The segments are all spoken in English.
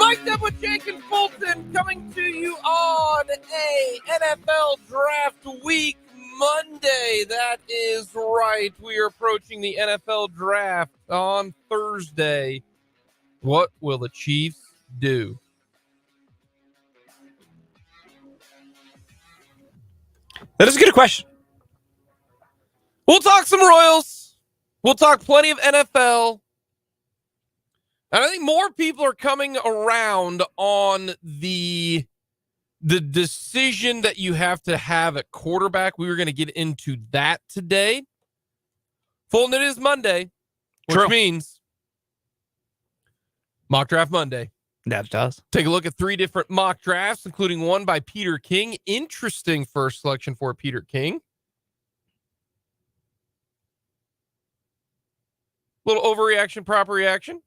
Mic'd Up with Jake and Fulton coming to you on a NFL Draft Week Monday. That is right. We are approaching the NFL Draft on Thursday. What will the Chiefs do? That is a good question. We'll talk some Royals. We'll talk plenty of NFL. And I think more people are coming around on the decision that you have to have at quarterback. We were going to get into that today. Fulton, it is Monday, which means Mock Draft Monday. That does. Take a look at 3 different mock drafts, including one by Peter King. Interesting first selection for Peter King. Little overreaction, proper reaction.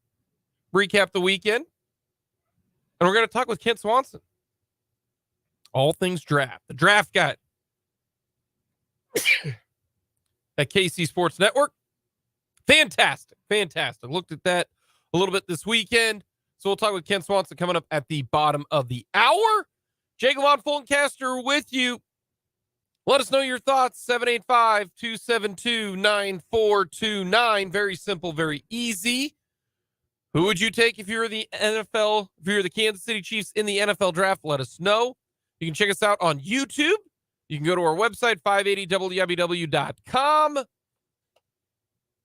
Recap the weekend. And we're going to talk with Kent Swanson. All things draft. The draft guide at KC Sports Network. Fantastic. Looked at that a little bit this weekend. So we'll talk with Kent Swanson coming up at the bottom of the hour. Jake and Fulton Caster with you. Let us know your thoughts. 785-272-9429. Very simple, very easy. Who would you take if you're the NFL, if you're the Kansas City Chiefs in the NFL draft? Let us know. You can check us out on YouTube. You can go to our website, 580www.com.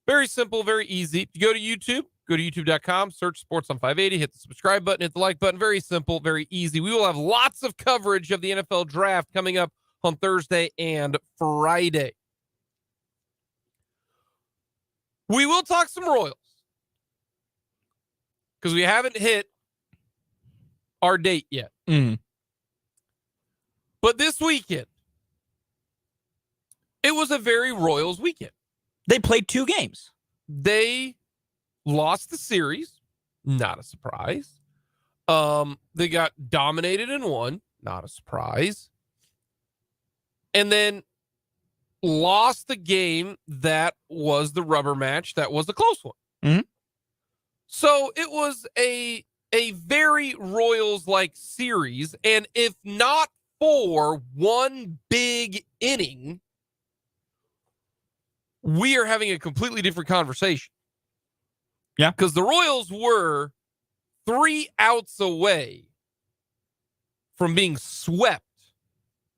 Very simple, very easy. If you go to YouTube, go to youtube.com, search Sports on 580, hit the subscribe button, hit the like button. Very simple, very easy. We will have lots of coverage of the NFL draft coming up on Thursday and Friday. We will talk some Royals because we haven't hit our date yet. But this weekend, it was a very Royals weekend. They played 2 games. They lost the series. Not a surprise. They got dominated in one. Not a surprise. And then lost the game that was the rubber match. That was the close one. Mm-hmm. So it was a very Royals-like series. And if not for one big inning, we are having a completely different conversation. Yeah. Because the Royals were 3 outs away from being swept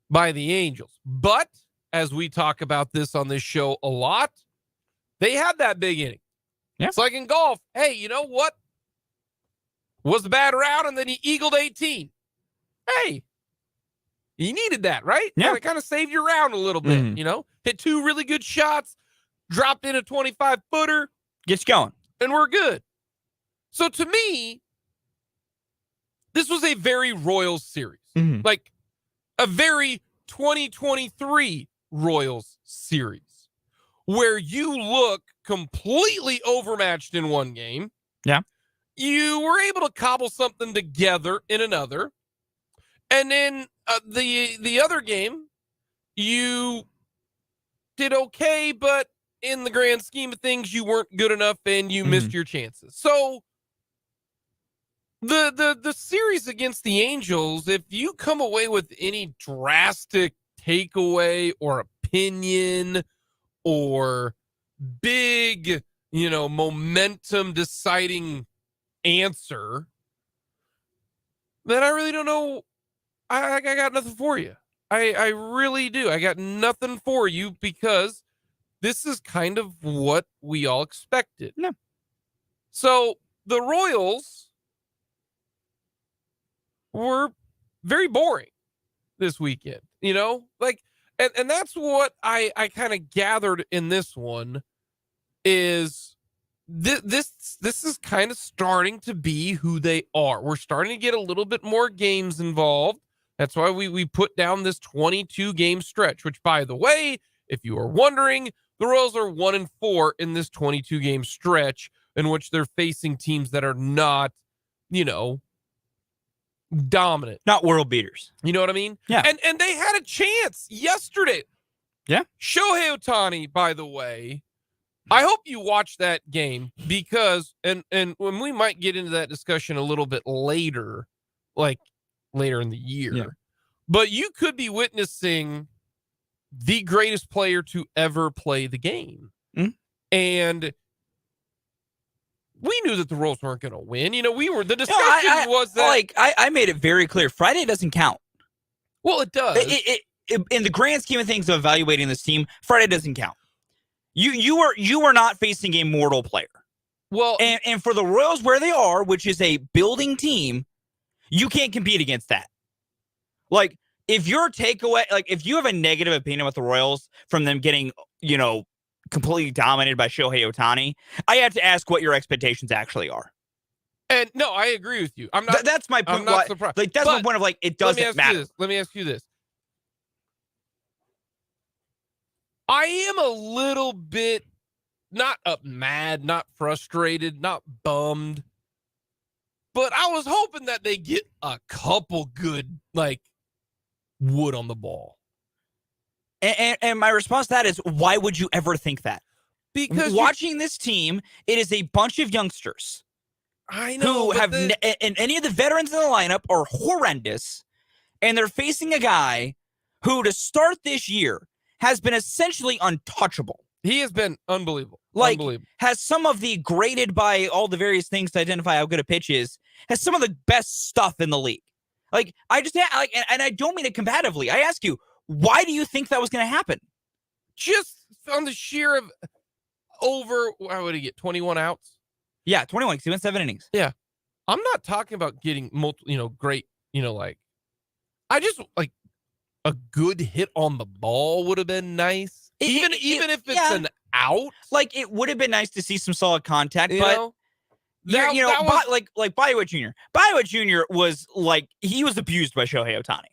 by the Angels. But, as we talk about this on this show a lot, they had that big inning. Yeah. It's like in golf. Hey, you know what? Was the bad round and then he eagled 18. Hey, you needed that, right? Yeah. It kind of saved your round a little bit, you know? Hit 2 really good shots, dropped in a 25-footer. Gets going. And we're good. So to me, this was a very Royals series. Mm-hmm. Like a very 2023 Royals series where you look completely overmatched in one game. Yeah. You were able to cobble something together in another. And then the other game, you did okay, but in the grand scheme of things, you weren't good enough and you missed your chances. So the series against the Angels, if you come away with any drastic takeaway or opinion or big, momentum deciding answer, then I really don't know. I got nothing for you. I really do. I got nothing for you because this is kind of what we all expected. Yeah. So the Royals were very boring this weekend, and that's what I kind of gathered in this one is this is kind of starting to be who they are. We're starting to get a little bit more games involved. That's why we put down this 22 game stretch, which, by the way, if you are wondering, the Royals are 1-4 in this 22 game stretch in which they're facing teams that are not, dominant. Not world beaters. You know what I mean? Yeah. And they had a chance yesterday. Yeah. Shohei Ohtani, by the way, I hope you watch that game because, and when we might get into that discussion a little bit later, like later in the year, but you could be witnessing the greatest player to ever play the game. Mm-hmm. And we knew that the Royals weren't going to win. The discussion was that. I made it very clear. Friday doesn't count. Well, it does. In the grand scheme of things of evaluating this team, Friday doesn't count. You are not facing a mortal player. Well, and for the Royals where they are, which is a building team, you can't compete against that. Like, if your takeaway, if you have a negative opinion about the Royals from them getting, completely dominated by Shohei Ohtani, I have to ask what your expectations actually are. And no, I agree with you. I'm not. That's my point. I'm not surprised. That's my point of it doesn't matter. Let me ask you this. I am a little bit not mad, not frustrated, not bummed, but I was hoping that they get a couple good wood on the ball. And my response to that is, why would you ever think that? Because watching this team, it is a bunch of youngsters. I know who have and any of the veterans in the lineup are horrendous, and they're facing a guy who, to start this year, has been essentially untouchable. He has been unbelievable. Has some of the graded by all the various things to identify how good a pitch is, has some of the best stuff in the league. And I don't mean it combatively. I ask you, why do you think that was going to happen? Just on the sheer of what would he get, 21 outs? Yeah, 21, because he went 7 innings. Yeah. I'm not talking about getting great, I just a good hit on the ball would have been nice. Even if it's an out. It would have been nice to see some solid contact, but Biowitt Jr. Biowitt Jr. was he was abused by Shohei Ohtani.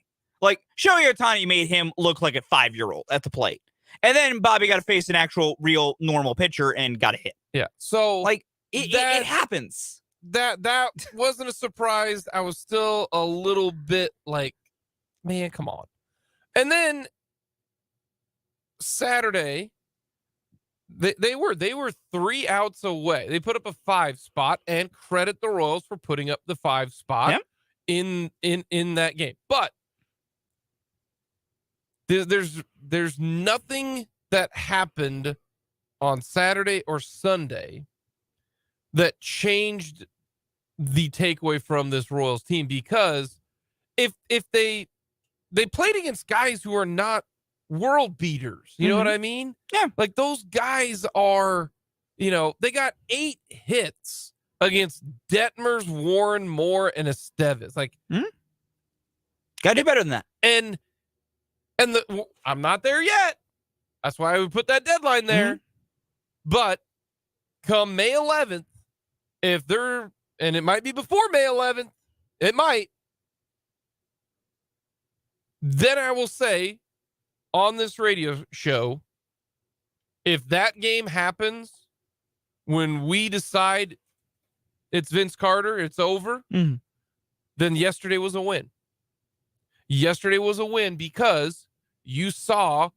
Shohei Ohtani made him look like a 5-year-old at the plate. And then Bobby got to face an actual, real, normal pitcher and got a hit. Yeah. So it happens. That wasn't a surprise. I was still a little bit man, come on. And then Saturday, they were 3 outs away. They put up a 5 spot, and credit the Royals for putting up the 5 spot in that game. But there's nothing that happened on Saturday or Sunday that changed the takeaway from this Royals team, because if they played against guys who are not world beaters, you know what I mean? Yeah. Those guys are, they got 8 hits against Detmers, Warren, Moore, and Estevez. Gotta do better than that. And I'm not there yet. That's why I would put that deadline there. But come May 11th, and it might be before May 11th, it might, then I will say on this radio show, if that game happens when we decide it's Vince Carter, it's over, then yesterday was a win. Yesterday was a win because you saw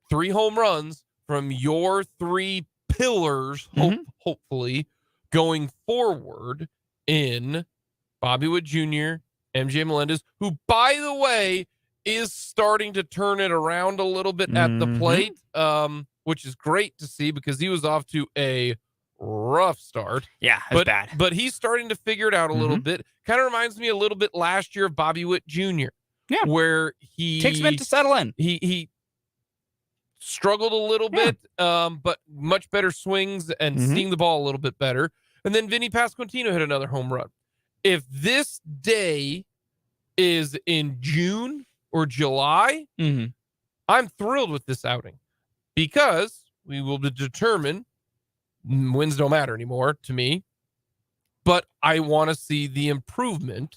3 home runs from your 3 pillars, hopefully, going forward in Bobby Witt Jr., MJ Melendez, who, by the way, is starting to turn it around a little bit at the plate, which is great to see because he was off to a rough start. Yeah, it was bad. But he's starting to figure it out a little bit. Kind of reminds me a little bit last year of Bobby Witt Jr., where he takes a minute to settle in. He struggled a little bit, but much better swings and seeing the ball a little bit better. And then Vinny Pasquantino hit another home run. If this day is in June or July, I'm thrilled with this outing because we will determine, wins don't matter anymore to me, but I want to see the improvement.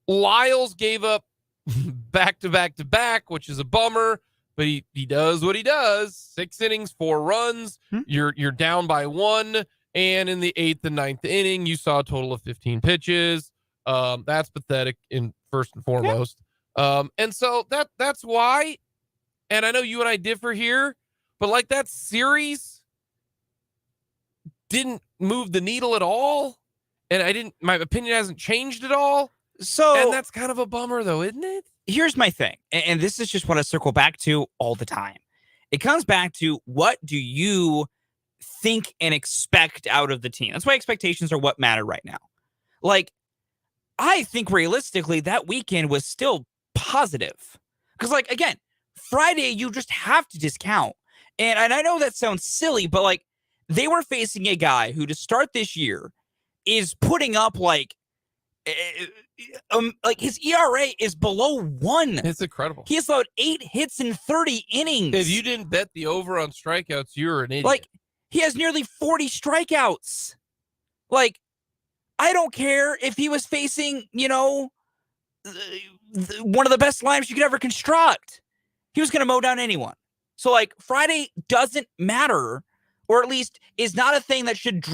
Lyles gave up back to back, which is a bummer, but he does what he does. 6 innings, 4 runs. You're down by 1. And in the 8th and 9th inning, you saw a total of 15 pitches. That's pathetic in first and foremost. And so that's why, and I know you and I differ here, But like that series didn't move the needle at all. And my opinion hasn't changed at all. So, and that's kind of a bummer though, isn't it? Here's my thing. And this is just what I circle back to all the time. It comes back to, what do you think and expect out of the team? That's why expectations are what matter right now. Like, I think realistically that weekend was still positive. Because, like, again, Friday, you just have to discount. And I know that sounds silly, but, like, they were facing a guy who, to start this year, is putting up, like his ERA is below 1. It's incredible. He has allowed 8 hits in 30 innings. If you didn't bet the over on strikeouts, you're an idiot. Like, he has nearly 40 strikeouts. Like, I don't care if he was facing, one of the best lineups you could ever construct. He was going to mow down anyone. So, like, Friday doesn't matter, or at least is not a thing that should,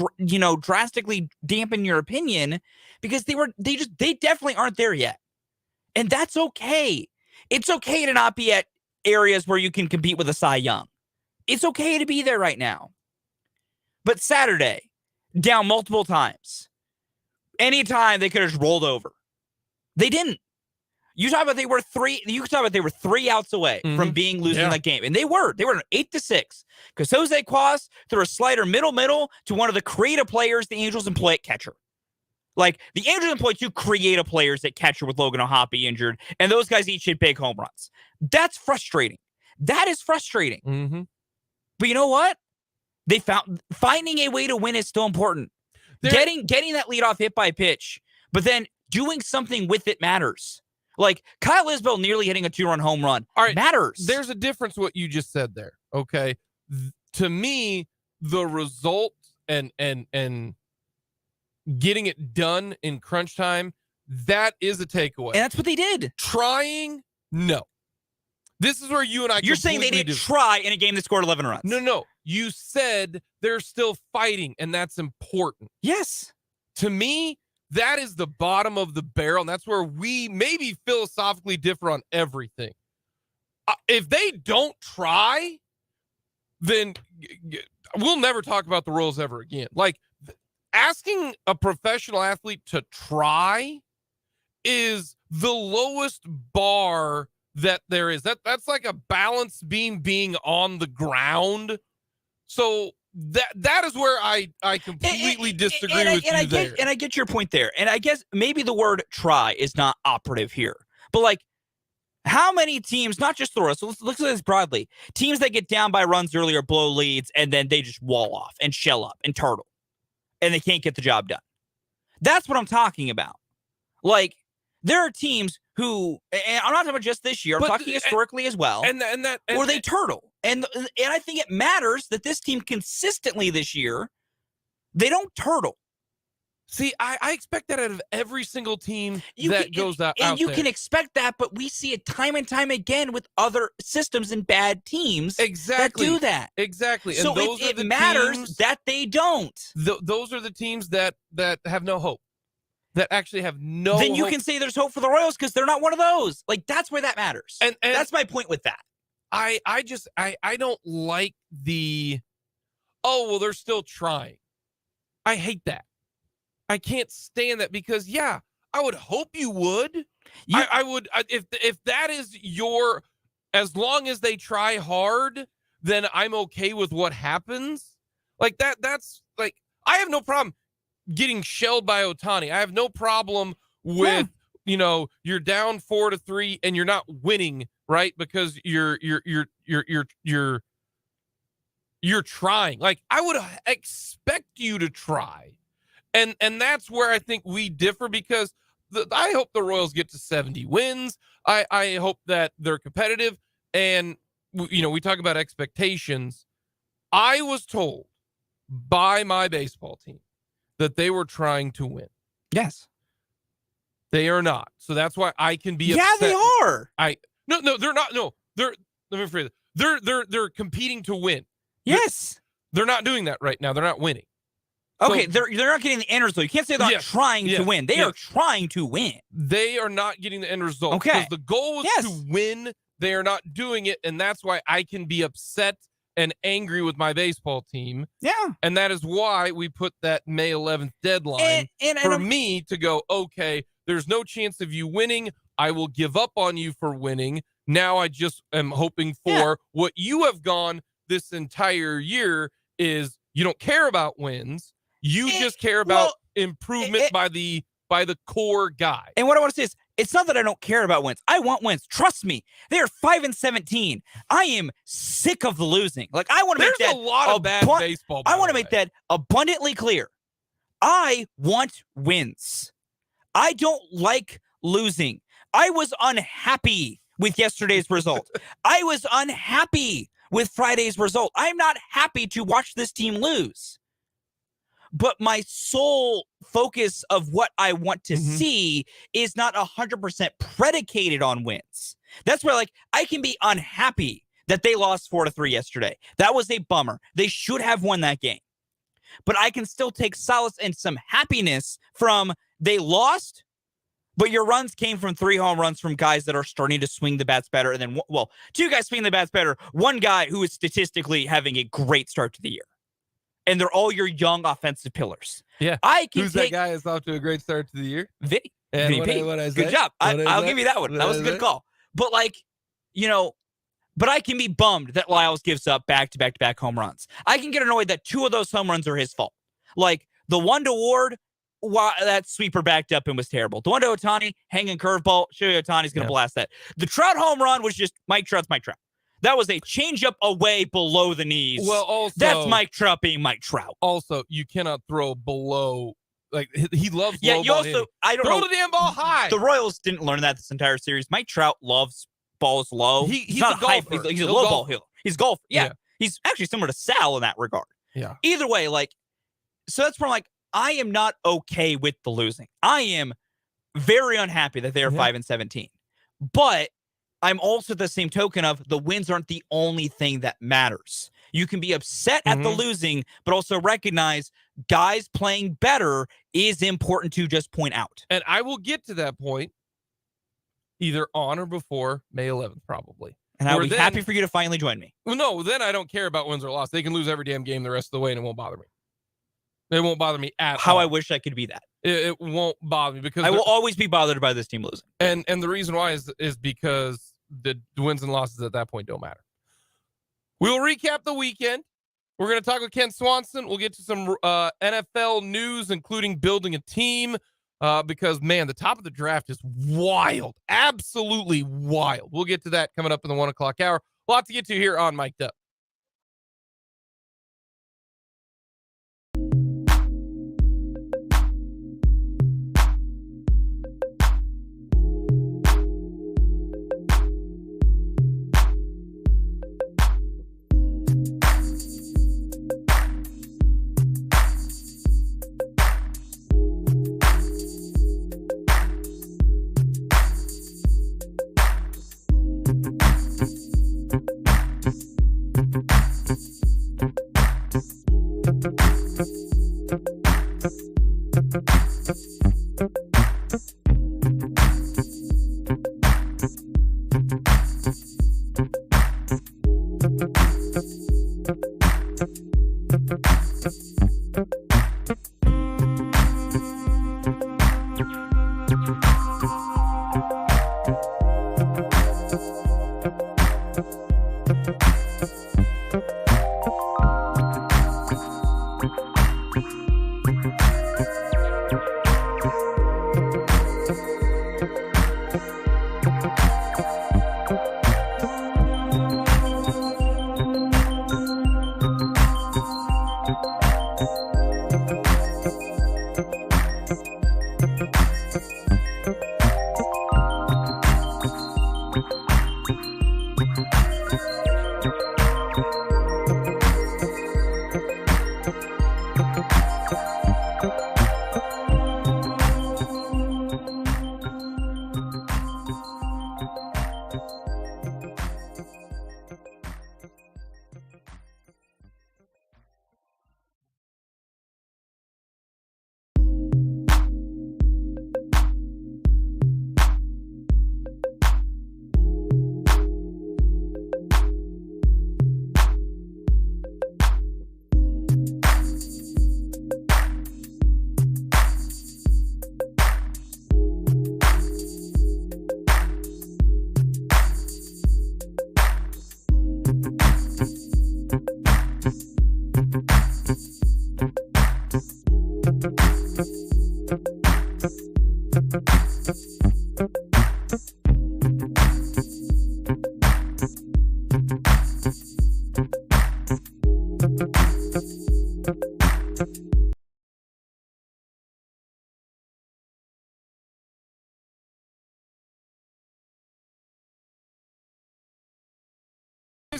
drastically dampen your opinion, because they definitely aren't there yet. And that's okay. It's okay to not be at areas where you can compete with a Cy Young. It's okay to be there right now. But Saturday, down multiple times. Anytime they could have just rolled over. They didn't. You talk about they were 3 outs away from losing that game. And they were 8-6. Because Jose Quas threw a slider middle to one of the creative players the Angels employ at catcher. Like, the Angels employ 2 creative players at catcher with Logan O'Hoppe injured, and those guys each hit big home runs. That's frustrating. That is frustrating. Mm-hmm. But you know what? Finding a way to win is still important. Getting that leadoff hit by pitch, but then doing something with it matters. Like, Kyle Isbell nearly hitting a 2-run home run matters. There's a difference what you just said there, okay? To me, the result and getting it done in crunch time, that is a takeaway. And that's what they did. Trying, no. This is where you and I You're saying they didn't try in a game that scored 11 runs. No. You said they're still fighting, and that's important. Yes. To me, that is the bottom of the barrel, and that's where we maybe philosophically differ on everything. If they don't try, then we'll never talk about the Royals ever again. Like, asking a professional athlete to try is the lowest bar that there is. That's like a balance beam being on the ground. So that is where I completely disagree with you there. And I get your point there. And I guess maybe the word try is not operative here. But, like, how many teams, not just the Royals, so let's look at this broadly, teams that get down by runs early or blow leads and then they just wall off and shell up and turtle, and they can't get the job done. That's what I'm talking about. Like, there are teams who, and I'm not talking about just this year, I'm talking historically as well, where they turtle. And I think it matters that this team consistently this year, they don't turtle. See, I expect that out of every single team that goes out there. And you can expect that, but we see it time and time again with other systems and bad teams that do that. Exactly. So and it matters that they don't. Those are the teams that have no hope. That actually have no hope. Then you can say there's hope for the Royals because they're not one of those. Like, that's where that matters. And that's my point with that. I don't like the, they're still trying. I hate that. I can't stand that because, I would hope you would. I would, if that is your, as long as they try hard, then I'm okay with what happens. Like that's like, I have no problem getting shelled by Ohtani. I have no problem with, you're down 4-3 and you're not winning, right? Because you're trying. Like, I would expect you to try. And that's where I think we differ because I hope the Royals get to 70 wins. I hope that they're competitive. And, we talk about expectations. I was told by my baseball team that they were trying to win. Yes. They are not. So that's why I can be upset. Yeah, they are. No, they're not. No, let me rephrase it. They're competing to win. Yes. They're not doing that right now. They're not winning. Okay, they're not getting the end result. You can't say they're not trying to win. They are trying to win. They are not getting the end result. Okay. Because the goal was to win. They are not doing it, and that's why I can be upset and angry with my baseball team. Yeah. And that is why we put that May 11th deadline for me to go, okay, there's no chance of you winning. I will give up on you for winning. Now I just am hoping for what you have gone this entire year is you don't care about wins. You just care about improvement by the core guy. And what I want to say is, it's not that I don't care about wins. I want wins. Trust me. They are 5-17. I am sick of the losing. Like, I want to make that a lot of bad baseball. I want to make that abundantly clear. I want wins. I don't like losing. I was unhappy with yesterday's result. I was unhappy with Friday's result. I'm not happy to watch this team lose. But my sole focus of what I want to see is not 100% predicated on wins. That's where, like, I can be unhappy that they lost 4-3 yesterday. That was a bummer. They should have won that game. But I can still take solace and some happiness from they lost, but your runs came from 3 home runs from guys that are starting to swing the bats better. And then, 2 guys swinging the bats better. 1 guy who is statistically having a great start to the year. And they're all your young offensive pillars. Yeah. Who's that guy is off to a great start to the year? Vinny. And Good job. I'll give you that one. That was a good call. But, like, but I can be bummed that Lyles gives up back-to-back-to-back home runs. I can get annoyed that 2 of those home runs are his fault. Like, the one to Ward, that sweeper backed up and was terrible. The one to Ohtani, hanging curveball, Shohei Ohtani's going to blast that. The Trout home run was just Mike Trout's Mike Trout. That was a changeup away below the knees. Well, also, that's Mike Trout being Mike Trout. Also, you cannot throw below. Like, he loves low you ball also hitting. I don't throw know. the damn ball high. The Royals didn't learn that this entire series. Mike Trout loves balls low. He's not a golfer. He's a low ball hitter. He's golf. Yeah. Yeah. He's actually similar to Sal in that regard. Yeah. Either way, like, so that's where I'm like, I am not okay with the losing. I am very unhappy that they are 5-17. But I'm also the same token of the wins aren't the only thing that matters. You can be upset at the losing, but also recognize guys playing better is important to just point out. And I will get to that point either on or before May 11th, probably. And I'll be happy for you to finally join me. Well, no, then I don't care about wins or loss. They can lose every damn game the rest of the way, and it won't bother me. It won't bother me at all. How I wish I could be that. It won't bother me because I will always be bothered by this team losing. And the reason why is because the wins and losses at that point don't matter. We'll recap the weekend. We're going to talk with Ken Swanson. We'll get to some NFL news, including building a team, because, man, the top of the draft is wild. Absolutely wild. We'll get to that coming up in the 1 o'clock hour. A lot to get to here on Mic'd Up.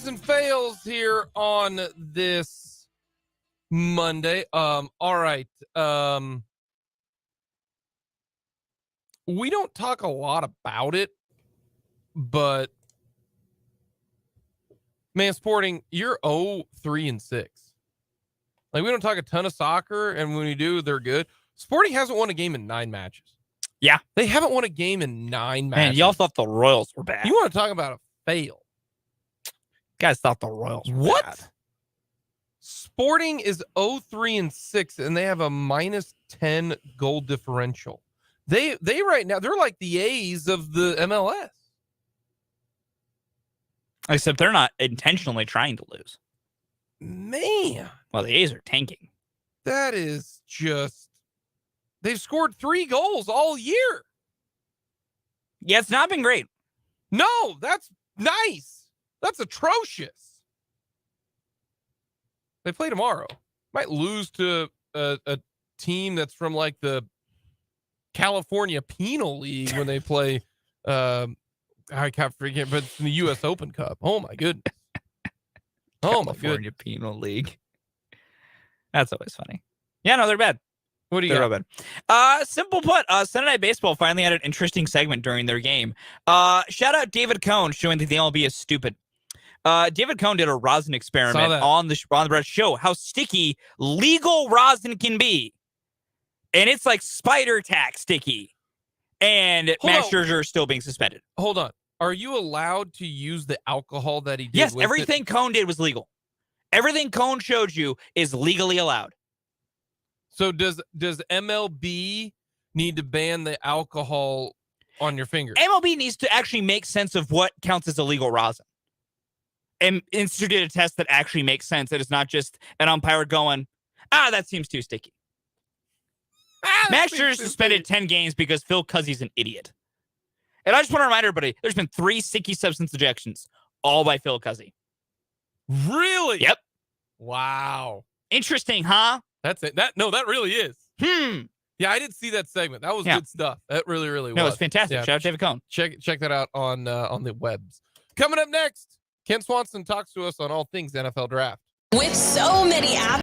and fails here on this Monday. All right. We don't talk a lot about it, but man, Sporting, you're 0-3-6. Like, we don't talk a ton of soccer, and when we do, they're good. Sporting hasn't won a game in 9 matches. Yeah. They haven't won a game in 9 matches. Man, y'all thought the Royals were bad. You want to talk about a fail? Guys thought the Royals were What? bad. Sporting is 0-3-6, and they have a -10 goal differential. They right now, they're like the A's of the MLS. Except they're not intentionally trying to lose. Man, Well, the A's are tanking. that is just, they've scored 3 goals all year. Yeah, it's not been great. No, that's nice. That's atrocious. They play tomorrow. Might lose to a team that's from like the California Penal League when they play. I can't forget, but it's in the U.S. Open Cup. Oh my goodness. Oh my California goodness. Penal League. That's always funny. Yeah, no, they're bad. What do you They're got? real bad. Simple put, Sunday Night Baseball finally had an interesting segment during their game. Shout out David Cohn showing that the MLB is stupid. David Cohn did a rosin experiment on the Brett show, how sticky legal rosin can be. And it's like spider tack sticky. And Max Scherzer is still being suspended. Hold on. Are you allowed to use the alcohol that he did? Yes, with everything it? Cohn did was legal. Everything Cohn showed you is legally allowed. So does MLB need to ban the alcohol on your finger? MLB needs to actually make sense of what counts as illegal rosin. And instituted a test that actually makes sense. That it's not just an umpire going, that seems too sticky. Max Scherzer suspended 10 games because Phil Cuzzy's an idiot. And I just want to remind everybody, there's been 3 sticky substance ejections, all by Phil Cuzzy. Really? Yep. Wow. Interesting, huh? That's it. That really is. Yeah, I did see that segment. That was good stuff. That really was. No, it's fantastic. Yeah. Shout out David Cohn. Check that out on the webs. Coming up next, Ken Swanson talks to us on all things NFL draft. With so many apps.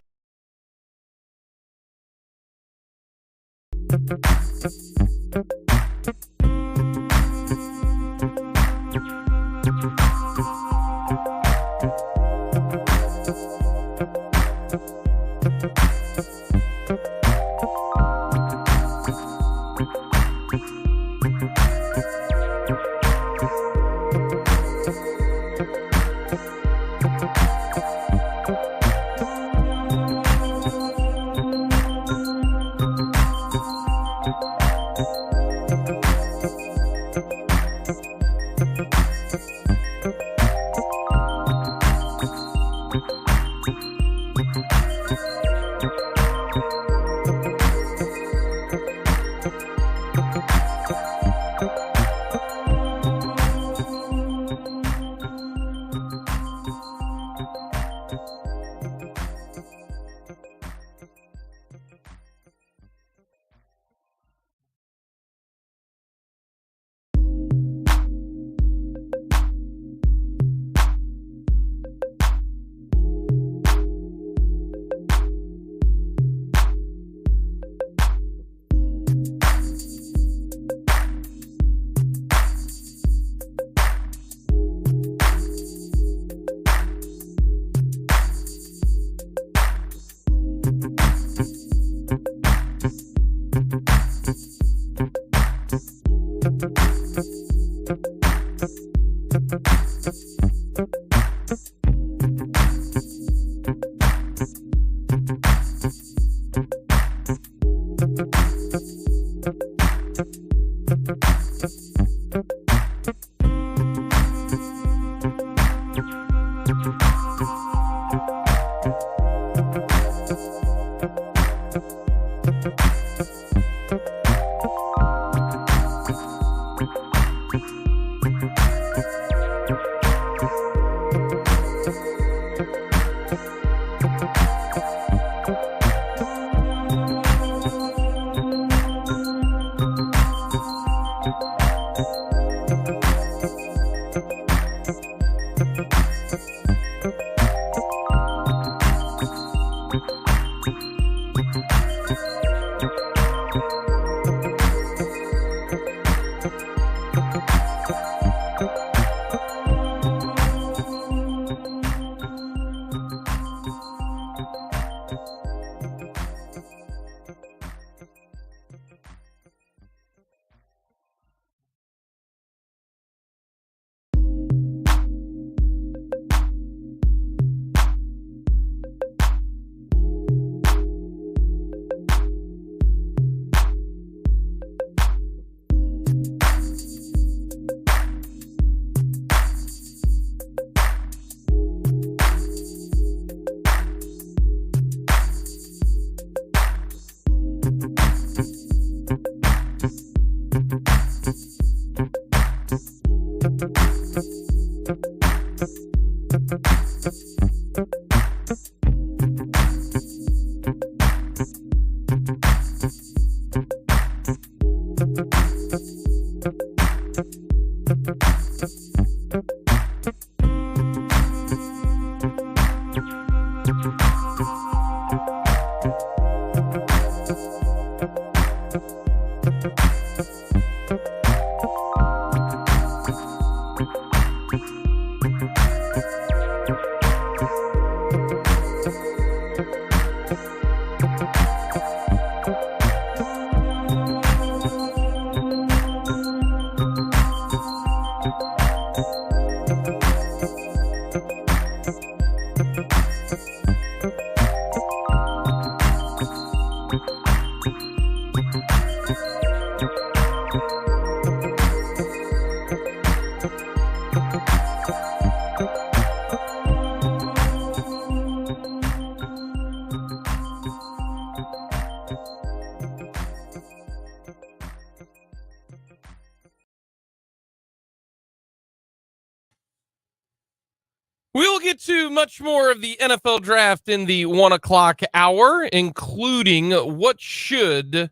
We'll get to much more of the NFL draft in the 1 o'clock hour, including what should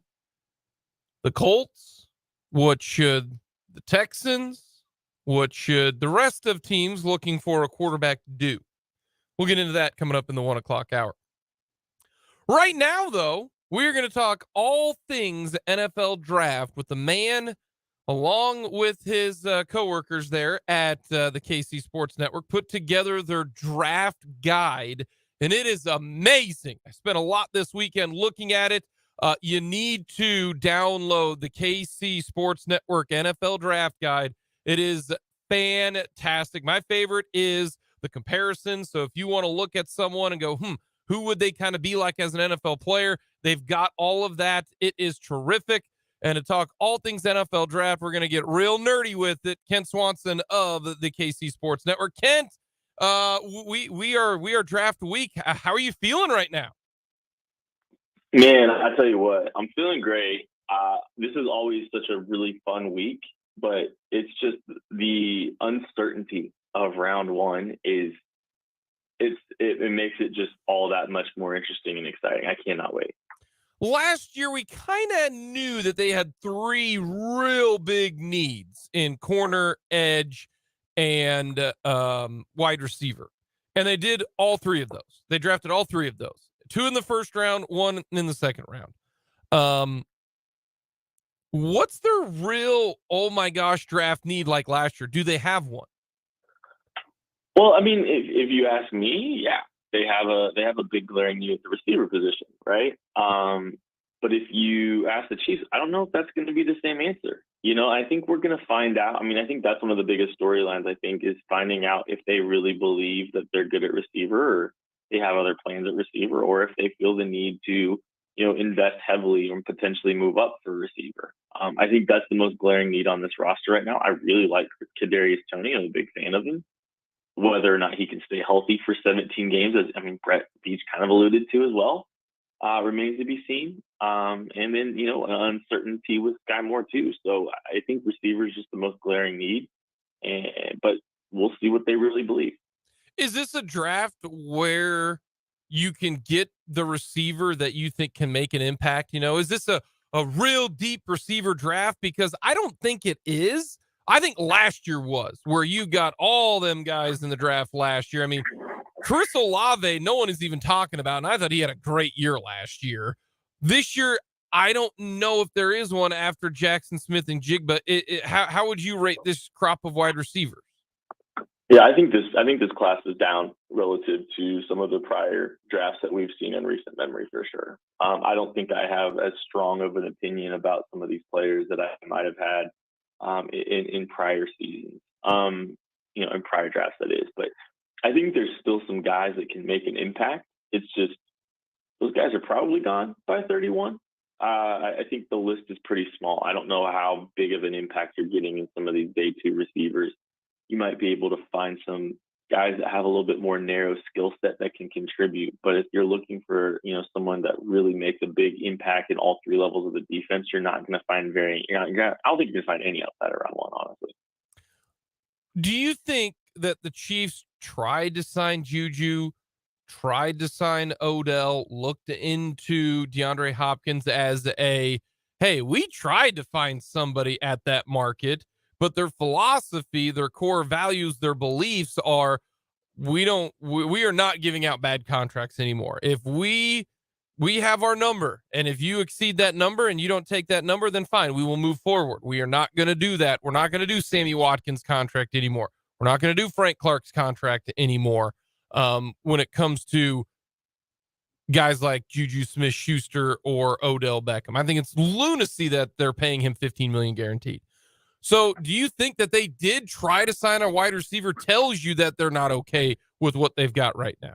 the Colts, what should the Texans, what should the rest of teams looking for a quarterback do. We'll get into that coming up in the 1 o'clock hour. Right now, though, we're going to talk all things NFL draft with the man, along with his coworkers there at the KC Sports Network, put together their draft guide, and it is amazing. I spent a lot this weekend looking at it. You need to download the KC Sports Network NFL Draft Guide. It is fantastic. My favorite is the comparison. So if you want to look at someone and go, who would they kind of be like as an NFL player? They've got all of that. It is terrific. And to talk all things NFL draft, we're going to get real nerdy with it. Kent Swanson of the KC Sports Network. Kent, we are draft week. How are you feeling right now? Man, I tell you what, I'm feeling great. This is always such a really fun week, but it's just the uncertainty of round one it makes it just all that much more interesting and exciting. I cannot wait. Last year, we kind of knew that they had three real big needs in corner, edge, and wide receiver. And they did all three of those. They drafted all three of those. 2 in the first round, 1 in the second round. What's their real, oh my gosh, draft need like last year? Do they have one? Well, I mean, if you ask me, yeah, they have a big glaring need at the receiver position, right? But if you ask the Chiefs, I don't know if that's going to be the same answer. I think we're going to find out. I mean, I think that's one of the biggest storylines, I think, is finding out if they really believe that they're good at receiver, or they have other plans at receiver, or if they feel the need to, invest heavily or potentially move up for receiver. I think that's the most glaring need on this roster right now. I really like Kadarius Toney. I'm a big fan of him. Whether or not he can stay healthy for 17 games, as Brett Beach kind of alluded to as well, remains to be seen. And then, an uncertainty with Sky Moore too. So I think receiver is just the most glaring need, but we'll see what they really believe. Is this a draft where you can get the receiver that you think can make an impact? Is this a real deep receiver draft? Because I don't think it is. I think last year was where you got all them guys in the draft last year. I mean, Chris Olave, no one is even talking about, and I thought he had a great year last year. This year, I don't know if there is one after Jackson Smith and Jigba. How would you rate this crop of wide receivers? Yeah, I think this class is down relative to some of the prior drafts that we've seen in recent memory for sure. I don't think I have as strong of an opinion about some of these players that I might have had in prior seasons, in prior drafts, that is. But I think there's still some guys that can make an impact. It's just those guys are probably gone by 31. I think the list is pretty small. I don't know how big of an impact you're getting in some of these day 2 receivers. You might be able to find some guys that have a little bit more narrow skill set that can contribute. But if you're looking for, someone that really makes a big impact in all 3 levels of the defense, you're not going to find I don't think you're going to find any outside of round 1, honestly. Do you think that the Chiefs tried to sign Juju, tried to sign Odell, looked into DeAndre Hopkins as hey, we tried to find somebody at that market, but their philosophy, their core values, their beliefs are we are not giving out bad contracts anymore. If we have our number, and if you exceed that number and you don't take that number, then fine, we will move forward. We are not going to do that. We're not going to do Sammy Watkins' contract anymore. We're not going to do Frank Clark's contract anymore. When it comes to guys like Juju Smith-Schuster or Odell Beckham, I think it's lunacy that they're paying him $15 million guaranteed. So do you think that they did try to sign a wide receiver? Tells you that they're not okay with what they've got right now.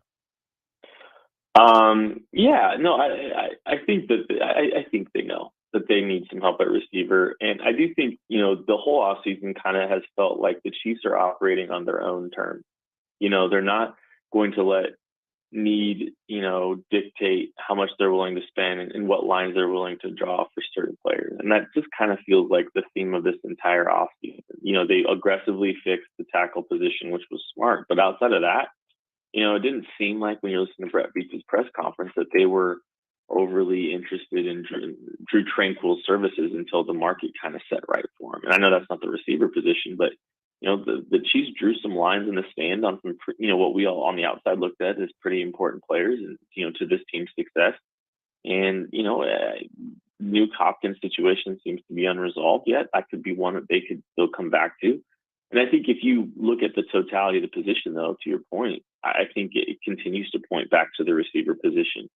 Yeah, no, I think that I think they know that they need some help at receiver, and I do think the whole offseason kind of has felt like the Chiefs are operating on their own terms. They're not going to let need dictate how much they're willing to spend and what lines they're willing to draw for certain players, and that just kind of feels like the theme of this entire offseason. They aggressively fixed the tackle position, which was smart, but outside of that, it didn't seem like when you listen to Brett Veach's press conference that they were overly interested in Drew Tranquil's services until the market kind of set right for him. And I know that's not the receiver position, but the Chiefs drew some lines in the stand on some, what we all on the outside looked at as pretty important players, and to this team's success. And New Hopkins situation seems to be unresolved yet. That could be one that they could still come back to. And I think if you look at the totality of the position, though, to your point, I think it continues to point back to the receiver position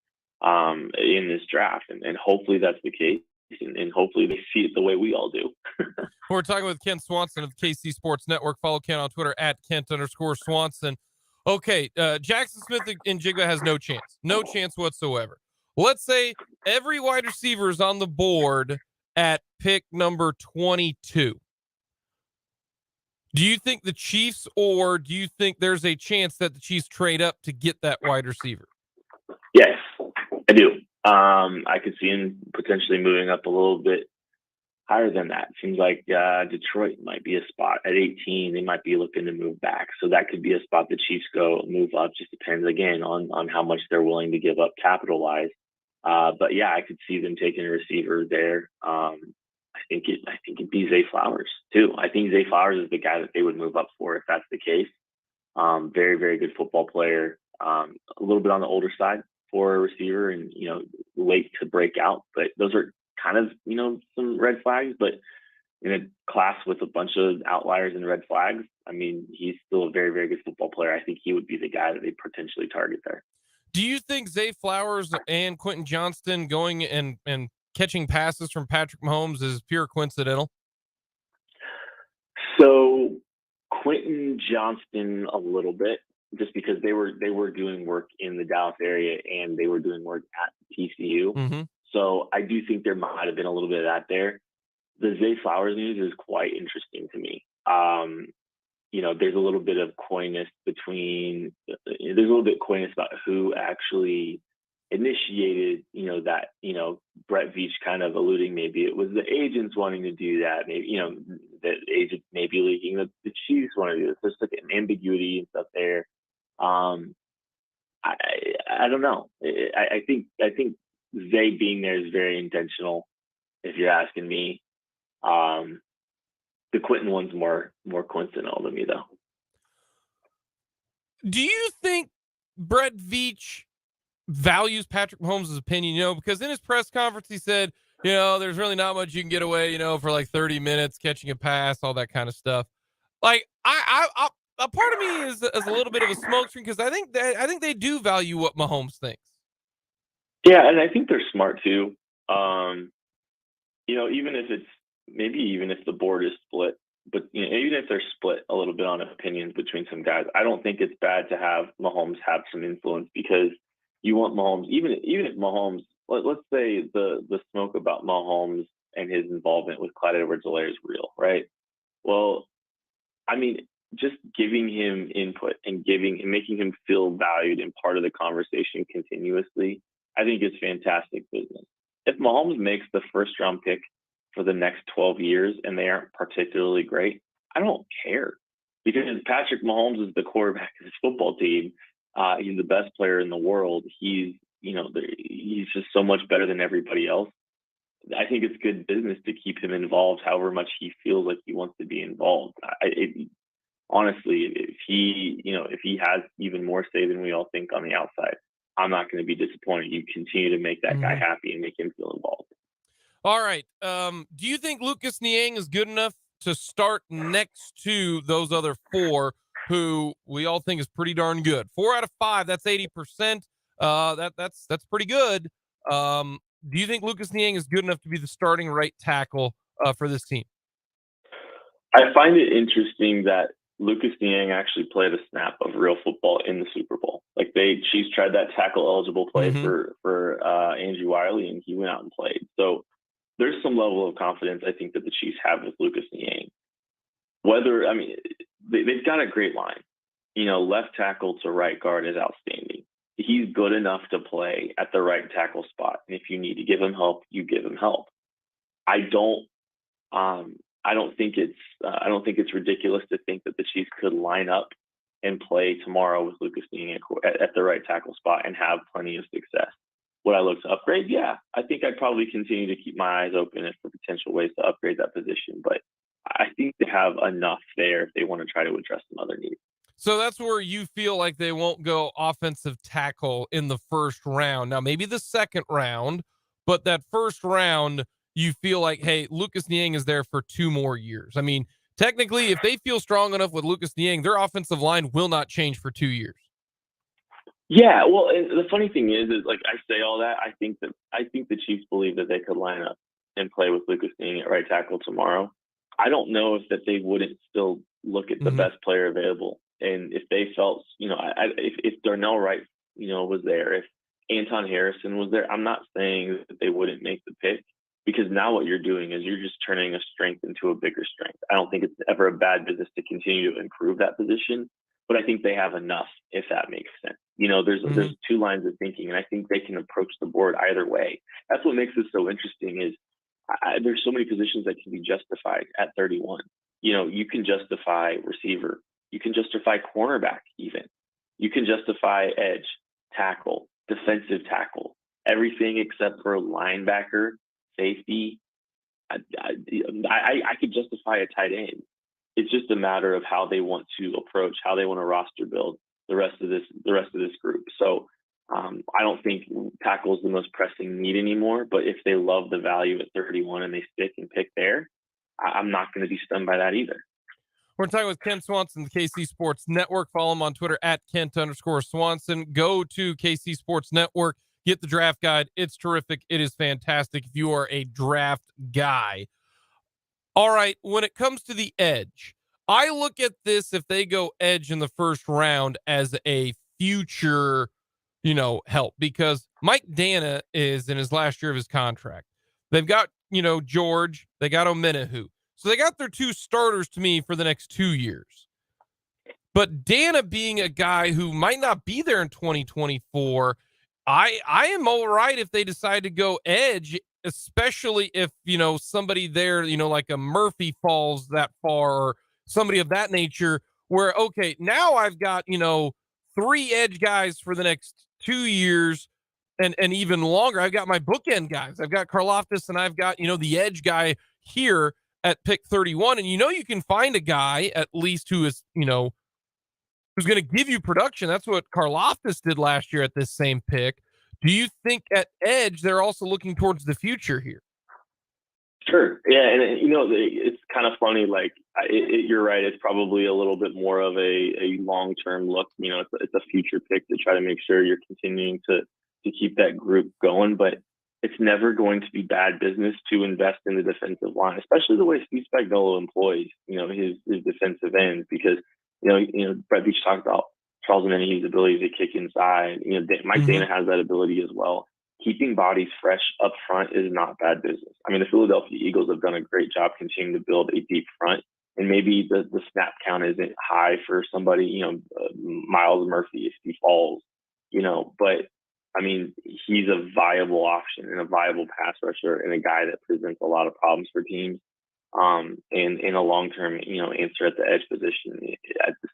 in this draft. And hopefully that's the case. And hopefully they see it the way we all do. We're talking with Kent Swanson of KC Sports Network. Follow Kent on Twitter at Kent_Swanson. Okay, Jackson Smith and Jigba has no chance. No chance whatsoever. Let's say every wide receiver is on the board at pick number 22. Do you think the Chiefs, or do you think there's a chance that the Chiefs trade up to get that wide receiver? Yes, I do. I could see him potentially moving up a little bit higher than that. Seems like Detroit might be a spot at 18. They might be looking to move back, so that could be a spot the Chiefs go move up. Just depends again on how much they're willing to give up capital wise. But yeah, I could see them taking a receiver there. I think it'd be Zay Flowers too. I think Zay Flowers is the guy that they would move up for if that's the case. Very, very good football player. A little bit on the older side for a receiver, and late to break out. But those are kind of some red flags. But in a class with a bunch of outliers and red flags, I mean, he's still a very, very good football player. I think he would be the guy that they potentially target there. Do you think Zay Flowers and Quentin Johnston going and catching passes from Patrick Mahomes is pure coincidental? So Quentin Johnston a little bit, just because they were doing work in the Dallas area and they were doing work at TCU. Mm-hmm. So I do think there might have been a little bit of that there. The Zay Flowers news is quite interesting to me. There's a little bit of coyness about who actually initiated, that, Brett Veach kind of alluding maybe it was the agents wanting to do that. Maybe, the agents may be leaking that the Chiefs want to do this. There's like an ambiguity and stuff there. I don't know. I think Zay being there is very intentional, if you're asking me. The Quentin one's more coincidental to me, though. Do you think Brett Veach values Patrick Mahomes' opinion? Because in his press conference, he said, there's really not much you can get away, for like 30 minutes catching a pass, all that kind of stuff. Like, I a part of me is a little bit of a smokescreen, because I think they do value what Mahomes thinks. Yeah, and I think they're smart too. Even if the board is split, but even if they're split a little bit on opinions between some guys, I don't think it's bad to have Mahomes have some influence, because you want Mahomes, even if Mahomes, let's say the smoke about Mahomes and his involvement with Clyde Edwards-Helaire is real, right? Well, I mean, just giving him input and making him feel valued and part of the conversation continuously, I think it's fantastic business. If Mahomes makes the first round pick for the next 12 years and they aren't particularly great, I don't care, because is Patrick Mahomes is the quarterback of his football team. He's the best player in the world. He's he's just so much better than everybody else. I think it's good business to keep him involved, however much he feels like he wants to be involved. Honestly, if he has even more say than we all think on the outside, I'm not going to be disappointed. You continue to make that guy happy and make him feel involved. All right. Do you think Lucas Niang is good enough to start next to those other four who we all think is pretty darn good? 4 out of 5, that's 80%. That's pretty good. Do you think Lucas Niang is good enough to be the starting right tackle for this team? I find it interesting that Lucas Niang actually played a snap of real football in the Super Bowl. Like Chiefs tried that tackle eligible play for Andrew Wiley, and he went out and played. So there's some level of confidence I think that the Chiefs have with Lucas Niang. They've got a great line. Left tackle to right guard is outstanding. He's good enough to play at the right tackle spot, and if you need to give him help, you give him help. I don't think it's ridiculous to think that the Chiefs could line up and play tomorrow with Lucas Niang at the right tackle spot and have plenty of success. Would I look to upgrade? Yeah, I think I'd probably continue to keep my eyes open for potential ways to upgrade that position. But I think they have enough there if they want to try to address some other needs. So that's where you feel like they won't go offensive tackle in the first round. Now, maybe the second round, but that first round, you feel like, hey, Lucas Niang is there for 2 more years. I mean, technically, if they feel strong enough with Lucas Niang, their offensive line will not change for 2 years. Yeah, well, and the funny thing is like I say all that, I think the Chiefs believe that they could line up and play with Lucas Niang at right tackle tomorrow. I don't know if that they wouldn't still look at the best player available, and if they felt, if Darnell Wright, was there, if Anton Harrison was there, I'm not saying that they wouldn't make the pick, because now what you're doing is you're just turning a strength into a bigger strength. I don't think it's ever a bad business to continue to improve that position, but I think they have enough, if that makes sense. There's 2 lines of thinking, and I think they can approach the board either way. That's what makes this so interesting is there's so many positions that can be justified at 31. You can justify receiver. You can justify cornerback even. You can justify edge, tackle, defensive tackle, everything except for linebacker, safety. I could justify a tight end. It's just a matter of how they want to approach, how they want to roster build the rest of this group. So I don't think tackle is the most pressing need anymore. But if they love the value at 31 and they stick and pick there, I'm not going to be stunned by that either. We're talking with Ken Swanson, the KC Sports Network. Follow him on Twitter at Kent_Swanson. Go to KC Sports Network. Get the draft guide. It's terrific. It is fantastic if you are a draft guy. All right, when it comes to the edge, I look at this, if they go edge in the first round, as a future, help, because Mike Dana is in his last year of his contract. They've got, George, they got Omenahu. So they got their 2 starters to me for the next 2 years. But Dana being a guy who might not be there in 2024, I am all right if they decide to go edge, especially if, somebody there, like a Murphy falls that far or somebody of that nature, where, okay, now I've got, 3 edge guys for the next 2 years and even longer. I've got my bookend guys. I've got Karlaftis and I've got, the edge guy here at pick 31. And, you can find a guy at least who is, who's going to give you production. That's what Karlaftis did last year at this same pick. Do you think at edge they're also looking towards the future here? Sure. Yeah, and it's kind of funny. Like you're right. It's probably a little bit more of a long-term look. It's a future pick to try to make sure you're continuing to keep that group going. But it's never going to be bad business to invest in the defensive line, especially the way Steve Spagnuolo employs his defensive end, because Brett Beach talked about Charles Omenihu's ability to kick inside. Mike Dana has that ability as well. Keeping bodies fresh up front is not bad business. I mean, the Philadelphia Eagles have done a great job continuing to build a deep front, and maybe the snap count isn't high for somebody, Miles Murphy if he falls, but I mean, he's a viable option and a viable pass rusher and a guy that presents a lot of problems for teams. And in a long-term, answer at the edge position, at the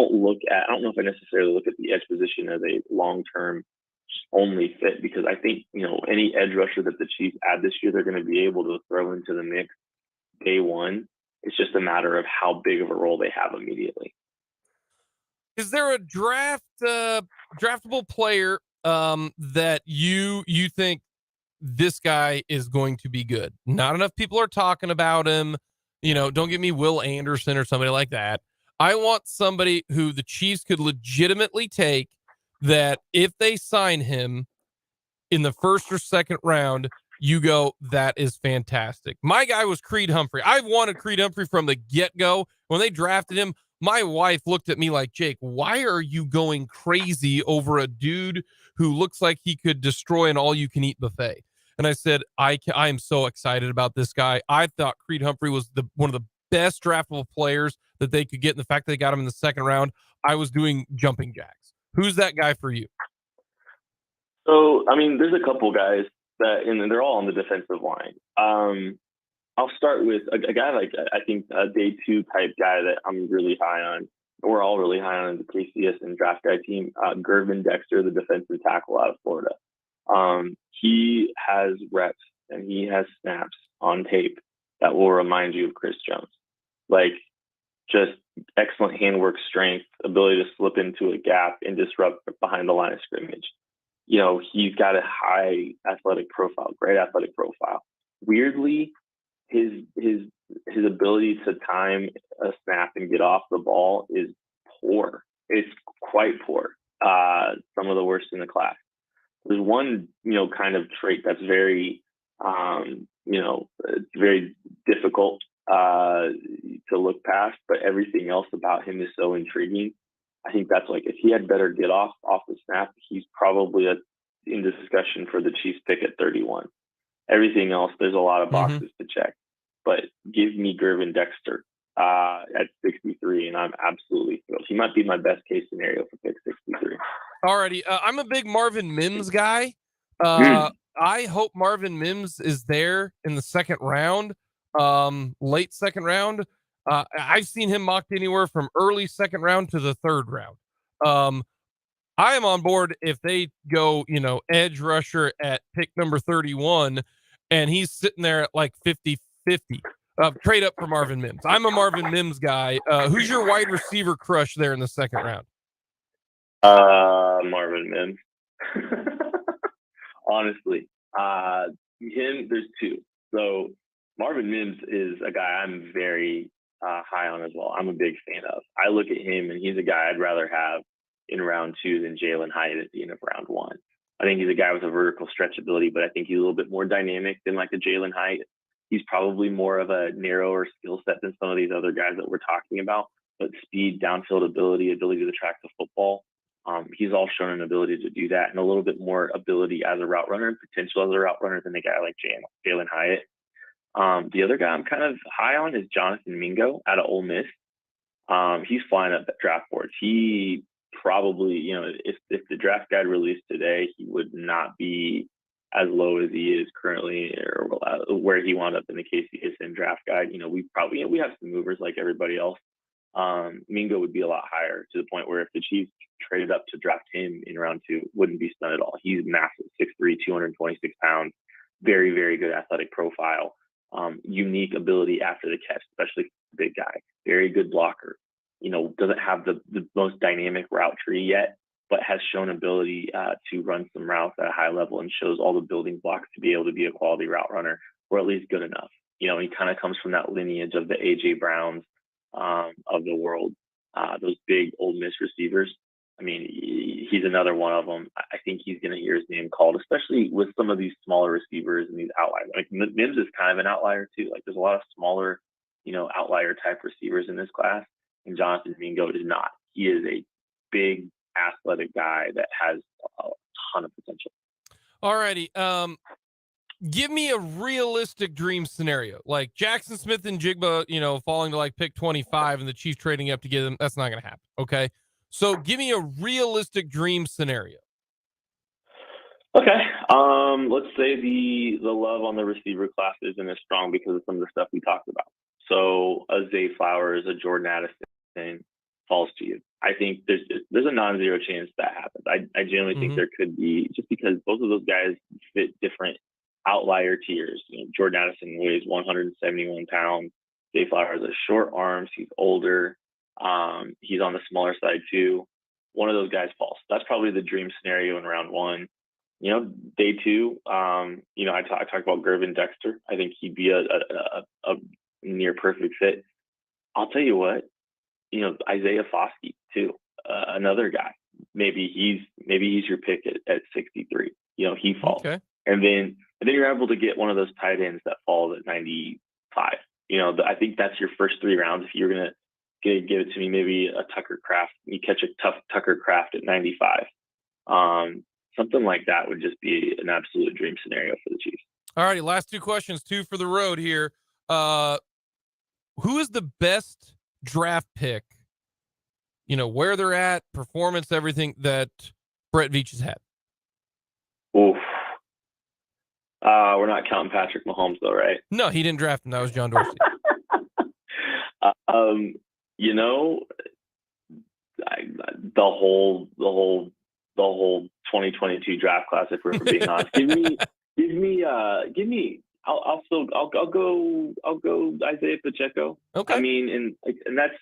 don't know if I necessarily look at the edge position as a long-term only fit, because I think, any edge rusher that the Chiefs add this year, they're going to be able to throw into the mix day one. It's just a matter of how big of a role they have immediately. Is there a draftable player that you think this guy is going to be good? Not enough people are talking about him. Don't give me Will Anderson or somebody like that. I want somebody who the Chiefs could legitimately take, that if they sign him in the first or second round, you go, that is fantastic. My guy was Creed Humphrey. I've wanted Creed Humphrey from the get-go. When they drafted him, my wife looked at me like, Jake, why are you going crazy over a dude who looks like he could destroy an all-you-can-eat buffet? And I said, I am so excited about this guy. I thought Creed Humphrey was one of the best draftable players that they could get. And the fact that they got him in the second round, I was doing jumping jacks. Who's that guy for you? So, there's a couple guys and they're all on the defensive line. I'll start with a guy like, I think, a day two type guy that I'm really high on. We're all really high on the KCS and draft guy team. Gervin Dexter, the defensive tackle out of Florida. He has reps and he has snaps on tape that will remind you of Chris Jones. Like, just excellent handwork strength, ability to slip into a gap and disrupt behind the line of scrimmage. He's got a high athletic profile, great athletic profile. Weirdly, his ability to time a snap and get off the ball is poor. It's quite poor. Some of the worst in the class. There's one, kind of trait that's very, it's very difficult to look past, but everything else about him is so intriguing. I think that's like, if he had better get off the snap, he's probably in discussion for the Chiefs pick at 31. Everything else, there's a lot of boxes to check. But give me Gervin Dexter at 63, and I'm absolutely thrilled. He might be my best case scenario for pick 63. Alrighty. I'm a big Marvin Mims guy. I hope Marvin Mims is there in the second round, late second round. I've seen him mocked anywhere from early second round to the third round. I am on board if they go, edge rusher at pick number 31, and he's sitting there at like 50-50. Trade up for Marvin Mims. I'm a Marvin Mims guy. Who's your wide receiver crush there in the second round? Marvin Mims. Honestly, there's two. So Marvin Mims is a guy I'm very high on as well. I'm a big fan of. I look at him and he's a guy I'd rather have in round 2 than Jalen Hyatt at the end of round 1. I think he's a guy with a vertical stretch ability, but I think he's a little bit more dynamic than like a Jalen Hyatt. He's probably more of a narrower skill set than some of these other guys that we're talking about, but speed, downfield ability to track the football. He's all shown an ability to do that, and a little bit more ability as a route runner and potential as a route runner than a guy like Jalen Hyatt. The other guy I'm kind of high on is Jonathan Mingo out of Ole Miss. He's flying up the draft boards. He probably, if the draft guide released today, he would not be as low as he is currently, or where he wound up in the KCSN draft guide. We have some movers like everybody else. Mingo would be a lot higher, to the point where if the Chiefs traded up to draft him in round 2, wouldn't be stunned at all. He's massive, 6'3", 226 pounds, very, very good athletic profile, unique ability after the catch, especially big guy, very good blocker. Doesn't have the most dynamic route tree yet, but has shown ability to run some routes at a high level and shows all the building blocks to be able to be a quality route runner, or at least good enough. He kind of comes from that lineage of the A.J. Browns of the world, those big Ole Miss receivers. He's another one of them. I think he's going to hear his name called, especially with some of these smaller receivers and these outliers. Like Mims is kind of an outlier too. Like there's a lot of smaller, outlier type receivers in this class, and Jonathan Mingo is not. He is a big athletic guy that has a ton of potential. Alrighty. Give me a realistic dream scenario, like Jackson Smith and Jigba, falling to like pick 25 and the Chiefs trading up to get them. That's not going to happen. Okay. So give me a realistic dream scenario. Okay. Let's say the love on the receiver class isn't as strong because of some of the stuff we talked about. So a Zay Flowers, a Jordan Addison falls to you. I think there's a non-zero chance that happens. I genuinely think there could be, just because both of those guys fit different outlier tiers. Jordan Addison weighs 171 pounds. Zay Flowers has short arms. He's older. He's on the smaller side too. One of those guys falls. That's probably the dream scenario in round one. Day two, I talked about Gervin Dexter. I think he'd be a near perfect fit. I'll tell you what, Isaiah Foskey too, another guy. Maybe he's your pick at 63. He falls. Okay. And then you're able to get one of those tight ends that falls at 95. I think that's your first 3 rounds. If you're going to give it to me, maybe a Tucker Kraft, you catch a tough Tucker Kraft at 95. Something like that would just be an absolute dream scenario for the Chiefs. All righty. Last 2 questions, 2 for the road here. Who is the best draft pick, where they're at, performance, everything that Brett Veach has had? Oof. We're not counting Patrick Mahomes though, right? No, he didn't draft him. That was John Dorsey. The whole 2022 draft class, if we're being honest, give me. I'll go Isaiah Pacheco. Okay. I mean, and that's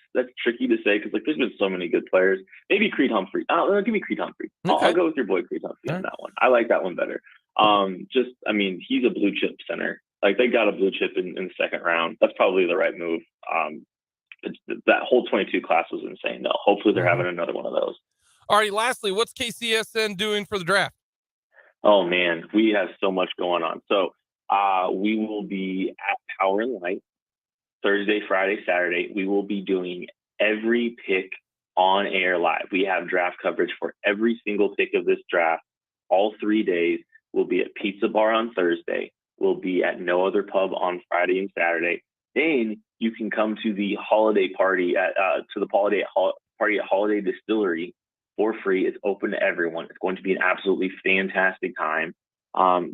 tricky to say because there's been so many good players. Maybe Creed Humphrey. Give me Creed Humphrey. Okay. I'll go with your boy Creed Humphrey on that one. I like that one better. He's a blue chip center. They got a blue chip in the second round. That's probably the right move. That whole 22 class was insane though. Hopefully they're having another one of those. All right. Lastly, what's KCSN doing for the draft? Oh man, we have so much going on. So we will be at Power and Light Thursday, Friday, Saturday. We will be doing every pick on air live. We have draft coverage for every single pick of this draft all 3 days. We'll be at Pizza Bar on Thursday. We'll be at No Other Pub on Friday and Saturday. Then you can come to the holiday party at Holiday Distillery for free. It's open to everyone. It's going to be an absolutely fantastic time.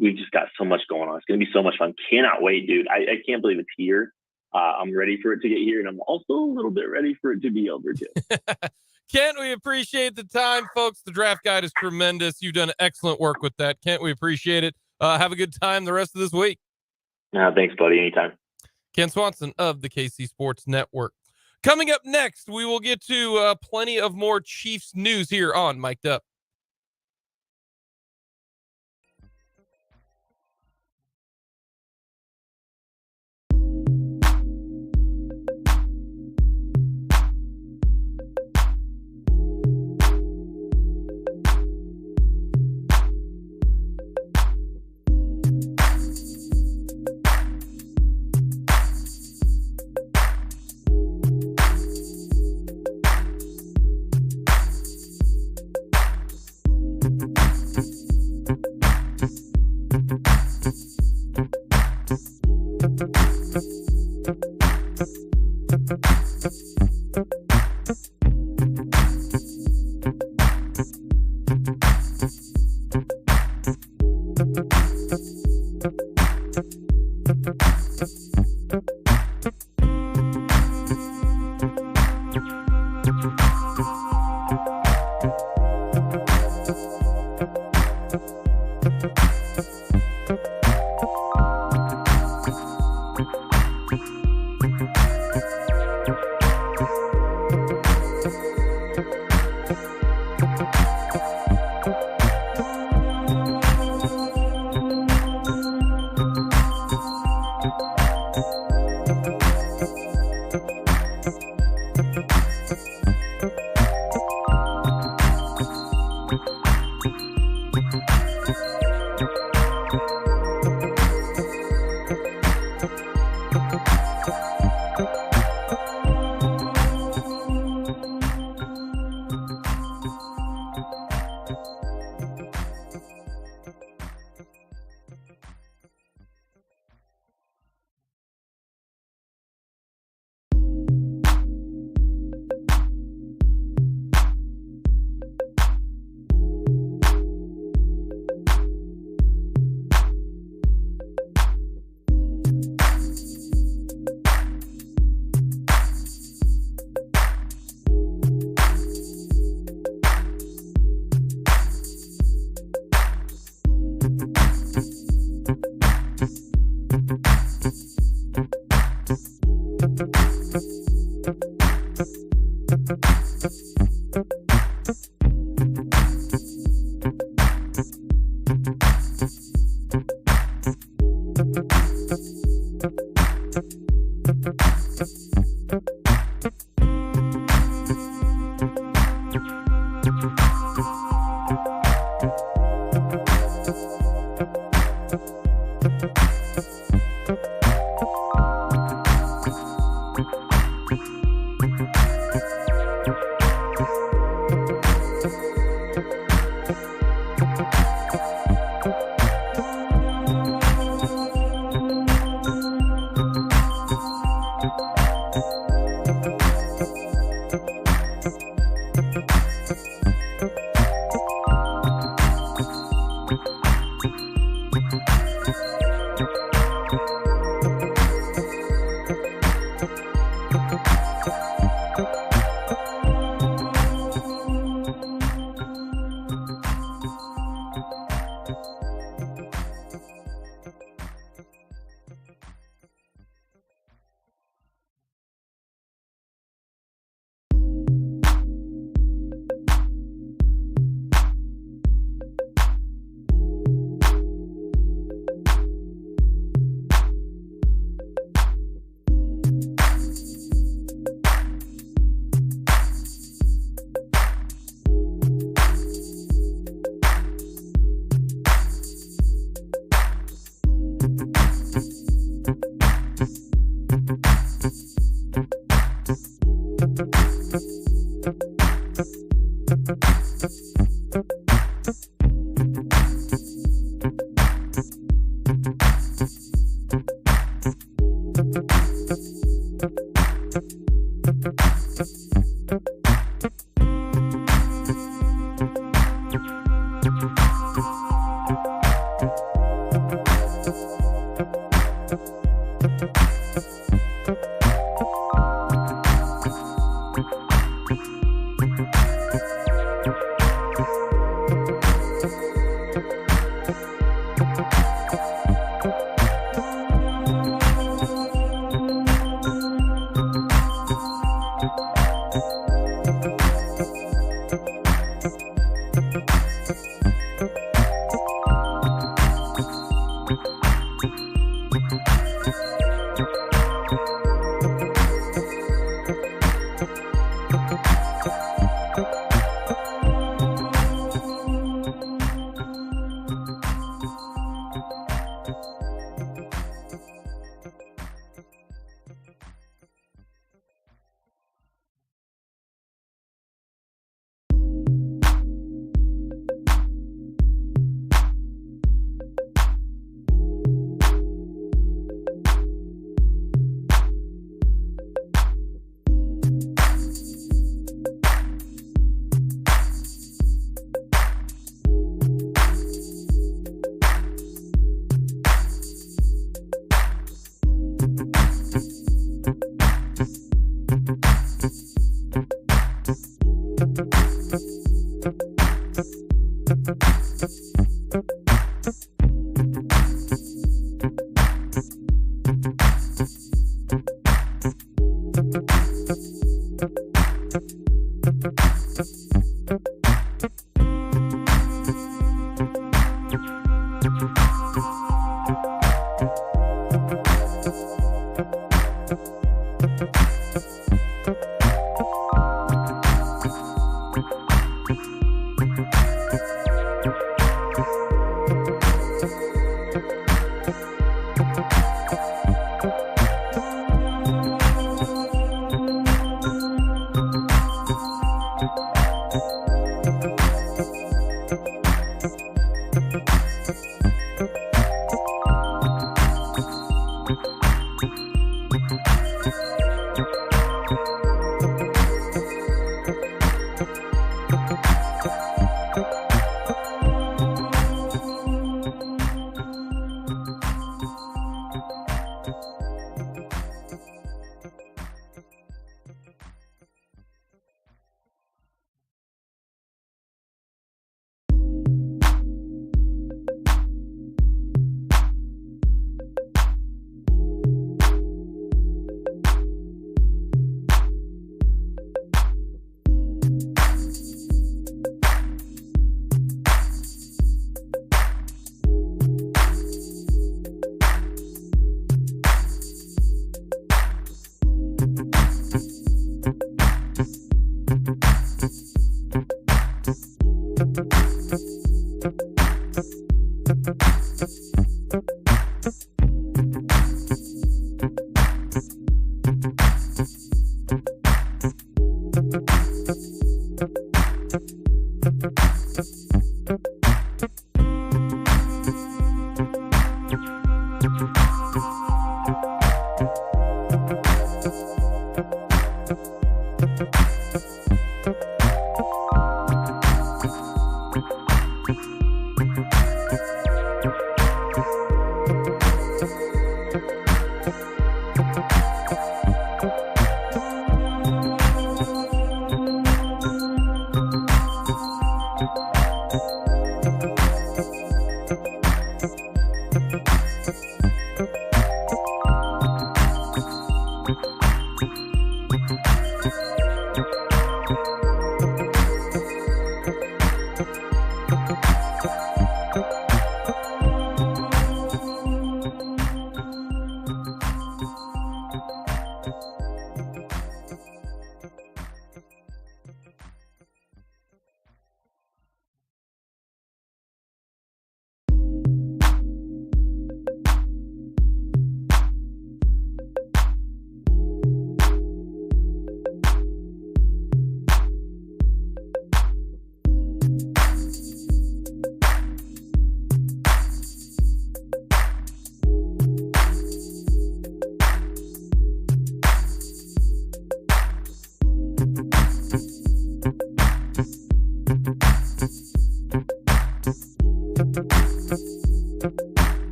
We've just got so much going on. It's going to be so much fun. Cannot wait, dude. I can't believe it's here. I'm ready for it to get here, and I'm also a little bit ready for it to be over too. Kent, we appreciate the time, folks. The draft guide is tremendous. You've done excellent work with that. Kent, we appreciate it. Have a good time the rest of this week. Thanks, buddy. Anytime. Ken Swanson of the KC Sports Network. Coming up next, we will get to plenty of more Chiefs news here on Mic'd Up.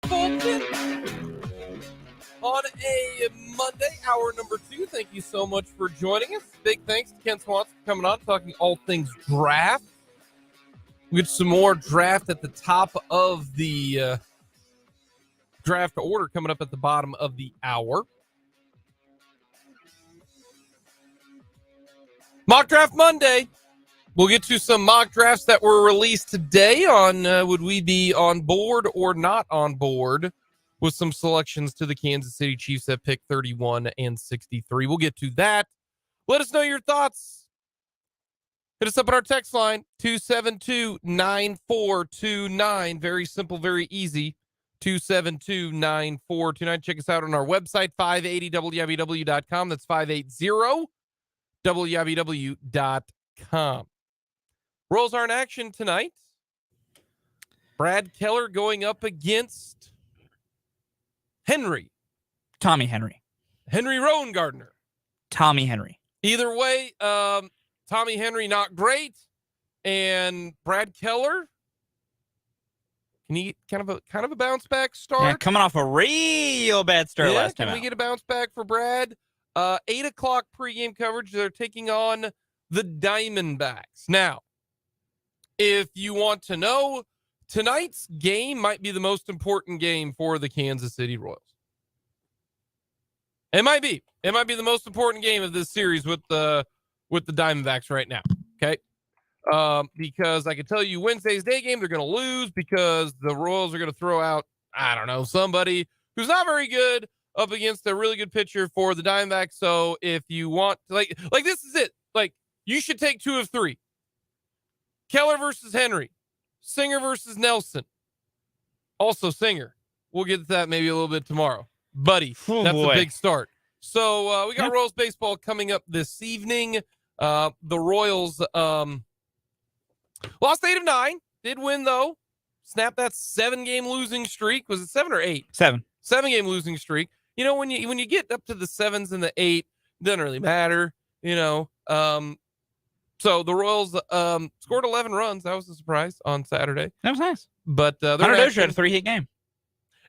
Fulton on a Monday, hour number 2. Thank you so much for joining us. Big thanks to Ken Swanson for coming on, talking all things draft. We'll get some more draft at the top of the draft order coming up at the bottom of the hour. Mock Draft Monday. We'll get to some mock drafts that were released today on would we be on board or not on board with some selections to the Kansas City Chiefs at pick 31 and 63. We'll get to that. Let us know your thoughts. Hit us up on our text line, 272-9429. Very simple, very easy. 272-9429. Check us out on our website, 580wibw.com. That's 580wibw.com. Royals are in action tonight. Brad Keller going up against Tommy Henry. Henry Rowan-Gardner. Tommy Henry. Either way, Tommy Henry not great, and Brad Keller, can he kind of a bounce back start? Yeah, coming off a real bad start last time. Can we get a bounce back for Brad? 8 o'clock pregame coverage. They're taking on the Diamondbacks. Now, if you want to know, tonight's game might be the most important game for the Kansas City Royals. It might be. It might be the most important game of this series with the Diamondbacks right now. Okay. Because I can tell you Wednesday's day game, they're going to lose because the Royals are going to throw out, I don't know, somebody who's not very good up against a really good pitcher for the Diamondbacks. So if you want, like this is it. Like, you should take 2 of 3. Keller versus Henry. Singer versus Nelson. Also Singer. We'll get to that maybe a little bit tomorrow. Buddy, that's a big start. So we got Royals baseball coming up this evening. The Royals lost 8 of 9. Did win, though. Snapped that 7-game losing streak. Was it 7 or 8? 7. 7-game losing streak. You know, when you get up to the 7s and the 8, it doesn't really matter, you know. So the Royals scored 11 runs. That was a surprise on Saturday. That was nice. But Hunter Dozier had a 3-hit game.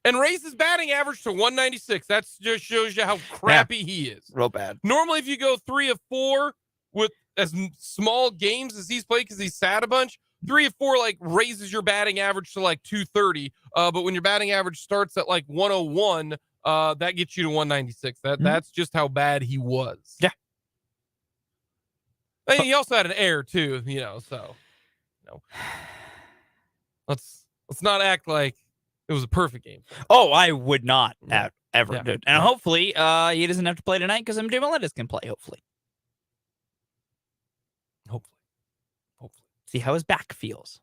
And raised his batting average to 196. That just shows you how crappy he is. Real bad. Normally, if you go 3 of 4 with as small games as he's played because he's sat a bunch, 3 of 4 like raises your batting average to like 230. But when your batting average starts at like 101, that gets you to 196. That's just how bad he was. Yeah. And he also had an error too, you know. So, let's not act like it was a perfect game. Oh, I would not have ever. Yeah. Dude. And hopefully he doesn't have to play tonight because MJ Melendez can play, hopefully. See how his back feels.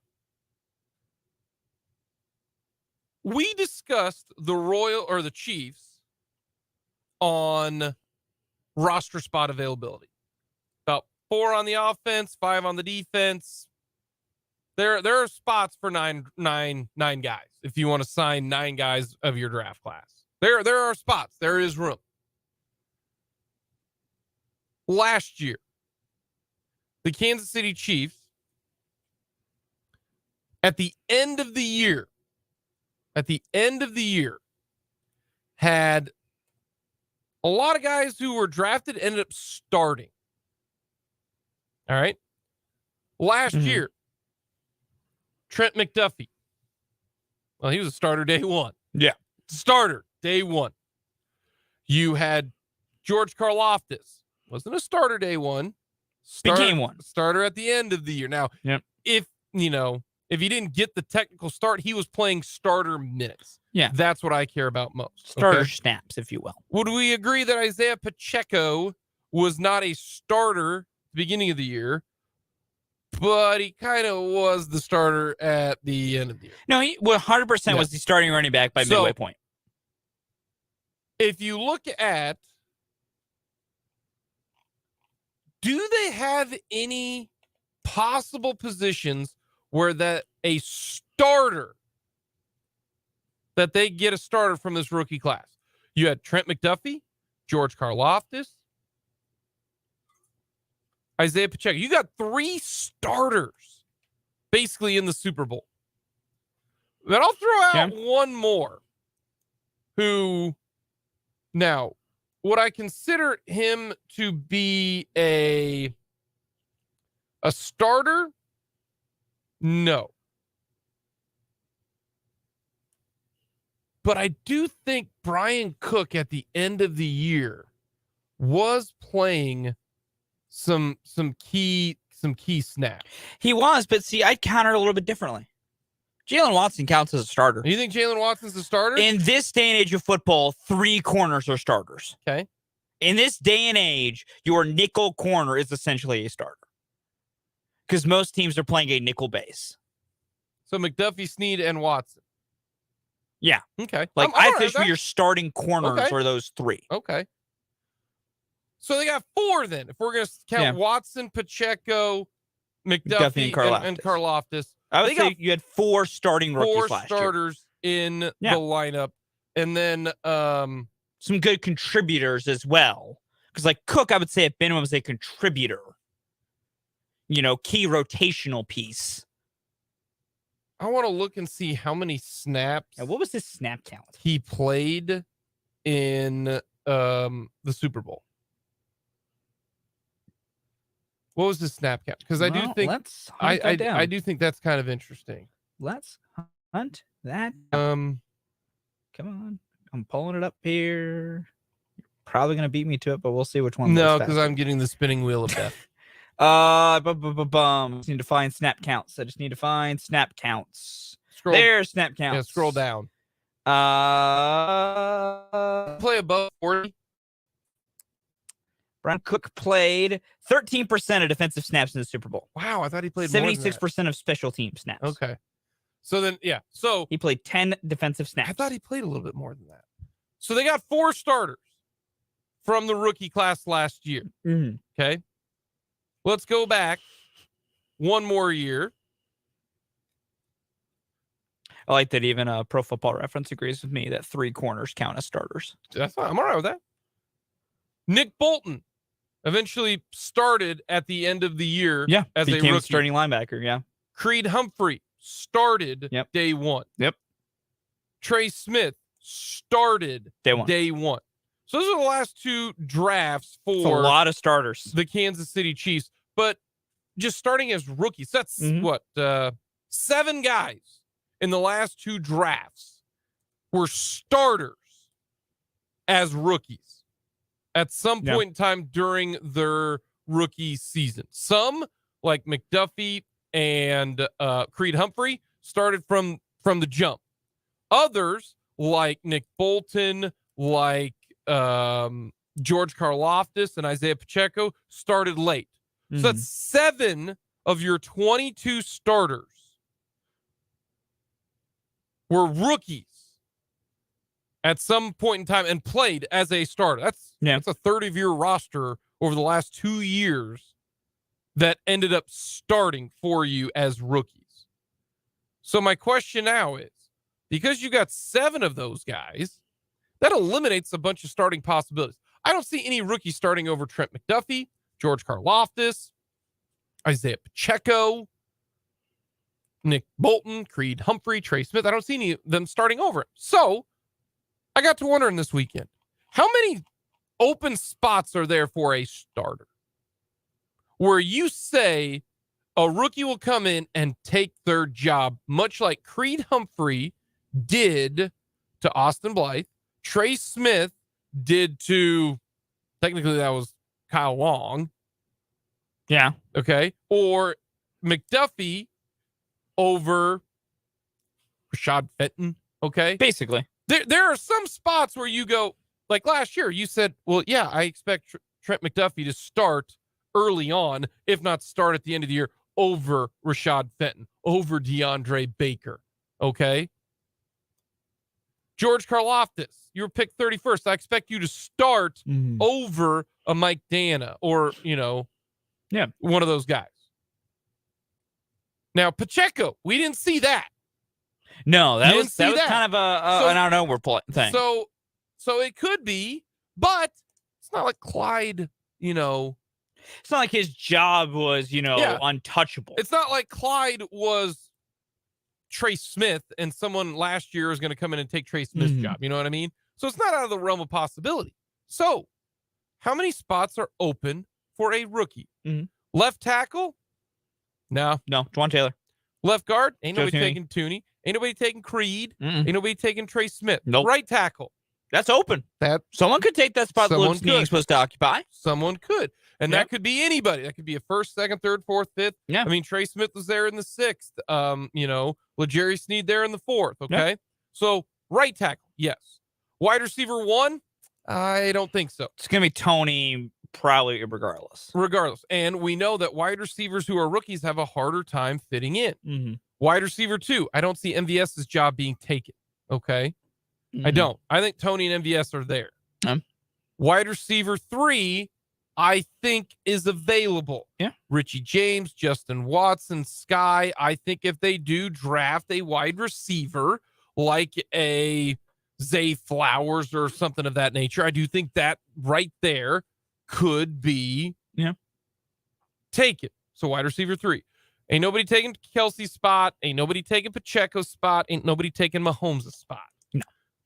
We discussed the Chiefs on roster spot availability. About 4 on the offense, 5 on the defense. There are spots for nine guys if you want to sign 9 guys of your draft class. There are spots. There is room. Last year, the Kansas City Chiefs, at the end of the year, had a lot of guys who were drafted ended up starting. All right. Last year, Trent McDuffie. Well, he was a starter day 1. Yeah. Starter day 1. You had George Karlaftis. Wasn't a starter day 1. Became one. Starter at the end of the year. Now, if he didn't get the technical start, he was playing starter minutes. Yeah. That's what I care about most. Starter snaps, if you will. Would we agree that Isaiah Pacheco was not a starter at the beginning of the year, but he kind of was the starter at the end of the year? No, he 100% was the starting running back by midway point. if you look at, do they have any possible positions where that a starter, that they get a starter from this rookie class? You had Trent McDuffie, George Karlaftis, Isaiah Pacheco. You got 3 starters basically in the Super Bowl. Then I'll throw out one more who, now, would I consider him to be a starter? No. But I do think Brian Cook at the end of the year was playing some key snaps. He was, but see, I'd counter a little bit differently. Jalen Watson counts as a starter. You think Jalen Watson's the starter? In this day and age of football, 3 corners are starters. Okay. In this day and age, your nickel corner is essentially a starter. Because most teams are playing a nickel base. So McDuffie, Snead, and Watson. Yeah. Okay. Like, I fish for your starting corners Okay. are those 3. Okay. So they got 4 then. If we're going to count Watson, Pacheco, McDuffie, and Karlaftis. I would say you had 4 starting rookies last year. 4 starters in the lineup. And then some good contributors as well. Because like Cook, I would say at minimum is a contributor. You know, key rotational piece. I want to look and see how many snaps. What was his snap count? He played in the Super Bowl. What was his snap count? Because I do think I do think that's kind of interesting. Let's hunt that. Come on, I'm pulling it up here. You're probably gonna beat me to it, but we'll see which one. No, because I'm getting the spinning wheel of death. Just need to find snap counts. I just need to find snap counts. There's snap counts. Yeah, scroll down. Play above 40. Brian Cook played 13% of defensive snaps in the Super Bowl. Wow, I thought he played 76% of special team snaps. Okay. So then, so he played 10 defensive snaps. I thought he played a little bit more than that. So they got 4 starters from the rookie class last year. Mm-hmm. Okay. Let's go back one more year. I like that even Pro Football Reference agrees with me that 3 corners count as starters. That's fine. I'm all right with that. Nick Bolton eventually started at the end of the year as a rookie. Starting linebacker, yeah. Creed Humphrey started day 1. Yep. Trey Smith started day 1. So those are the last 2 drafts for a lot of starters. The Kansas City Chiefs. But just starting as rookies, that's 7 guys in the last 2 drafts were starters as rookies at some point in time during their rookie season. Some, like McDuffie and Creed Humphrey, started from the jump. Others, like Nick Bolton, like George Karlaftis and Isaiah Pacheco, started late. So that's 7 of your 22 starters were rookies at some point in time and played as a starter. That's a third of your roster over the last 2 years that ended up starting for you as rookies. So my question now is, because you got 7 of those guys, that eliminates a bunch of starting possibilities. I don't see any rookies starting over Trent McDuffie, George Karlaftis, Isaiah Pacheco, Nick Bolton, Creed Humphrey, Trey Smith. I don't see any of them starting over him. So I got to wondering this weekend, how many open spots are there for a starter where you say a rookie will come in and take their job, much like Creed Humphrey did to Austin Blythe, Trey Smith did to, technically that was Kyle Long. Yeah. Okay. Or McDuffie over Rashad Fenton. Okay. Basically. There are some spots where you go, like last year, you said, well, yeah, I expect Trent McDuffie to start early on, if not start at the end of the year, over Rashad Fenton, over DeAndre Baker. Okay. George Karlaftis, you were picked 31st. I expect you to start Mhm. over a Mike Dana or, one of those guys. Now, Pacheco, we didn't see that. No, that You was didn't see that. kind of So- an out of nowhere thing. So it could be, but it's not like Clyde, It's not like his job was, Yeah. untouchable. it's not like Clyde was Trey Smith and someone last year is going to come in and take Trey Smith's Mhm. job. You know what I mean? So it's not out of the realm of possibility. So how many spots are open for a rookie? Mhm. Left tackle? No. No, Juwan Taylor. Left guard? Ain't Joe nobody Thuney. taking Tooney. Ain't nobody taking Creed. Mm-mm. Ain't nobody taking Trey Smith. Nope. Right tackle? That's open. That Someone could take that spot Someone Luke Snead's could. supposed to occupy. someone could. And Yep. that could be anybody. That could be a first, second, third, fourth, fifth. Yeah. I mean, Trey Smith was there in the sixth. LeJerry Sneed there in the fourth. Okay. So right tackle, yes. Wide receiver 1, I don't think so. It's going to be Tony probably regardless. Regardless. And we know that wide receivers who are rookies have a harder time fitting in. Mm-hmm. Wide receiver 2, I don't see MVS's job being taken. Okay. I don't. I think Tony and MVS are there. Wide receiver 3, I think is available. Yeah. Richie James, Justin Watson, Sky. I think if they do draft a wide receiver like a Zay Flowers or something of that nature, I do think that right there could be taken. So wide receiver 3. Ain't nobody taking Kelsey's spot. Ain't nobody taking Pacheco's spot. Ain't nobody taking Mahomes' spot. No.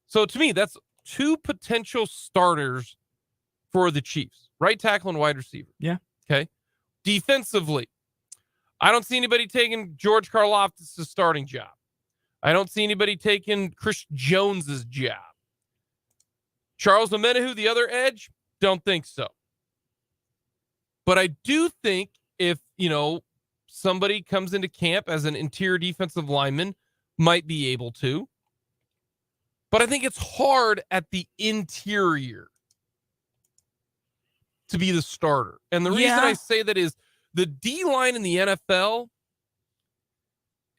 So to me, that's 2 potential starters for the Chiefs. Right tackle and wide receiver. Yeah. Okay. Defensively, I don't see anybody taking George Karlaftis' starting job. I don't see anybody taking Chris Jones's job. Charles Omenihu, the other edge, don't think so. But I do think if, somebody comes into camp as an interior defensive lineman, might be able to. But I think it's hard at the interior to be the starter. And the reason I say that is the D-line in the NFL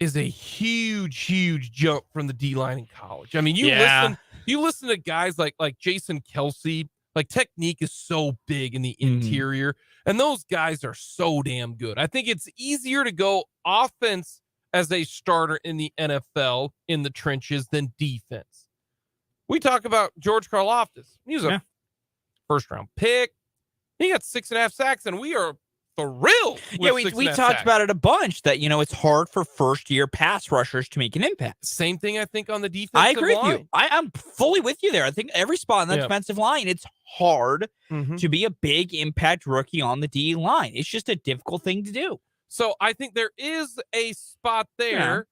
is a huge, huge jump from the D-line in college. I mean, you listen to guys like Jason Kelsey, like technique is so big in the interior, and those guys are so damn good. I think it's easier to go offense as a starter in the NFL in the trenches than defense. We talk about George Karlaftis. He was a first-round pick. He got 6.5 sacks, and we are thrilled. Yeah, we talked about it a bunch that, it's hard for first-year pass rushers to make an impact. Same thing, I think, on the defensive I agree line. with you. I'm fully with you there. I think every spot on the defensive line, it's hard to be a big impact rookie on the D line. It's just a difficult thing to do. So I think there is a spot there.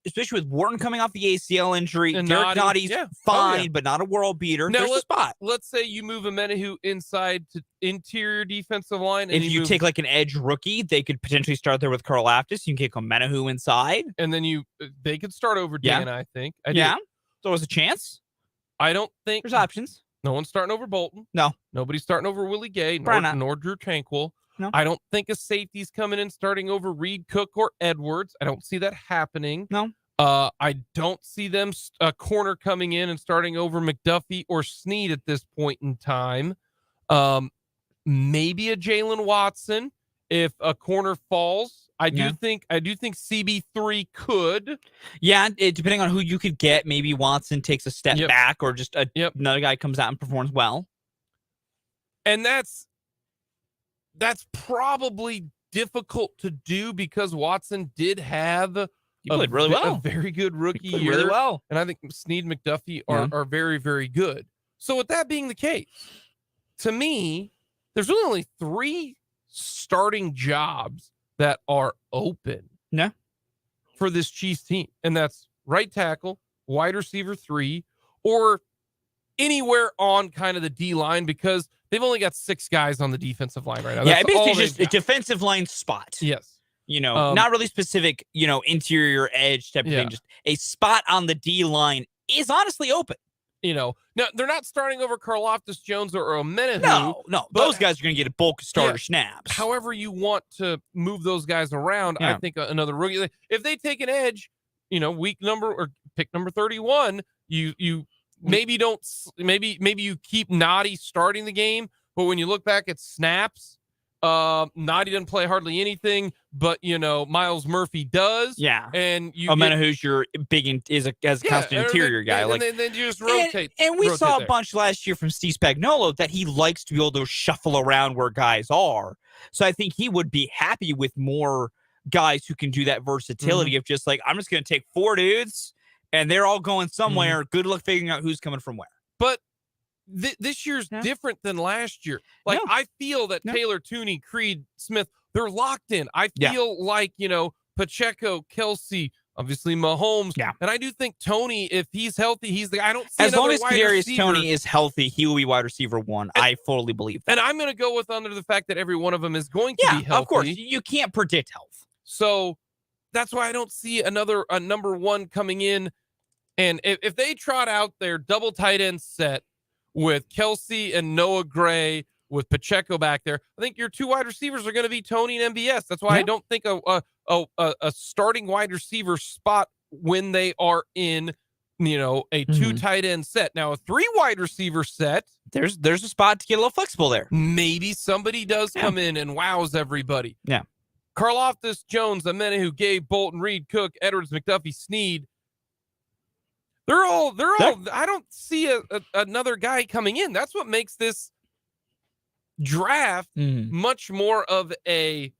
Especially with Wharton coming off the ACL injury. And Derek Notty's fine, but not a world beater. Now, There's a spot. Let's say you move Omenihu inside to interior defensive line. And If you take like an edge rookie, they could potentially start there with Karlaftis. You can kick Omenihu inside. And then they could start over Dana, I think. So there's a chance. I don't think there's options. No one's starting over Bolton. No. Nobody's starting over Willie Gay, nor Drew Tranquil. No. I don't think a safety's coming in starting over Reed Cook or Edwards. I don't see that happening. No. I don't see them a corner coming in and starting over McDuffie or Snead at this point in time. Maybe a Jalen Watson if a corner falls. I do think CB3 could. Yeah, depending on who you could get, maybe Watson takes a step back, or just another guy comes out and performs well. And that's probably difficult to do because Watson did have played really well. A very good rookie year. Really well. And I think Snead and McDuffie are very, very good. So with that being the case, to me, there's really only 3 starting jobs that are open for this Chiefs team. And that's right tackle, wide receiver 3, or anywhere on kind of the D line, because they've only got 6 guys on the defensive line right now. Yeah, basically just a defensive line spot. Yes. Not really specific, interior edge type of thing. Just a spot on the D line is honestly open. Now they're not starting over Karlaftis Jones or Omenihu. No. Those guys are going to get a bulk of starter snaps. However you want to move those guys around, I think another rookie. If they take an edge, week number or pick number 31, you maybe don't, maybe you keep Noddy starting the game, but when you look back at snaps, Noddy doesn't play hardly anything, but Miles Murphy does. Yeah. And who's your big as a constant interior guy. And then you just rotate. And we saw there. a bunch last year from Steve Spagnuolo that he likes to be able to shuffle around where guys are. So I think he would be happy with more guys who can do that versatility of just like, I'm just going to take 4 dudes and they're all going somewhere. Good luck figuring out who's coming from where. But this year's different than last year. Like, I feel that Taylor, Tooney, Creed, Smith, they're locked in. I feel like, Pacheco, Kelsey, obviously Mahomes. Yeah. And I do think Tony, if he's healthy, he's the, I don't see as long as Kadarius Toney is healthy, he will be wide receiver 1. I fully believe that. And I'm going to go with under the fact that every one of them is going to be healthy. Of course. You can't predict health. So that's why I don't see a number 1 coming in. And if they trot out their double tight end set with Kelsey and Noah Gray with Pacheco back there, I think your 2 wide receivers are going to be Tony and MBS. That's why I don't think a starting wide receiver spot when they are in, a 2 tight end set. Now, a 3 wide receiver set, there's a spot to get a little flexible there. Maybe somebody does come in and wows everybody. Yeah. Karlaftis, Jones, Amenahu, Gabe, Bolton, Reed, Cook, Edwards, McDuffie, Snead. They're all. I don't see another guy coming in. That's what makes this draft much more of a,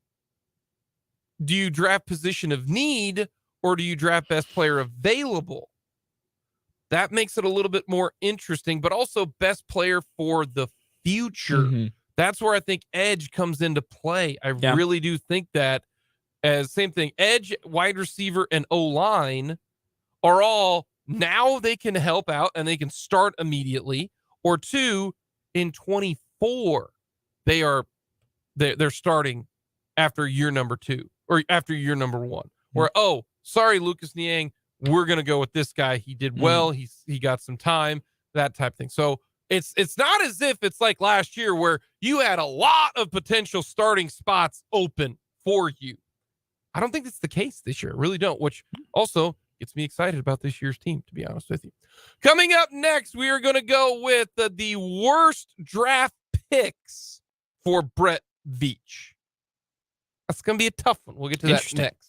do you draft position of need or do you draft best player available? That makes it a little bit more interesting, but also best player for the future. That's where I think edge comes into play. I really do think that, as same thing, edge, wide receiver, and O-line are all, now they can help out and they can start immediately. Or 2, in 24, they're starting after year number 2 or after year number 1. Where, sorry, Lucas Niang, we're gonna go with this guy. He did well. He got some time, that type of thing. So it's not as if it's like last year where you had a lot of potential starting spots open for you. I don't think that's the case this year. I really don't, which also gets me excited about this year's team, to be honest with you. Coming up next, we are going to go with the worst draft picks for Brett Veach. That's going to be a tough one. We'll get to that next.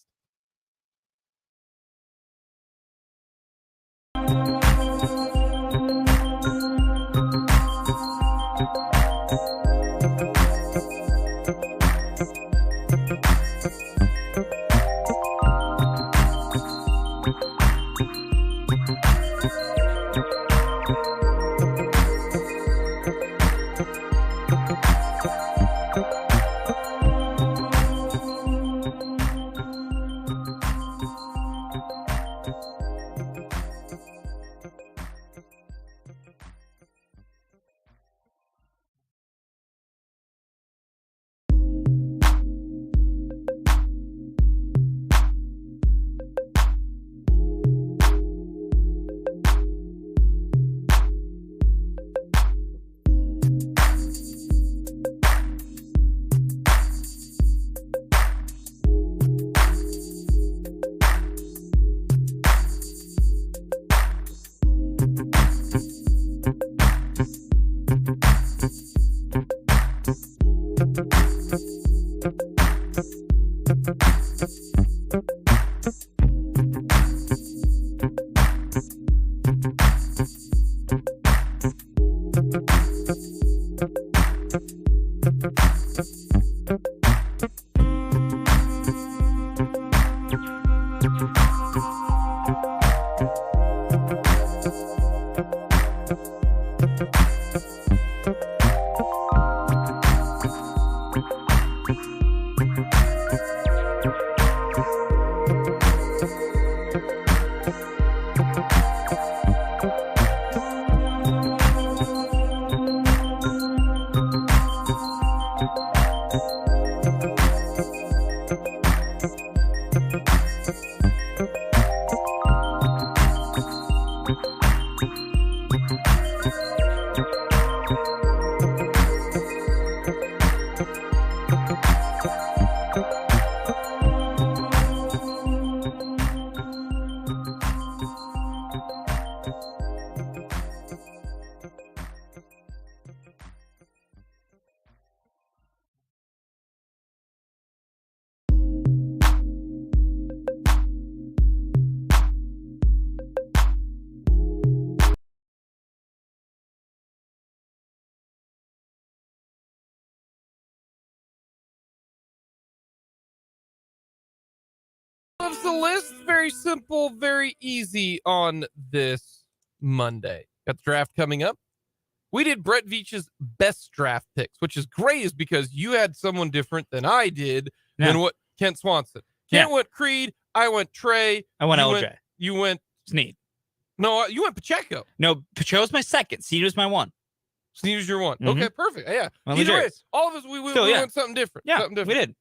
of the list. Very simple, very easy on this Monday. Got the draft coming up. We did Brett Veach's best draft picks, which is great, is because you had someone different than I did than what Kent Swanson. Kent went Creed. I went Trey. I went LJ. You went Snead. No, you went Pacheco. No, Pacheco's my second. Snead was my one. Snead was your one. Mhm. Okay, perfect. Yeah. Well, Either way, legit. all of us, we went something different. Yeah, something different. we did.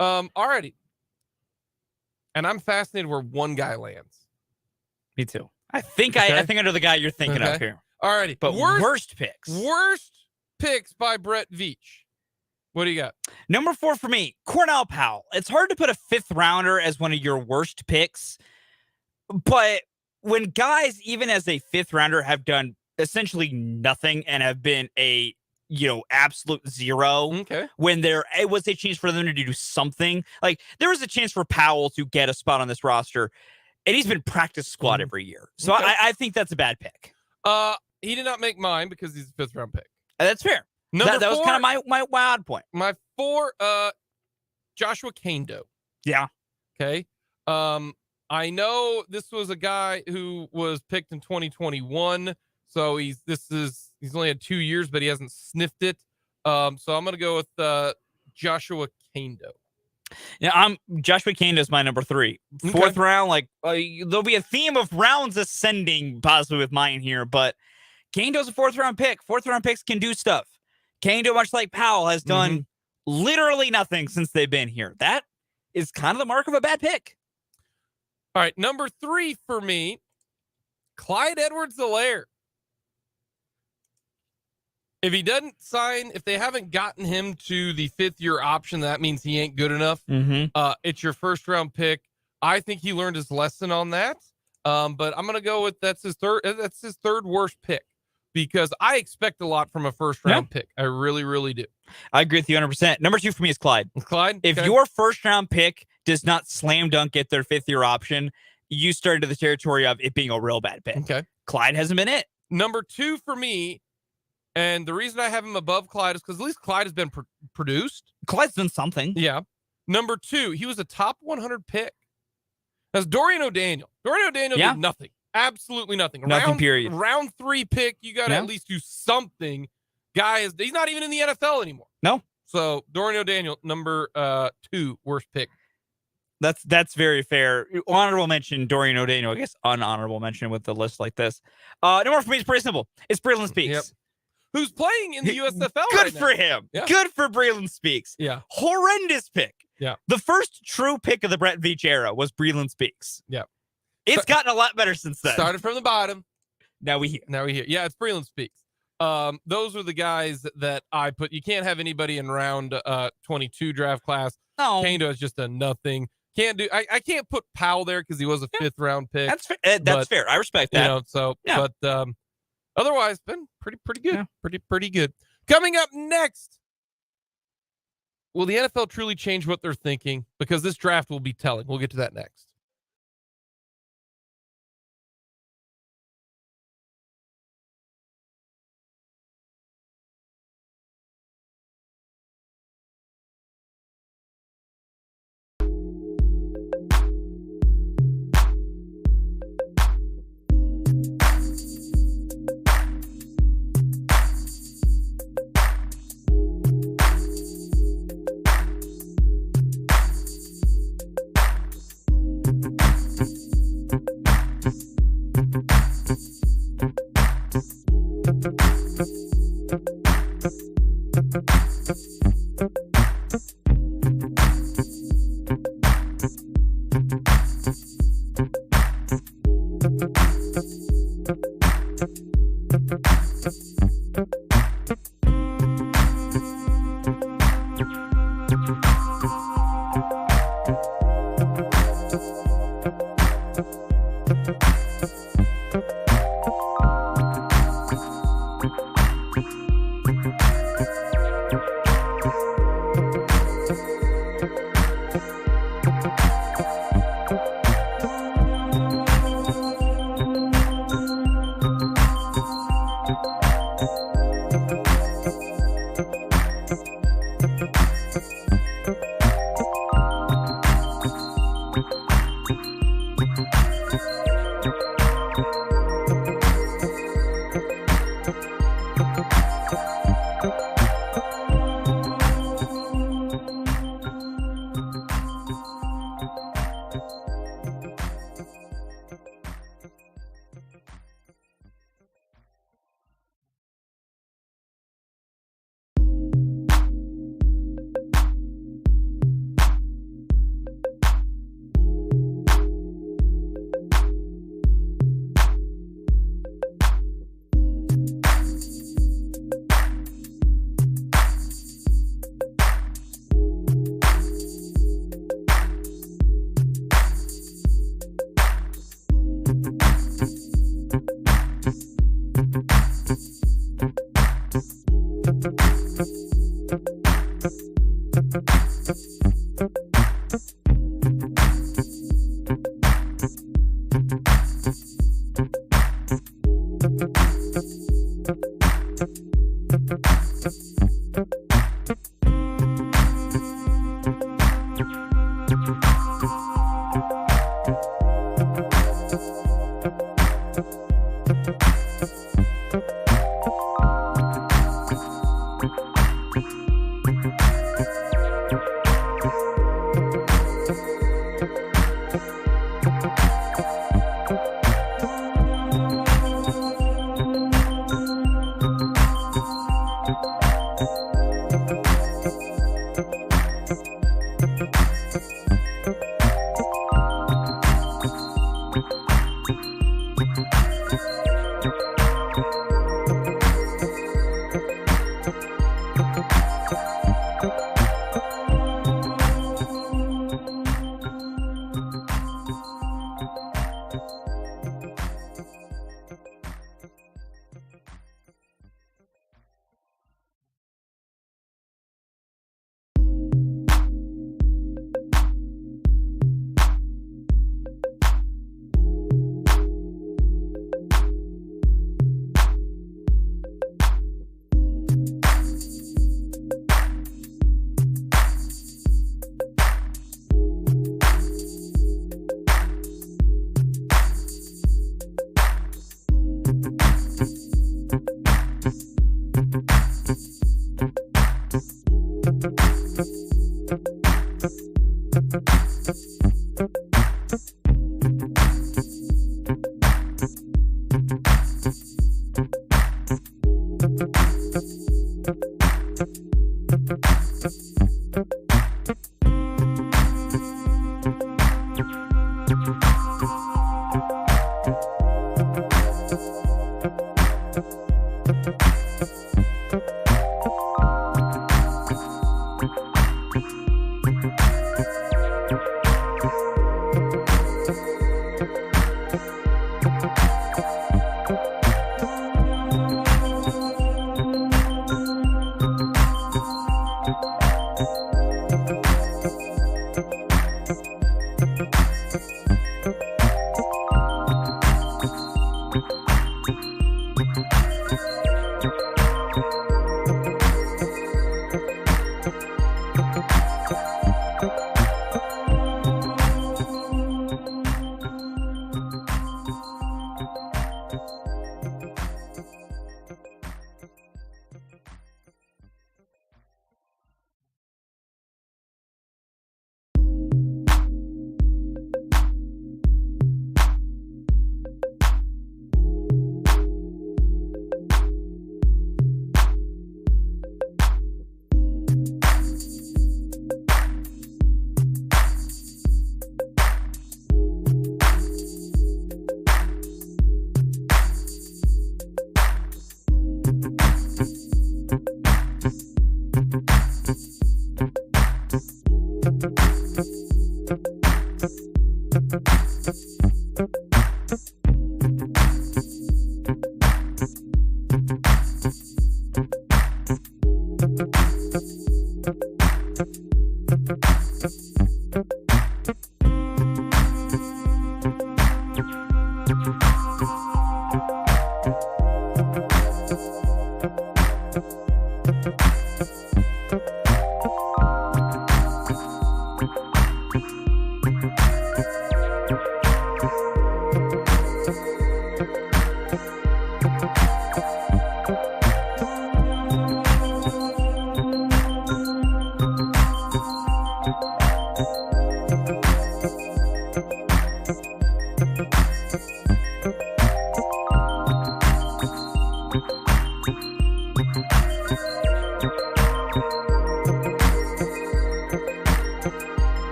Alrighty. And I'm fascinated where one guy lands. Me too. I think I think I know the guy you're thinking of here. Alrighty. But worst picks. Worst picks by Brett Veach. What do you got? Number 4 for me, Cornell Powell. It's hard to put a 5th rounder as one of your worst picks, but when guys, even as a 5th rounder, have done essentially nothing and have been a absolute zero, when it was a chance for them to do something, like there was a chance for Powell to get a spot on this roster, and he's been practice squad every year. So I think that's a bad pick. He did not make mine because he's a 5th round pick. That's fair. That was kind of my odd point. My 4, Joshua Kando. Yeah. Okay. I know this was a guy who was picked in 2021, so he's only had 2 years, but he hasn't sniffed it. So I'm gonna go with Joshua Kando. Yeah, Joshua Kando is my number 3. 4th round, there'll be a theme of rounds ascending possibly with mine here, but Kando's a 4th round pick. 4th round picks can do stuff. Kando, much like Powell, has done literally nothing since they've been here. That is kind of the mark of a bad pick. All right, number 3 for me, Clyde Edwards-Helaire. If he doesn't sign, if they haven't gotten him to the 5th-year option, that means he ain't good enough. It's your 1st round pick. I think he learned his lesson on that. But I'm gonna go with that's his third worst pick, because I expect a lot from a 1st round pick. I really, really do. I agree with you 100%. Number 2 for me is Clyde. If your 1st round pick does not slam dunk get their 5th-year option, you start into the territory of it being a real bad pick. Okay. Clyde hasn't been it. Number 2 for me, and the reason I have him above Clyde is because at least Clyde has been produced. Clyde's done something. Yeah. Number 2, he was a top 100 pick. That's Dorian O'Daniel. Dorian O'Daniel did nothing. Absolutely nothing. Nothing, period. Round 3 pick, you got to at least do something. He's not even in the NFL anymore. No. So Dorian O'Daniel, number 2 worst pick. That's very fair. Honorable mention, Dorian O'Daniel. I guess unhonorable mention with the list like this. Number for me is pretty simple. It's Braylon Speaks. Yep. Who's playing in the USFL Good for him. Yeah. Good for Braylon Speaks. Yeah. Horrendous pick. Yeah. The first true pick of the Brett Veach era was Braylon Speaks. Yeah. It's gotten a lot better since then. Started from the bottom. Now we hear. Yeah, it's Braylon Speaks. Those are the guys that I put. You can't have anybody in round 22 draft class. No. Kando is just a nothing. I can't put Powell there because he was a 5th round pick. That's fair. That's fair. I respect that. But otherwise, been pretty good. Yeah. Pretty good. Coming up next, will the NFL truly change what they're thinking? Because this draft will be telling. We'll get to that next.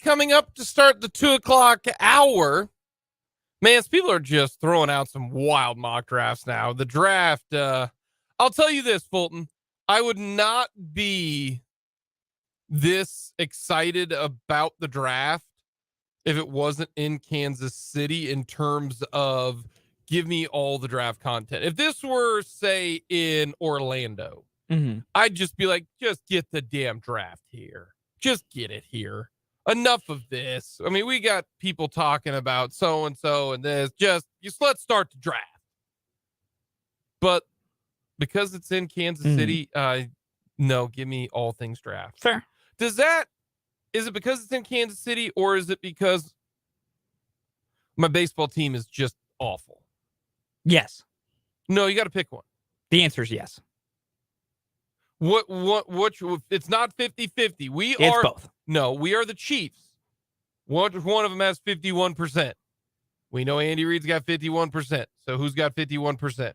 Coming up to start the 2:00 hour. Man, people are just throwing out some wild mock drafts now. The draft, I'll tell you this, Fulton. I would not be this excited about the draft if it wasn't in Kansas City in terms of give me all the draft content. If this were, say, in Orlando, I'd just be like, just get the damn draft here. Just get it here. Enough of this. I mean, we got people talking about so-and-so and this. Just let's start the draft. But because it's in Kansas City, no, give me all things draft. Fair. Is it because it's in Kansas City, or is it because my baseball team is just awful? Yes. No, you got to pick one. The answer is yes. Which it's not 50-50. It's both. No, we are the Chiefs. One of them has 51%. We know Andy Reid's got 51%. So who's got 51%?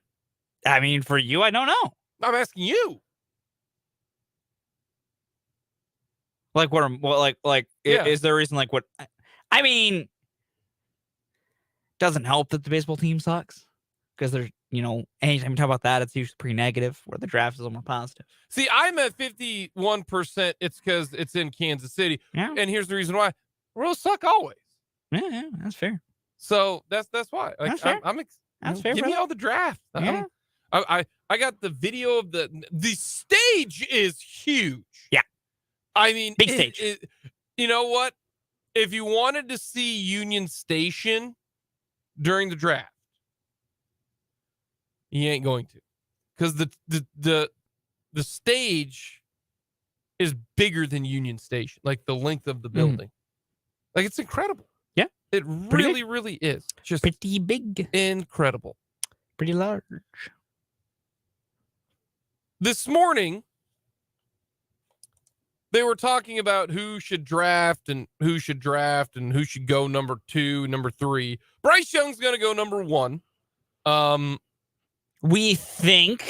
I mean, for you, I don't know. I'm asking you. Like Yeah. Is there a reason like what? I mean, doesn't help that the baseball team sucks because there's, anytime you talk about that, it's usually pretty negative, where the draft is a little more positive. See, I'm at 51%. It's because it's in Kansas City. Yeah. And here's the reason why. Royals suck always. Yeah, that's fair. So that's why. Like, That's fair. That's fair, give me brother. all the draft. Yeah. I got the video of the stage is huge. Yeah. I mean, Big stage. You know what? If you wanted to see Union Station during the draft, you ain't going to, because the stage is bigger than Union Station, like the length of the building. Like, it's incredible. Yeah. It really, really is. Just Pretty big. incredible. Pretty large. This morning, they were talking about who should draft and who should go number 2, number 3. Bryce Young's going to go number 1. We think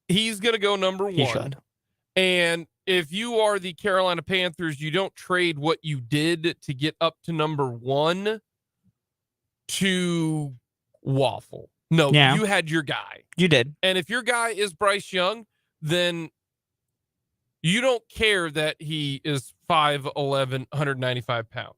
he's going to go number 1. he should. And if you are the Carolina Panthers, you don't trade what you did to get up to number 1 to waffle. No, Yeah. you had your guy. You did. And if your guy is Bryce Young, then you don't care that he is 5'11", 195 pounds.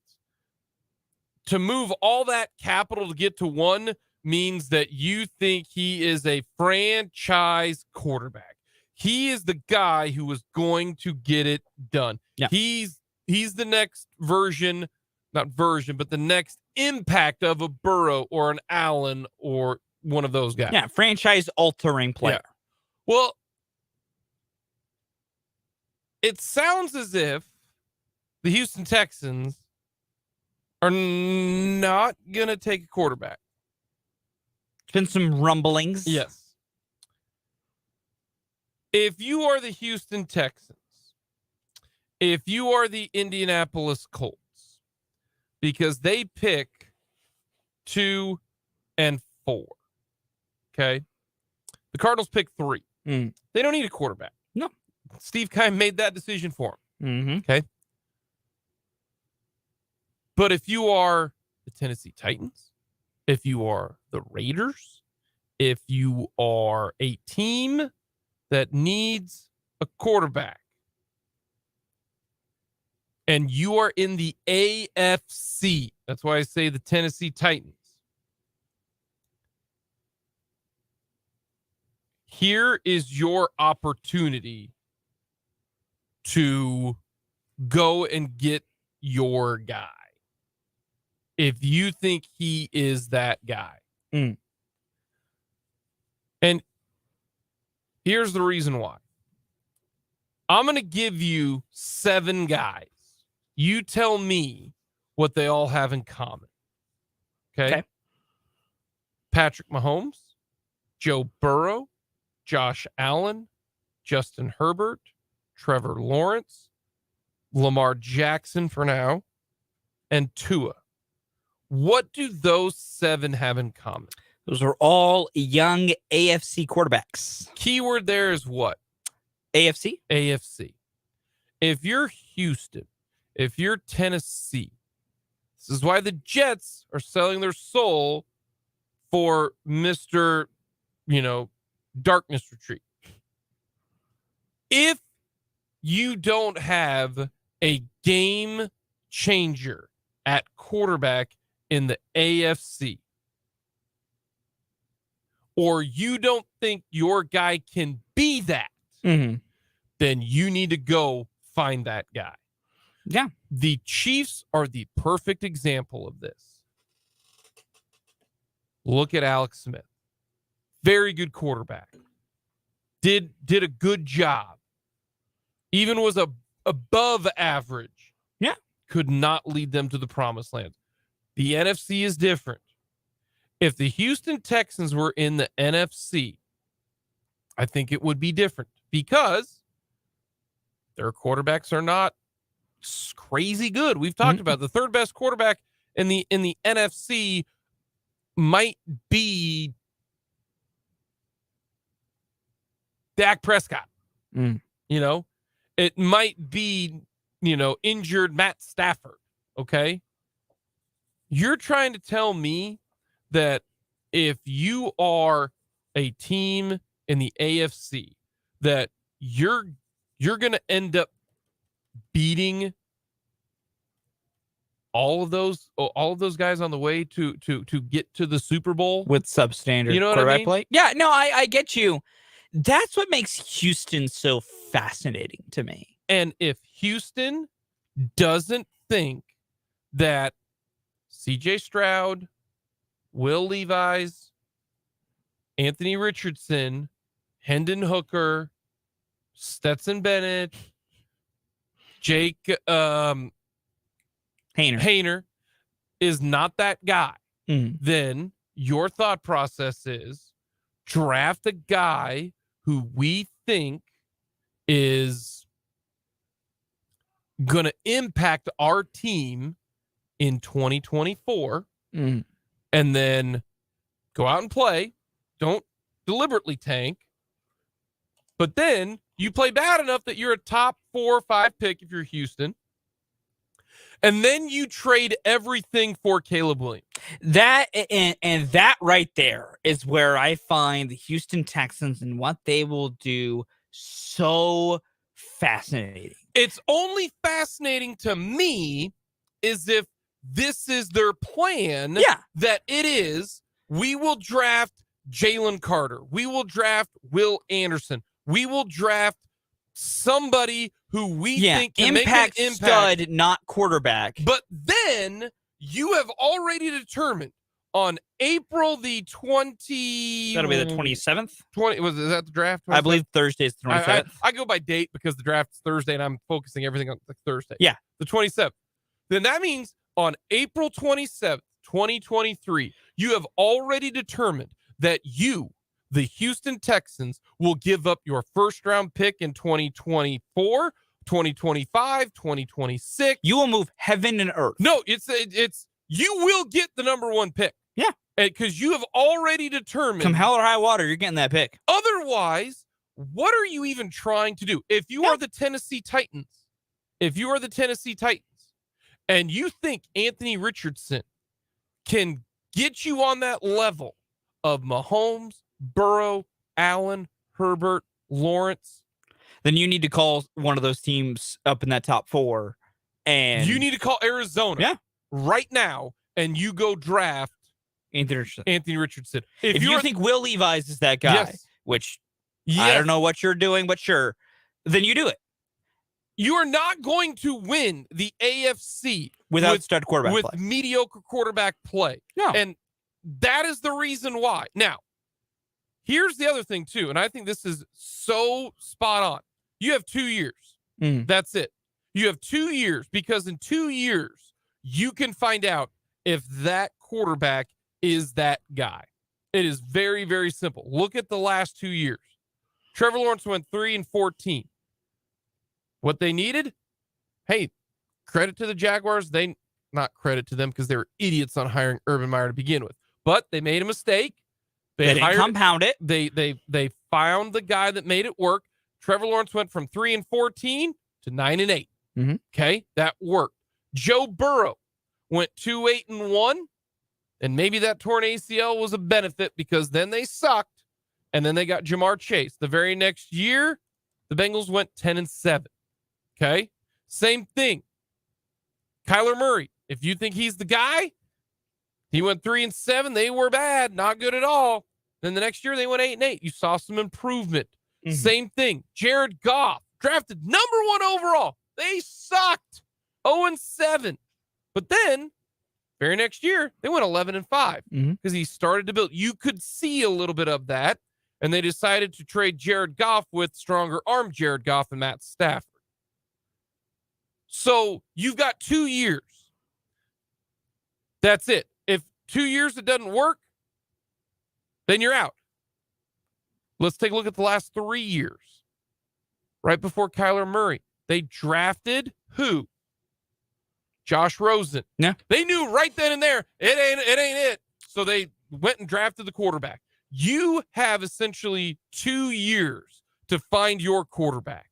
To move all that capital to get to 1 means that you think he is a franchise quarterback. He is the guy who is going to get it done. Yeah. He's the next but the next impact of a Burrow or an Allen or one of those guys. Yeah, franchise-altering player. Yeah. Well, it sounds as if the Houston Texans are not going to take a quarterback. There's been some rumblings. Yes. If you are the Houston Texans, if you are the Indianapolis Colts, because they pick 2 and 4, okay? The Cardinals pick 3. Mm. They don't need a quarterback. No. Steve Keim made that decision for him. Mm-hmm. Okay. But if you are the Tennessee Titans, if you are the Raiders, if you are a team that needs a quarterback, and you are in the AFC, that's why I say the Tennessee Titans. Here is your opportunity to go and get your guy if you think he is that guy. Mm. And here's the reason why. I'm going to give you 7 guys. You tell me what they all have in common. Okay? Patrick Mahomes, Joe Burrow, Josh Allen, Justin Herbert, Trevor Lawrence, Lamar Jackson for now, and Tua. What do those 7 have in common? Those are all young AFC quarterbacks. Keyword there is what? AFC? AFC. If you're Houston, if you're Tennessee, this is why the Jets are selling their soul for Mr. Darkness Retreat. If you don't have a game changer at quarterback in the AFC, or you don't think your guy can be that, then you need to go find that guy. Yeah. The Chiefs are the perfect example of this. Look at Alex Smith. Very good quarterback. Did a good job. Even was above average. Yeah. Could not lead them to the promised land. The NFC is different. If the Houston Texans were in the NFC, I think it would be different because their quarterbacks are not crazy good. We've talked about the third best quarterback in the NFC might be Dak Prescott. It might be, injured Matt Stafford. Okay. You're trying to tell me that if you are a team in the AFC, that you're going to end up beating all of those guys on the way to get to the Super Bowl with substandard You know what I quarterback mean? play. Yeah, no, I get you. That's what makes Houston so fascinating to me. And if Houston doesn't think that CJ Stroud, Will Levis, Anthony Richardson, Hendon Hooker, Stetson Bennett, Jake Hayner is not that guy, then your thought process is draft a guy who we think is going to impact our team in 2024, Mhm. and then go out and play. Don't deliberately tank. But then you play bad enough that you're a top 4 or 5 pick if you're Houston. And then you trade everything for Caleb Williams. That and that right there is where I find the Houston Texans and what they will do so fascinating. It's only fascinating to me is if this is their plan. Yeah. That it is, we will draft Jalen Carter. We will draft Will Anderson. We will draft somebody who we think can impact make an impact. stud, not quarterback. But then you have already determined on April the 20... That'll be the 27th? 20, is that the draft? I believe Thursday is the 27th. I go by date because the draft's Thursday and I'm focusing everything on the Thursday. Yeah. The 27th. Then that means on April 27th, 2023, you have already determined that you, the Houston Texans, will give up your first round pick in 2024, 2025, 2026. You will move heaven and earth. No, it's you will get the number 1 pick. Yeah. Because you have already determined. Come hell or high water, you're getting that pick. Otherwise, what are you even trying to do? If you are the Tennessee Titans, and you think Anthony Richardson can get you on that level of Mahomes, Burrow, Allen, Herbert, Lawrence, then you need to call one of those teams up in that top 4. And you need to call Arizona right now, and you go draft Anthony Richardson. If you think Will Levis is that guy, which I don't know what you're doing, but sure, then you do it. You are not going to win the AFC without stud quarterback with play. Mediocre quarterback play. No. And that is the reason why. Now, here's the other thing, too, and I think this is so spot on. You have 2 years. That's it. You have 2 years, because in 2 years, you can find out if that quarterback is that guy. It is very, very simple. Look at the last 2 years. Trevor Lawrence went 3-14. What they needed? Hey, credit to the Jaguars. Not credit to them because they were idiots on hiring Urban Meyer to begin with. But they made a mistake. They didn't compound it. They found the guy that made it work. Trevor Lawrence went from 3-14 to 9-8. Okay, that worked. Joe Burrow went 2-8-1, and maybe that torn ACL was a benefit because then they sucked, and then they got Jamar Chase. The very next year, the Bengals went 10-7. Okay, same thing. Kyler Murray, if you think he's the guy, he went 3-7. They were bad, not good at all. Then the next year they went 8-8. You saw some improvement. Same thing. Jared Goff, drafted number 1 overall. They sucked. 0-7. But then, very next year, they went 11-5 because he started to build. You could see a little bit of that, and they decided to trade Jared Goff with stronger arm Jared Goff and Matt Stafford. So you've got 2 years. That's it. If 2 years it doesn't work, then you're out. Let's take a look at the last 3 years. Right before Kyler Murray, they drafted who? Josh Rosen. Yeah. They knew right then and there, it ain't it. So they went and drafted the quarterback. You have essentially 2 years to find your quarterback.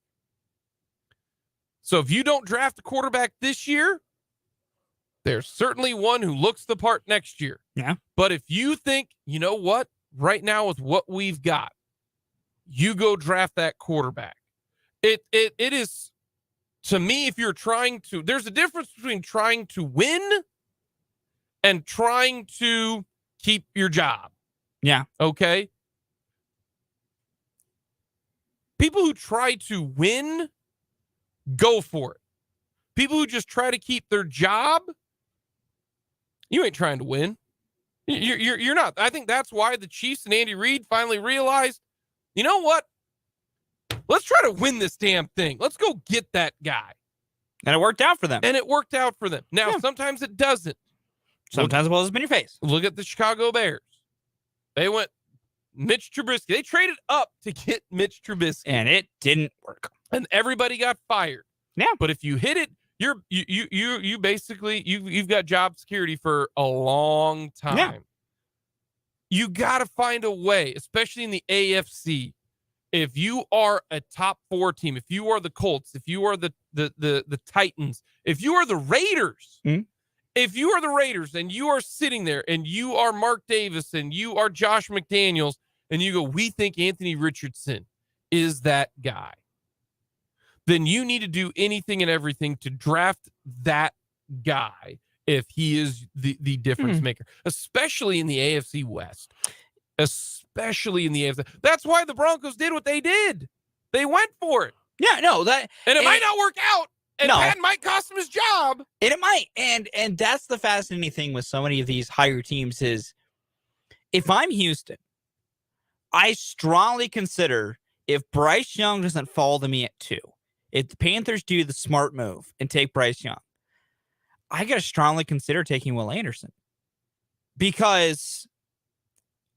So if you don't draft a quarterback this year, there's certainly one who looks the part next year. Yeah. But if you think, you know what, right now with what we've got, you go draft that quarterback. It is, to me, if you're trying to, there's a difference between trying to win and trying to keep your job. Yeah. Okay. People who try to win, go for it. People who just try to keep their job, you ain't trying to win. You're not. I think that's why the Chiefs and Andy Reid finally realized, you know what? Let's try to win this damn thing. Let's go get that guy. And it worked out for them. And it worked out for them. Now, sometimes it doesn't. Sometimes it blows up in your face. Look at the Chicago Bears. They went Mitch Trubisky. They traded up to get Mitch Trubisky. And it didn't work. And everybody got fired. Yeah. But if you hit it, you basically you've got job security for a long time. Yeah. You got to find a way, especially in the AFC. If you are a top 4 team, if you are the Colts, if you are the Titans, if you are the Raiders, if you are the Raiders and you are sitting there and you are Mark Davis and you are Josh McDaniels and you go, we think Anthony Richardson is that guy, then you need to do anything and everything to draft that guy if he is the difference maker, especially in the AFC West. Especially in the AFC. That's why the Broncos did what they did. They went for it. Yeah, no, and it might not work out. And Pat might cost him his job. And it might. And that's the fascinating thing with so many of these higher teams is if I'm Houston, I strongly consider if Bryce Young doesn't fall to me at 2, if the Panthers do the smart move and take Bryce Young, I got to strongly consider taking Will Anderson. Because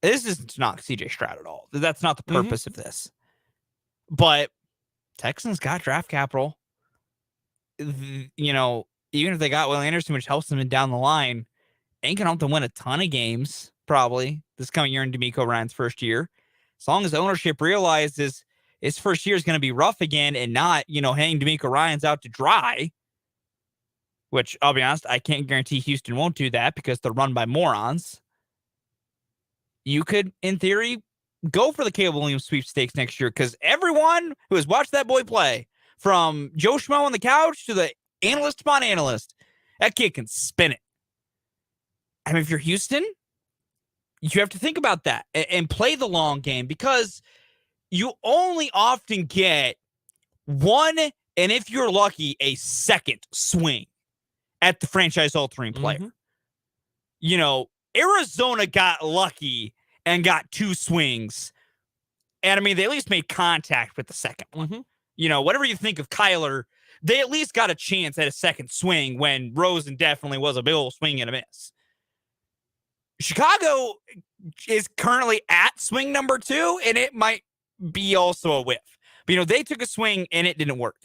this is to knock CJ Stroud at all. That's not the purpose of this. But Texans got draft capital. You know, even if they got Will Anderson, which helps them down the line, ain't going to have to win a ton of games, probably, this coming year in DeMeco Ryan's first year. As long as ownership realizes his first year is going to be rough again and not, hanging DeMeco Ryan's out to dry, which, I'll be honest, I can't guarantee Houston won't do that because they're run by morons. You could, in theory, go for the Caleb Williams sweepstakes next year because everyone who has watched that boy play, from Joe Schmo on the couch to the analyst upon analyst, that kid can spin it. I mean, if you're Houston, you have to think about that and play the long game because you only often get one, and if you're lucky, a second swing at the franchise-altering player. Arizona got lucky and got 2 swings. And, I mean, they at least made contact with the second one. Whatever you think of Kyler, they at least got a chance at a second swing when Rosen definitely was a big old swing and a miss. Chicago is currently at swing number 2, and it might be also a whiff. But, they took a swing, and it didn't work.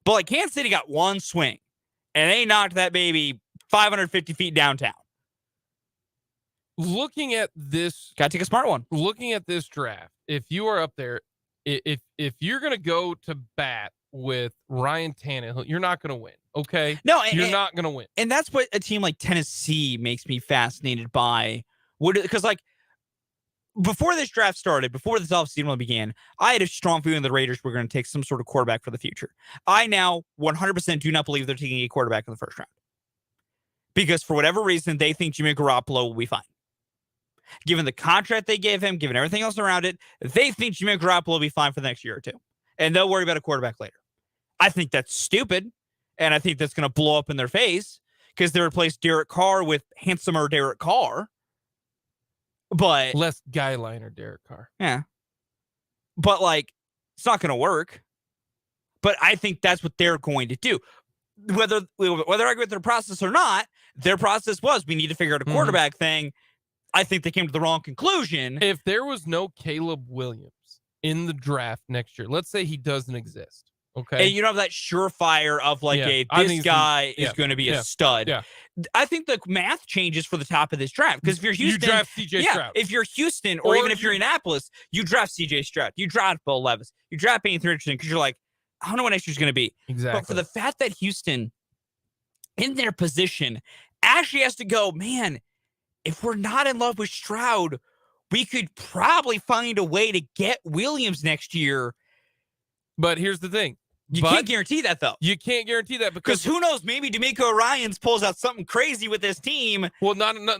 But, like, Kansas City got 1 swing, and they knocked that baby 550 feet downtown. Looking at this, gotta take a smart one. Looking at this draft, if you are up there, if you're gonna go to bat with Ryan Tannehill, you're not gonna win. Okay, no, you're not gonna win. And that's what a team like Tennessee makes me fascinated by. Because like before this draft started, before this offseason began, I had a strong feeling the Raiders were going to take some sort of quarterback for the future. I now 100% do not believe they're taking a quarterback in the first round because for whatever reason they think Jimmy Garoppolo will be fine. Given the contract they gave him, given everything else around it, they think Jimmy Garoppolo will be fine for the next year or 2. And they'll worry about a quarterback later. I think that's stupid. And I think that's going to blow up in their face because they replaced Derek Carr with handsomer Derek Carr. But less guy liner Derek Carr. Yeah. But like, it's not going to work. But I think that's what they're going to do. Whether I agree with their process or not, their process was we need to figure out a quarterback thing. I think they came to the wrong conclusion. If there was no Caleb Williams in the draft next year, let's say he doesn't exist. Okay. And you don't have that surefire of like this guy is going to be a stud. Yeah. I think the math changes for the top of this draft. Because if you're Houston, you draft CJ Stroud. If you're Houston or even if you're Indianapolis, you draft CJ Stroud. You draft Bill Levis. You draft Anthony Richardson because you're like, I don't know what next year's going to be. Exactly. But for the fact that Houston, in their position, actually has to go, man, if we're not in love with Stroud, we could probably find a way to get Williams next year. But here's the thing. You can't guarantee that, though. You can't guarantee that because who knows? Maybe DeMeco Ryans pulls out something crazy with this team. Well, no. In the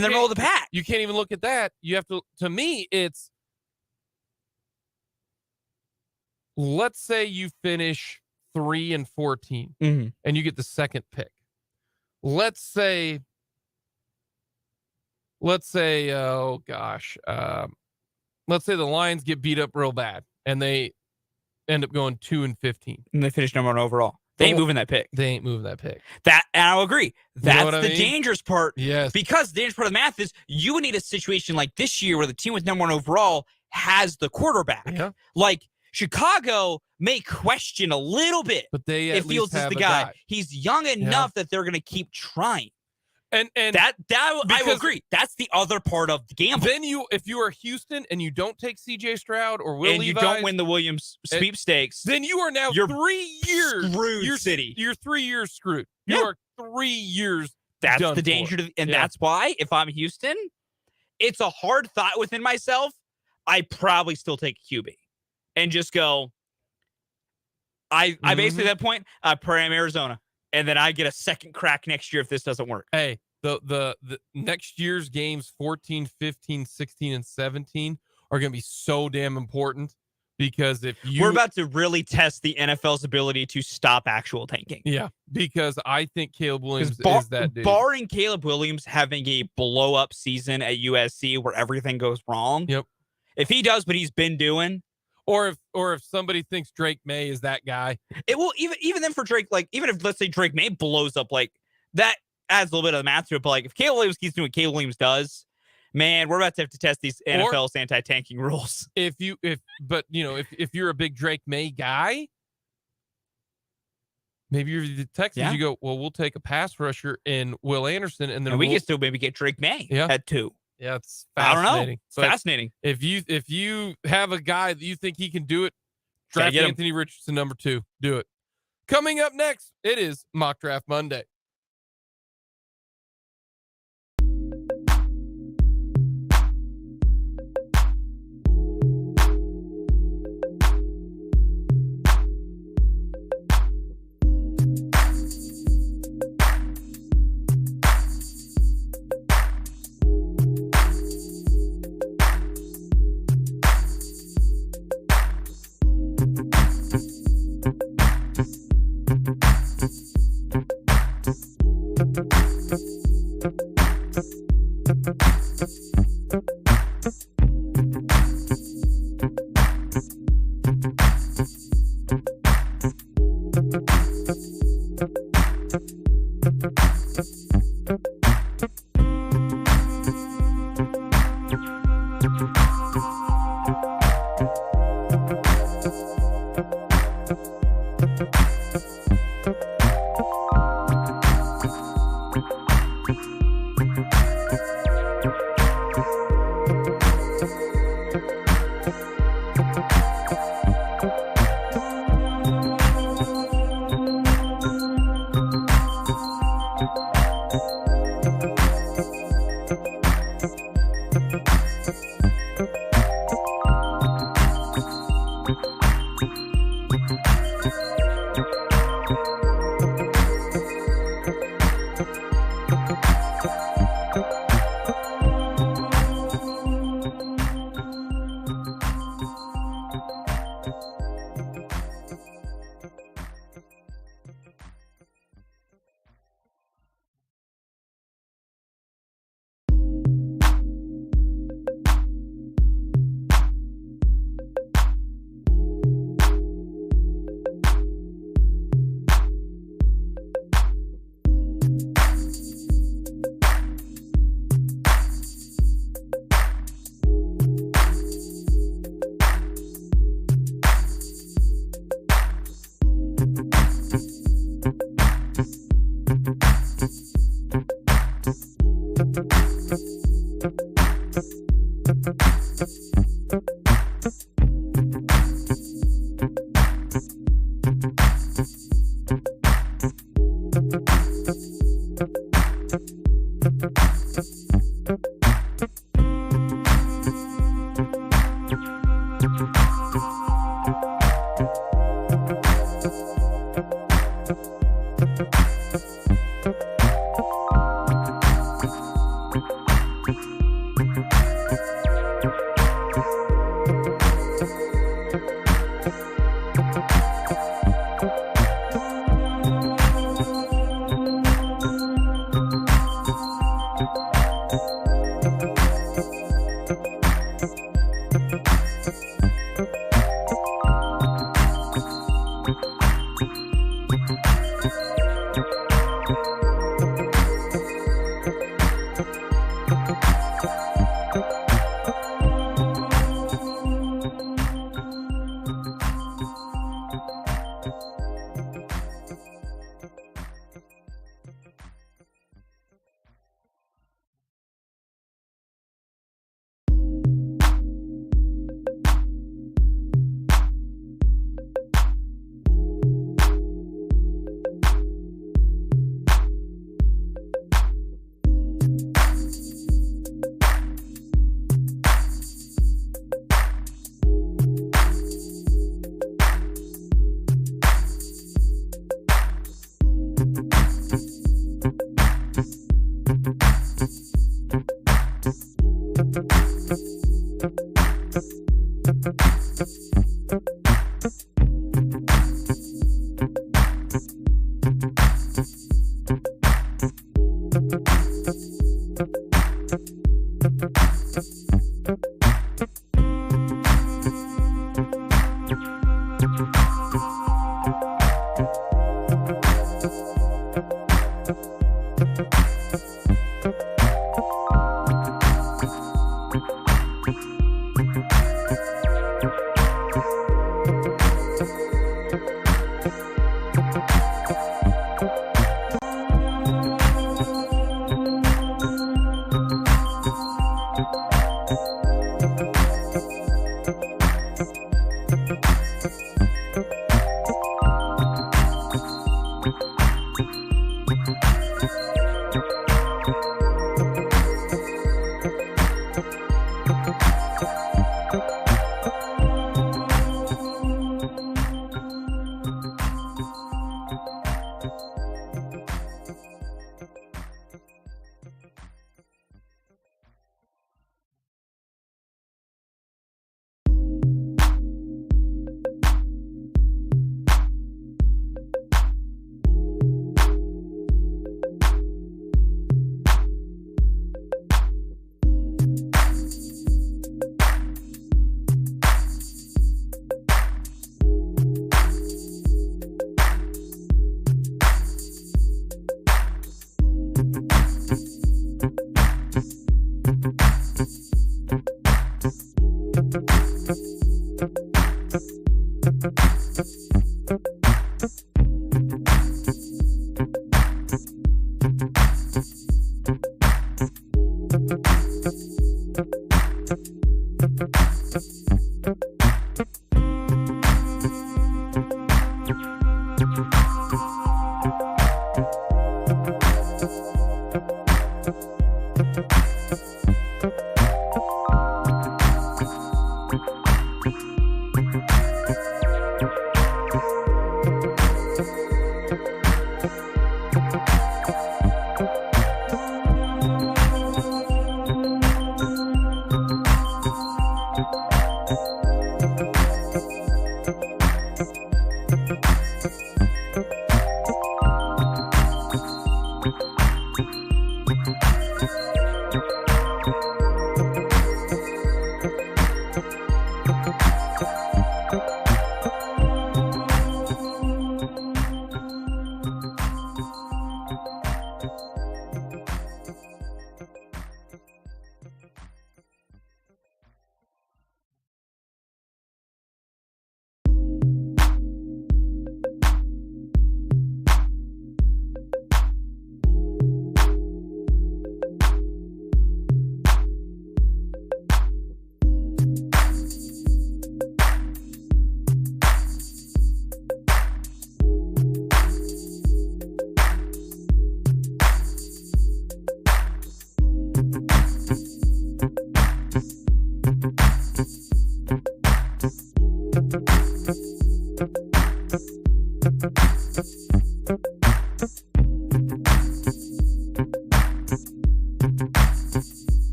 middle of the pack. You can't even look at that. You have to me, it's let's say you finish 3-14 and you get the second pick. Let's say, let's say the Lions get beat up real bad and they end up going 2-15. And they finish number 1 overall. They ain't moving that pick. They ain't moving that pick. And I'll agree. That's the dangerous part. Yes. Because the dangerous part of the math is you would need a situation like this year where the team with number 1 overall has the quarterback. Yeah. Like Chicago may question a little bit but they if Fields is the guy. He's young enough that they're going to keep trying. And that I will agree. That's the other part of the gamble. Then if you are Houston and you don't take C.J. Stroud or Will and Levis, you don't win the Williams sweepstakes, then you are now you're 3 years screwed. City. You're 3 years screwed. Yeah. You are 3 years. That's done the danger, and Yeah. that's why if I'm Houston, it's a hard thought within myself. I probably still take a QB and just go. I basically at that point I pray I'm Arizona, and then I get a second crack next year if this doesn't work. Hey, the next year's games 14, 15, 16, and 17 are going to be so damn important because we're about to really test the NFL's ability to stop actual tanking. Yeah, because I think Caleb Williams is that dude. Barring Caleb Williams having a blow up season at USC where everything goes wrong. Yep. If he does what he's been doing, or if somebody thinks Drake May is that guy, it will even then for Drake, like even if let's say Drake May blows up, like that adds a little bit of the math to it. But like if Caleb Williams keeps doing what Caleb Williams does, man, we're about to have to test these NFL's anti-tanking rules. If you're a big Drake May guy, maybe you're the Texans. You go, well, we'll take a pass rusher in Will Anderson, and then we can still maybe get Drake May at 2. Yeah, it's fascinating. I don't know. It's fascinating. If you have a guy that you think he can do it, draft Anthony Richardson number 2. Do it. Coming up next, it is Mock Draft Monday.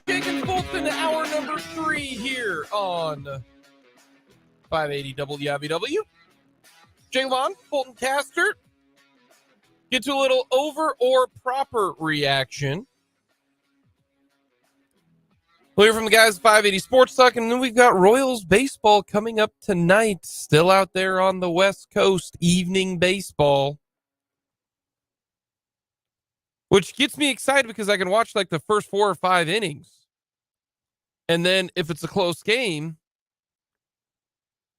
Jake and Fulton, hour number 3 here on 580 WIVW. Jake Vaughn, Fulton Caster. Get to a little over or proper reaction. We'll hear from the guys at 580 Sports Talk, and then we've got Royals baseball coming up tonight. Still out there on the West Coast, evening baseball. Which gets me excited because I can watch like the first 4 or 5 innings. And then if it's a close game,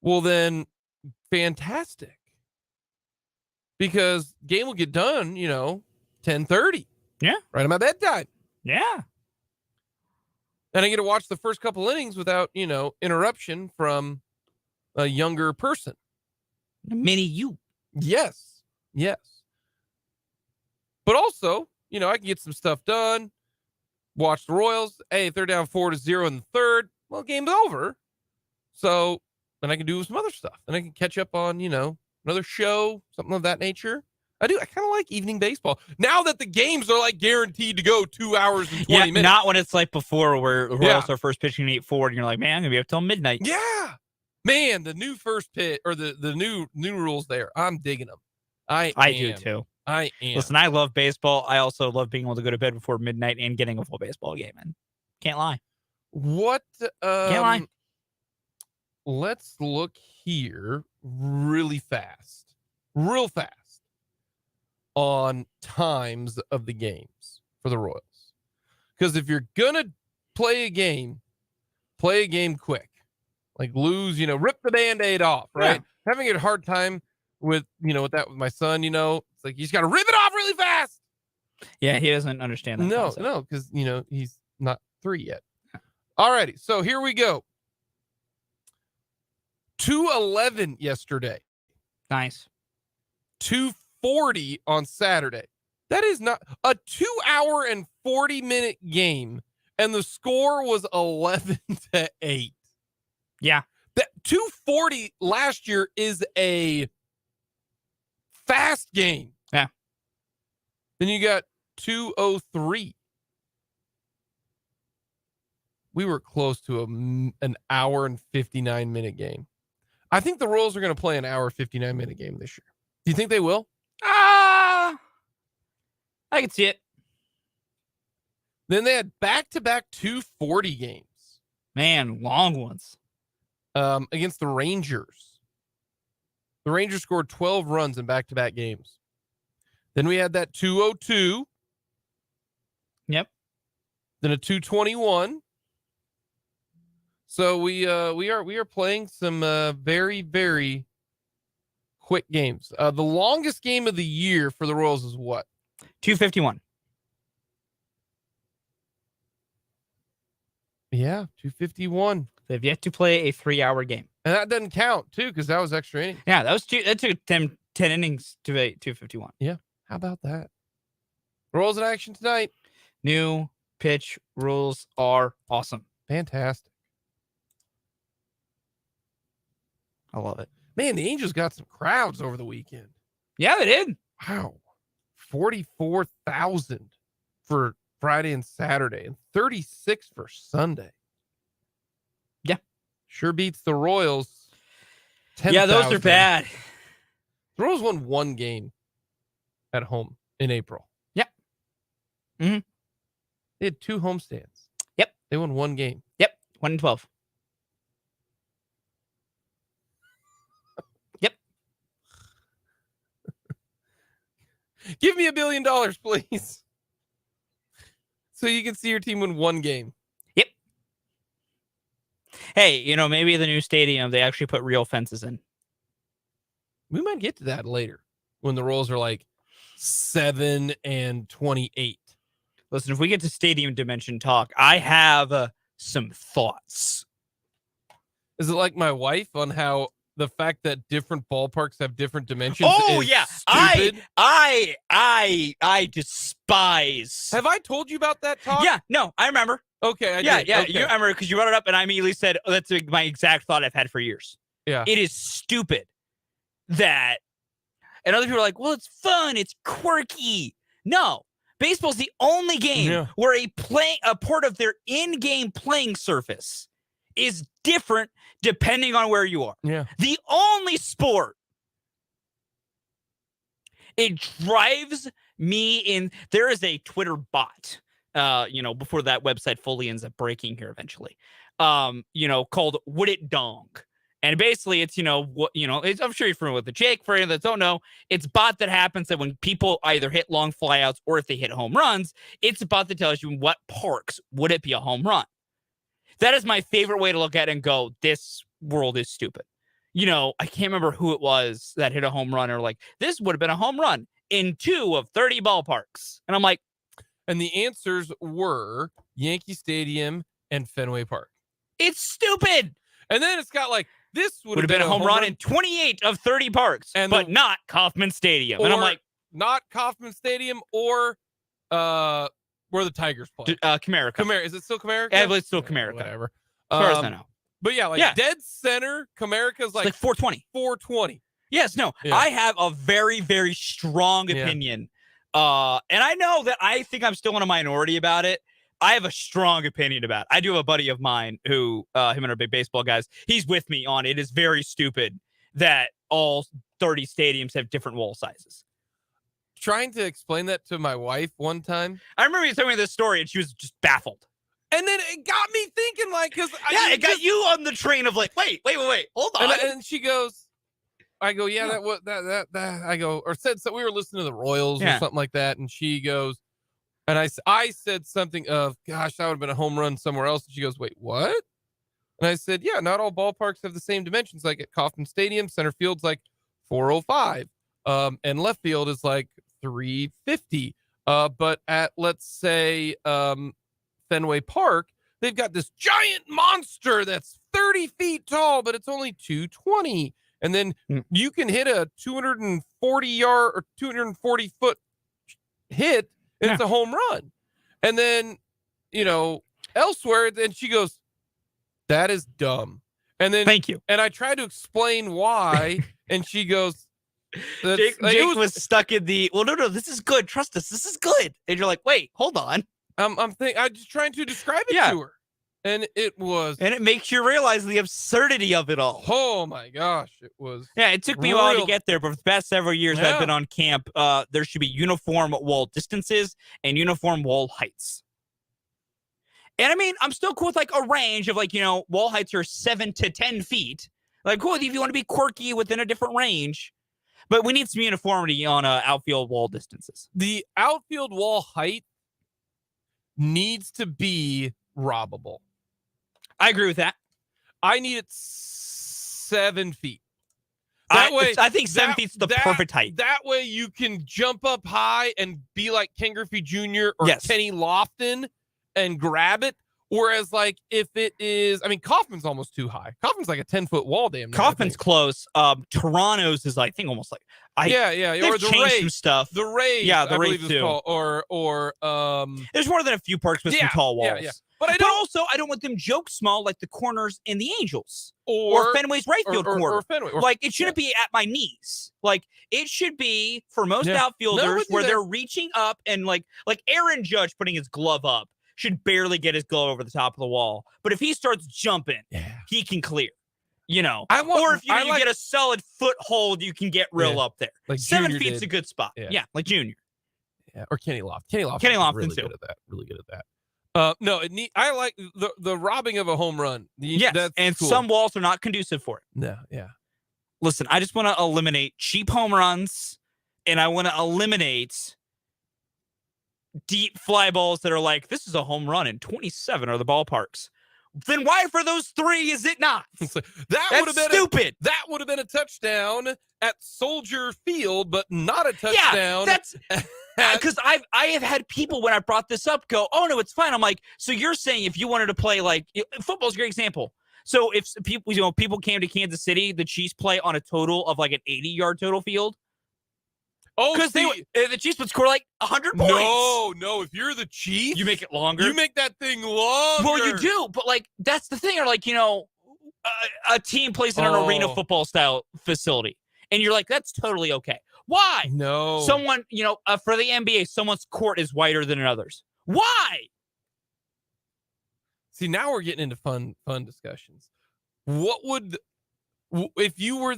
well then fantastic. Because game will get done, 10:30. Yeah. Right at my bedtime. Yeah. And I get to watch the first couple innings without, interruption from a younger person. Mini you. Yes. Yes. But also, I can get some stuff done. Watch the Royals. Hey, if they're down 4-0 in the third, well, game's over. So then I can do some other stuff. And I can catch up on, another show, something of that nature. I kind of like evening baseball. Now that the games are like guaranteed to go 2 hours and 20 minutes. Not when it's like before where the Royals are first pitching 8-4 and you're like, man, I'm going to be up till midnight. Yeah. Man, the new first pitch or the new rules there. I'm digging them. I do too. I am. Listen, I love baseball. I also love being able to go to bed before midnight and getting a full baseball game in. Can't lie. What? Can't lie. Let's look here real fast on times of the games for the Royals. Because if you're going to play a game quick. Like lose, rip the Band-Aid off, right? Yeah. Having a hard time with my son, it's like, you just got to rip it off really fast. Yeah, he doesn't understand that. No, because, he's not 3 yet. All righty, so here we go. 2:11 yesterday. Nice. 2:40 on Saturday. That is not a 2 hour and 40-minute game, and the score was 11-8. Yeah. That 2:40 last year is a fast game. Yeah. Then you got 2:03. We were close to an hour and 59-minute game. I think the Royals are going to play an hour 59-minute game this year. Do you think they will? I can see it. Then they had back-to-back 2:40 games. Man, long ones. Against the Rangers. The Rangers scored 12 runs in back-to-back games. Then we had that 2:02. Yep. Then a 2:21. So we are playing some very, very quick games. The longest game of the year for the Royals is what? 2:51. Yeah, 2:51. They've yet to play a 3-hour game. And that doesn't count, too, because that was extra innings. Yeah, that took 10 innings to 2:51. Yeah, how about that? Royals in action tonight. New pitch rules are awesome. Fantastic. I love it. Man, the Angels got some crowds over the weekend. Yeah, they did. Wow. 44,000 for Friday and Saturday and 36 for Sunday. Yeah. Sure beats the Royals. 10, yeah, those are bad. The Royals won one game at home in April. Yep. Mm-hmm. They had 2 homestands. Yep. They won 1 game. Yep. 1-12. Yep. Give me $1 billion, please. So you can see your team win 1 game. Yep. Hey, maybe the new stadium, they actually put real fences in. We might get to that later when the Royals are like 7-28. Listen, if we get to stadium dimension talk, I have some thoughts. Is it like my wife on how the fact that different ballparks have different dimensions? Oh is yeah, stupid? I despise. Have I told you about that talk? Yeah, no, I remember. Okay, I did. Yeah, Okay. you remember because you brought it up, and I immediately said, oh, "That's my exact thought I've had for years." Yeah, It is stupid that, and other people are like, "Well, it's fun, it's quirky." No, baseball's the only game where a part of their in-game playing surface is different depending on where you are. Yeah. The only sport. It drives me in. There is a Twitter bot, before that website fully ends up breaking here eventually, called Would It Dong. And basically it's, I'm sure you're familiar with the Jake. For anyone that don't know, it's a bot that happens that when people either hit long flyouts or if they hit home runs, it's a bot that tells you what parks would it be a home run. That is my favorite way to look at it and go, this world is stupid. I can't remember who it was that hit a home run or like, this would have been a home run in 2 of 30 ballparks. And I'm like, and the answers were Yankee Stadium and Fenway Park. It's stupid. And then it's got like, this would have been a home run in 28 of 30 parks, but not Kauffman Stadium. And I'm like, not Kauffman Stadium or where the Tigers play. Comerica. Is it still Comerica? I believe it's still Comerica. Whatever. As far as I know. But yeah, dead center, Comerica's like 420. 420. Yes, no. Yeah. I have a very, very strong opinion. And I know that I think I'm still in a minority about it. I have a strong opinion about it. I do have a buddy of mine who, him and our big baseball guys, he's with me on it. Is very stupid that all 30 stadiums have different wall sizes. Trying to explain that to my wife one time. I remember you telling me this story and she was just baffled. And then it got me thinking it got you on the train of like, wait, hold on. And she goes, I go, yeah, that I go, or said, so we were listening to the Royals or something like that. And she goes, and I said something of, gosh, that would have been a home run somewhere else. And she goes, wait, what? And I said, yeah, not all ballparks have the same dimensions. Like at Kauffman Stadium, center field's like 405. And left field is like 350. But at, let's say, Fenway Park, they've got this giant monster that's 30 feet tall, but it's only 220. And then you can hit a 240 yard or 240 foot hit. And it's a home run. And then, elsewhere, then she goes, that is dumb. And then, thank you. And I tried to explain why. And she goes, Jake was stuck in the, well, no, this is good. Trust us. This is good. And you're like, wait, hold on. I'm just trying to describe it to her. And it was. And it makes you realize the absurdity of it all. Oh my gosh. It was. Yeah, it took me a while to get there, but for the past several years I've been on camp, there should be uniform wall distances and uniform wall heights. And I mean, I'm still cool with like a range of like, wall heights are 7 to 10 feet. Like, cool if you want to be quirky within a different range. But we need some uniformity on outfield wall distances. The outfield wall height needs to be robbable. I agree with that. I need it 7 feet. I think 7 feet's the perfect height. That way you can jump up high and be like Ken Griffey Jr. or Kenny Lofton and grab it. Whereas, like, if it is, I mean, Kauffman's almost too high. Kauffman's like a 10-foot wall, damn. Kaufman's close. Toronto's is, I think, almost like. Or the changed some stuff. The Rays, yeah, the I Rays believe too. Called, or there's more than a few parks with some tall walls. Yeah. But I don't want them joke small like the corners in the Angels or Fenway's right field corner. Or Fenway. Like, it shouldn't be at my knees. Like, it should be for most outfielders where they're reaching up and like Aaron Judge putting his glove up should barely get his glove over the top of the wall. But if he starts jumping, he can clear. Or if you get a solid foothold, you can get real up there. Like 7 Junior feet's did. a good spot. Yeah, like Junior. Yeah, or Kenny Lofton. Kenny Lofton. Kenny Lofton, really too. good at that. Really good at that. No, I like the robbing of a home run. Yes, that's and cool. some walls are not conducive for it. No, yeah. Listen, I just want to eliminate cheap home runs, and I want to eliminate deep fly balls that are like, this is a home run, and 27 are the ballparks. Then why for those 3 is it not? That would have been stupid. That would have been a touchdown at Soldier Field, but not a Yeah, touchdown. that's because I have had people when I brought this up go, oh no, it's fine. I'm like, so you're saying if you wanted to play like football's a great example. So if people came to Kansas City, the Chiefs play on a total of like an 80-yard total field. Oh, because the Chiefs would score like 100 points. No. If you're the Chiefs, you make it longer. You make that thing longer. Well, you do, but like that's the thing. Or like a team plays in an arena football style facility, and you're like, that's totally okay. Why? No. Someone for the NBA, someone's court is wider than another's. Why? See, now we're getting into fun discussions. What would if you were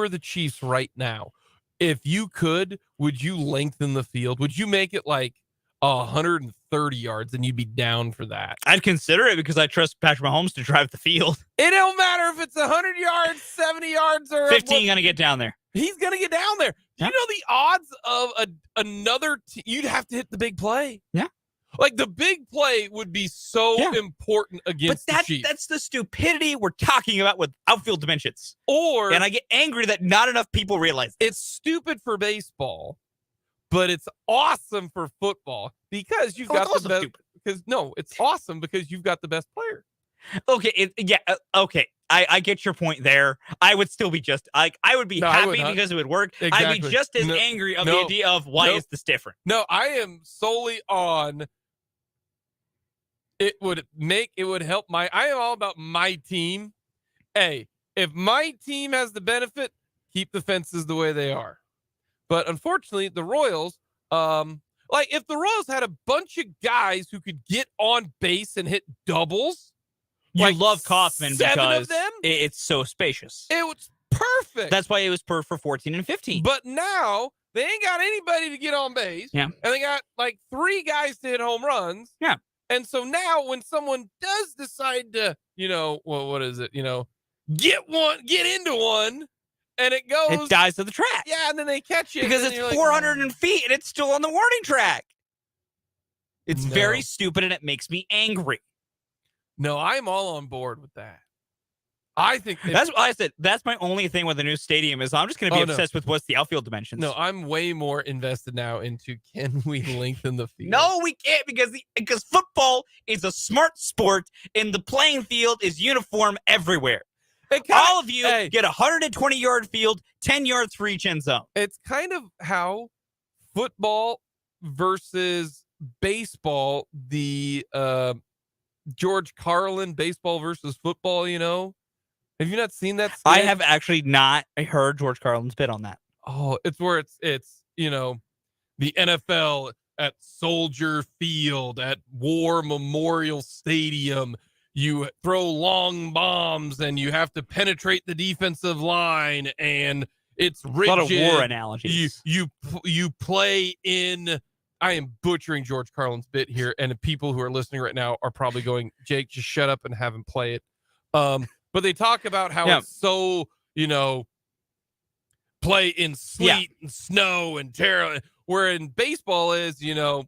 the Chiefs right now? If you could, would you lengthen the field? Would you make it like 130 yards and you'd be down for that? I'd consider it because I trust Patrick Mahomes to drive the field. It don't matter if it's 100 yards, 70 yards, or 15 going to get down there. He's going to get down there. Yeah. You know the odds of another you'd have to hit the big play. Yeah. Like the big play would be so important against the Chiefs. That's the stupidity we're talking about with outfield dimensions. And I get angry that not enough people realize it's stupid for baseball, but it's awesome for football because you've got the best. It's awesome because you've got the best player. Okay, okay. I get your point there. I would still be I would be happy because it would work. Exactly. I'd be just as angry of the idea of why is this different. No, I am solely on. It would help I am all about my team. Hey, if my team has the benefit, keep the fences the way they are. But unfortunately, the Royals, like if the Royals had a bunch of guys who could get on base and hit doubles, you love Kaufman because of them, it's so spacious. It was perfect. That's why it was for 14 and 15. But now they ain't got anybody to get on base. Yeah. And they got like 3 guys to hit home runs. Yeah. And so now when someone does decide to, what is it? Get into one and it dies to the track. Yeah. And then they catch it. Because it's 400 feet and it's still on the warning track. It's very stupid and it makes me angry. No, I'm all on board with that. I think that's why I said that's my only thing with the new stadium is I'm just going to be obsessed with what's the outfield dimensions. No, I'm way more invested now into can we lengthen the field? No, we can't because football is a smart sport and the playing field is uniform everywhere. All of you get a 120-yard field, 10 yards for each end zone. It's kind of how football versus baseball, the George Carlin baseball versus football, Have you not seen that skit? I have actually not heard George Carlin's bit on that. Oh, it's where it's the NFL at Soldier Field at War Memorial Stadium. You throw long bombs and you have to penetrate the defensive line, and it's rigid. A lot of war analogies. You play in. I am butchering George Carlin's bit here, and the people who are listening right now are probably going, "Jake, just shut up and have him play it." But they talk about how it's so, play in sleet and snow and terror, where in baseball is, you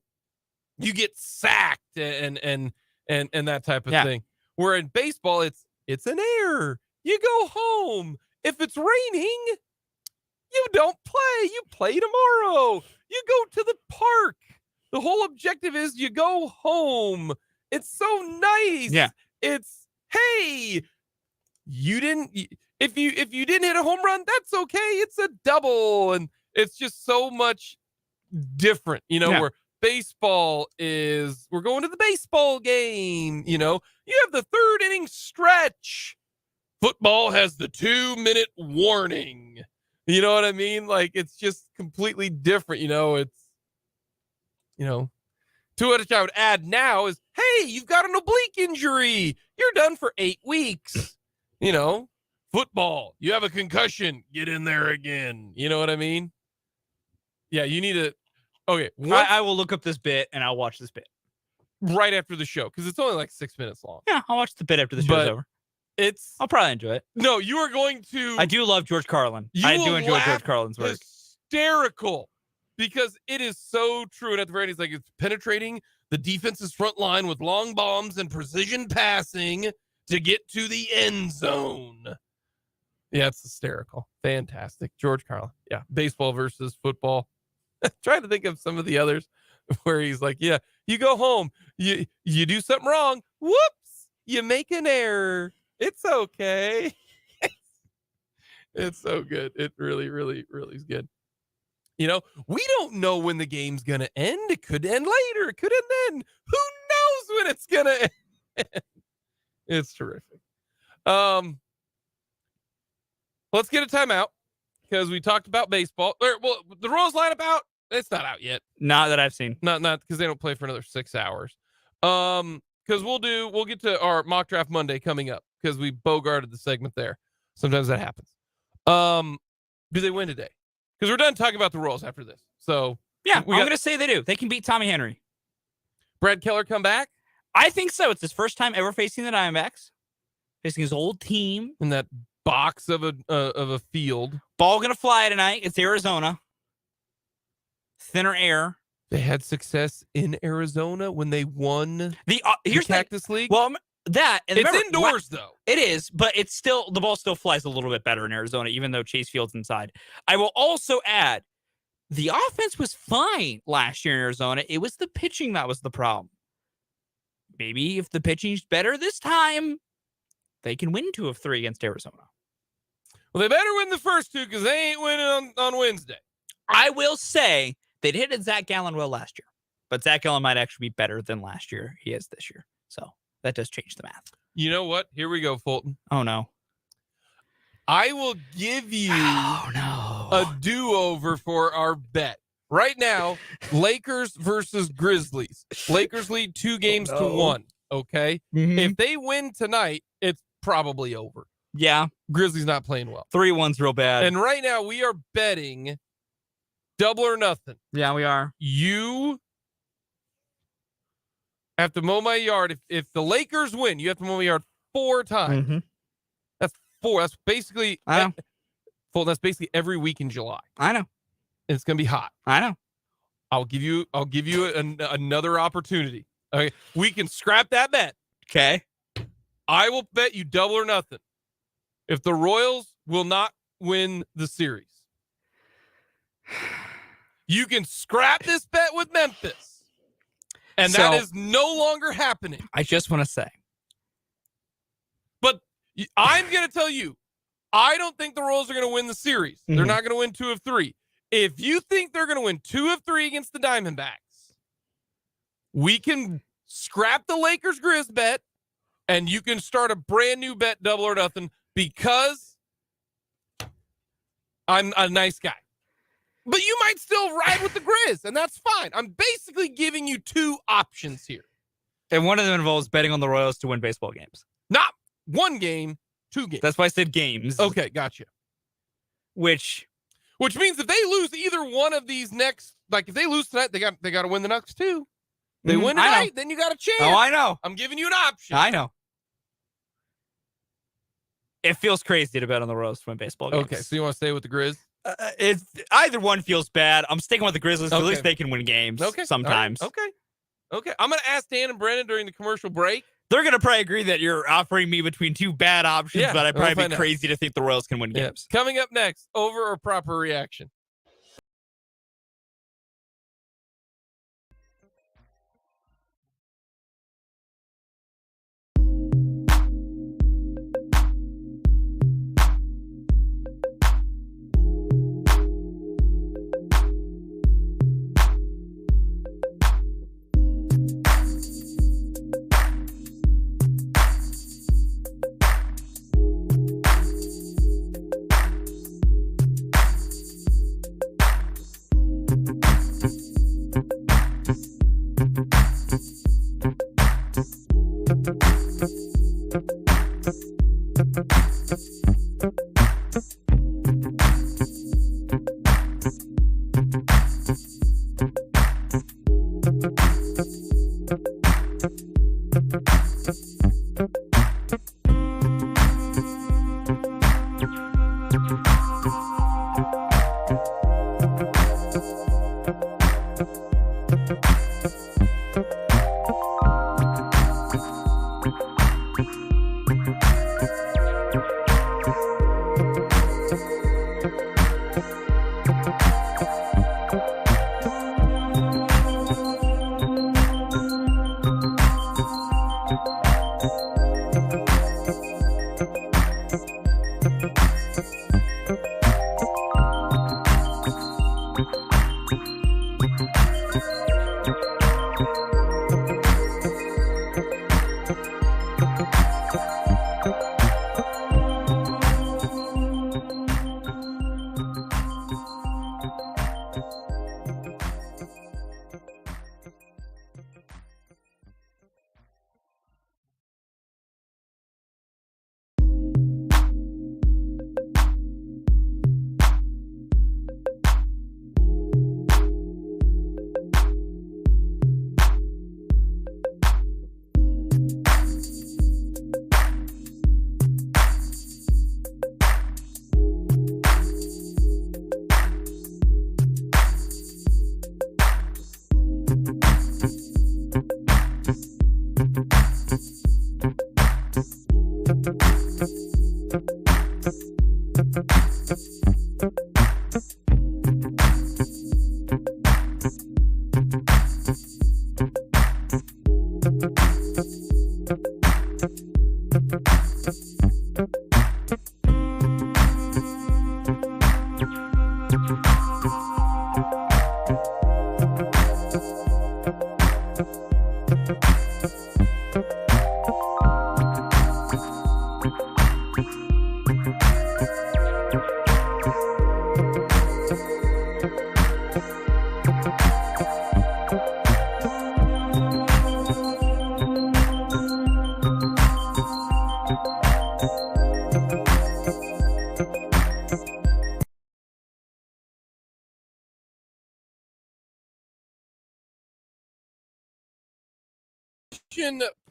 get sacked and that type of thing. Where in baseball, it's an error. You go home. If it's raining, you don't play. You play tomorrow. You go to the park. The whole objective is you go home. It's so nice. Yeah. It's, hey, if you didn't hit a home run, that's okay. It's a double. And it's just so much different, where baseball is, we're going to the baseball game, you have the 3rd inning stretch. Football has the 2-minute warning. You know what I mean? Like, it's just completely different. To which I would add now is, hey, you've got an oblique injury. You're done for 8 weeks. Football, you have a concussion, get in there again. You know what I mean? Yeah, you need to. Okay, I will look up this bit and I'll watch this bit. right after the show, because it's only like 6 minutes long. Yeah, I'll watch the bit after the show's But over. I'll probably enjoy it. No, you are going to. I do love George Carlin. I do enjoy George Carlin's work. Hysterical, because it is so true. And at the very end, he's like, it's penetrating the defense's front line with long bombs and precision passing to get to the end zone. Yeah, it's hysterical. Fantastic. George Carlin. Yeah, baseball versus football. Trying to think of some of the others where he's like, yeah, you go home, you do something wrong. Whoops, you make an error. It's okay. It's so good. It really, really, really is good. You know, we don't know when the game's going to end. It could end later. It could end then. Who knows when it's going to end? It's terrific. Let's get a timeout because we talked about baseball. Well, the Royals lineup out. It's not out yet. Not that I've seen. Not because they don't play for another 6 hours. Because we'll get to our mock draft Monday coming up because we bogarted the segment there. Sometimes that happens. Do they win today? Because we're done talking about the Royals after this. So yeah, I'm going to say they do. They can beat Tommy Henry. Brad Keller come back? I think so. It's his first time ever facing the Diamondbacks, facing his old team in that box of a field. Ball going to fly tonight. It's Arizona. Thinner air. They had success in Arizona when they won the Cactus League. Well, that and it's indoors though. It is, but it's still the ball still flies a little bit better in Arizona, even though Chase Field's inside. I will also add, the offense was fine last year in Arizona. It was the pitching that was the problem. Maybe if the pitching's better this time, they can win 2 of 3 against Arizona. Well, they better win the first 2 because they ain't winning on Wednesday. I will say they hit Zach Gallen well last year, but Zach Gallen might actually be better than last year he is this year. So that does change the math. You know what? Here we go, Fulton. Oh, no. I will give you a do-over for our bet. Right now, Lakers versus Grizzlies. Lakers lead 2 games to 1, okay? Mm-hmm. If they win tonight, it's probably over. Yeah. Grizzlies not playing well. 3-1's real bad. And right now, we are betting double or nothing. Yeah, we are. You have to mow my yard. If the Lakers win, you have to mow my yard 4 times. Mm-hmm. That's 4. That's basically that's basically every week in July. I know. And it's gonna be hot. I know. I'll give you another opportunity. Okay, we can scrap that bet. Okay. I will bet you double or nothing if the Royals will not win the series. You can scrap this bet with Memphis. And that is no longer happening. I just want to say. But I'm going to tell you, I don't think the Royals are going to win the series. Mm-hmm. They're not going to win 2 of 3. If you think they're going to win 2 of 3 against the Diamondbacks, we can scrap the Lakers Grizz bet, and you can start a brand new bet, double or nothing, because I'm a nice guy. But you might still ride with the Grizz, and that's fine. I'm basically giving you 2 options here. And one of them involves betting on the Royals to win baseball games. Not 1 game, 2 games. That's why I said games. Okay, gotcha. Which means if they lose either one of these next, like if they lose tonight, they got to win the next 2. They win tonight, then you got a chance. Oh, I know. I'm giving you an option. I know. It feels crazy to bet on the Royals to win baseball games. Okay, so you want to stay with the Grizz? It's either one feels bad. I'm sticking with the Grizzlies. Okay. At least they can win games sometimes. Right. Okay. I'm going to ask Dan and Brennan during the commercial break. They're going to probably agree that you're offering me between 2 bad options, but I'd probably be crazy to think the Royals can win games. Coming up next, over or proper reaction?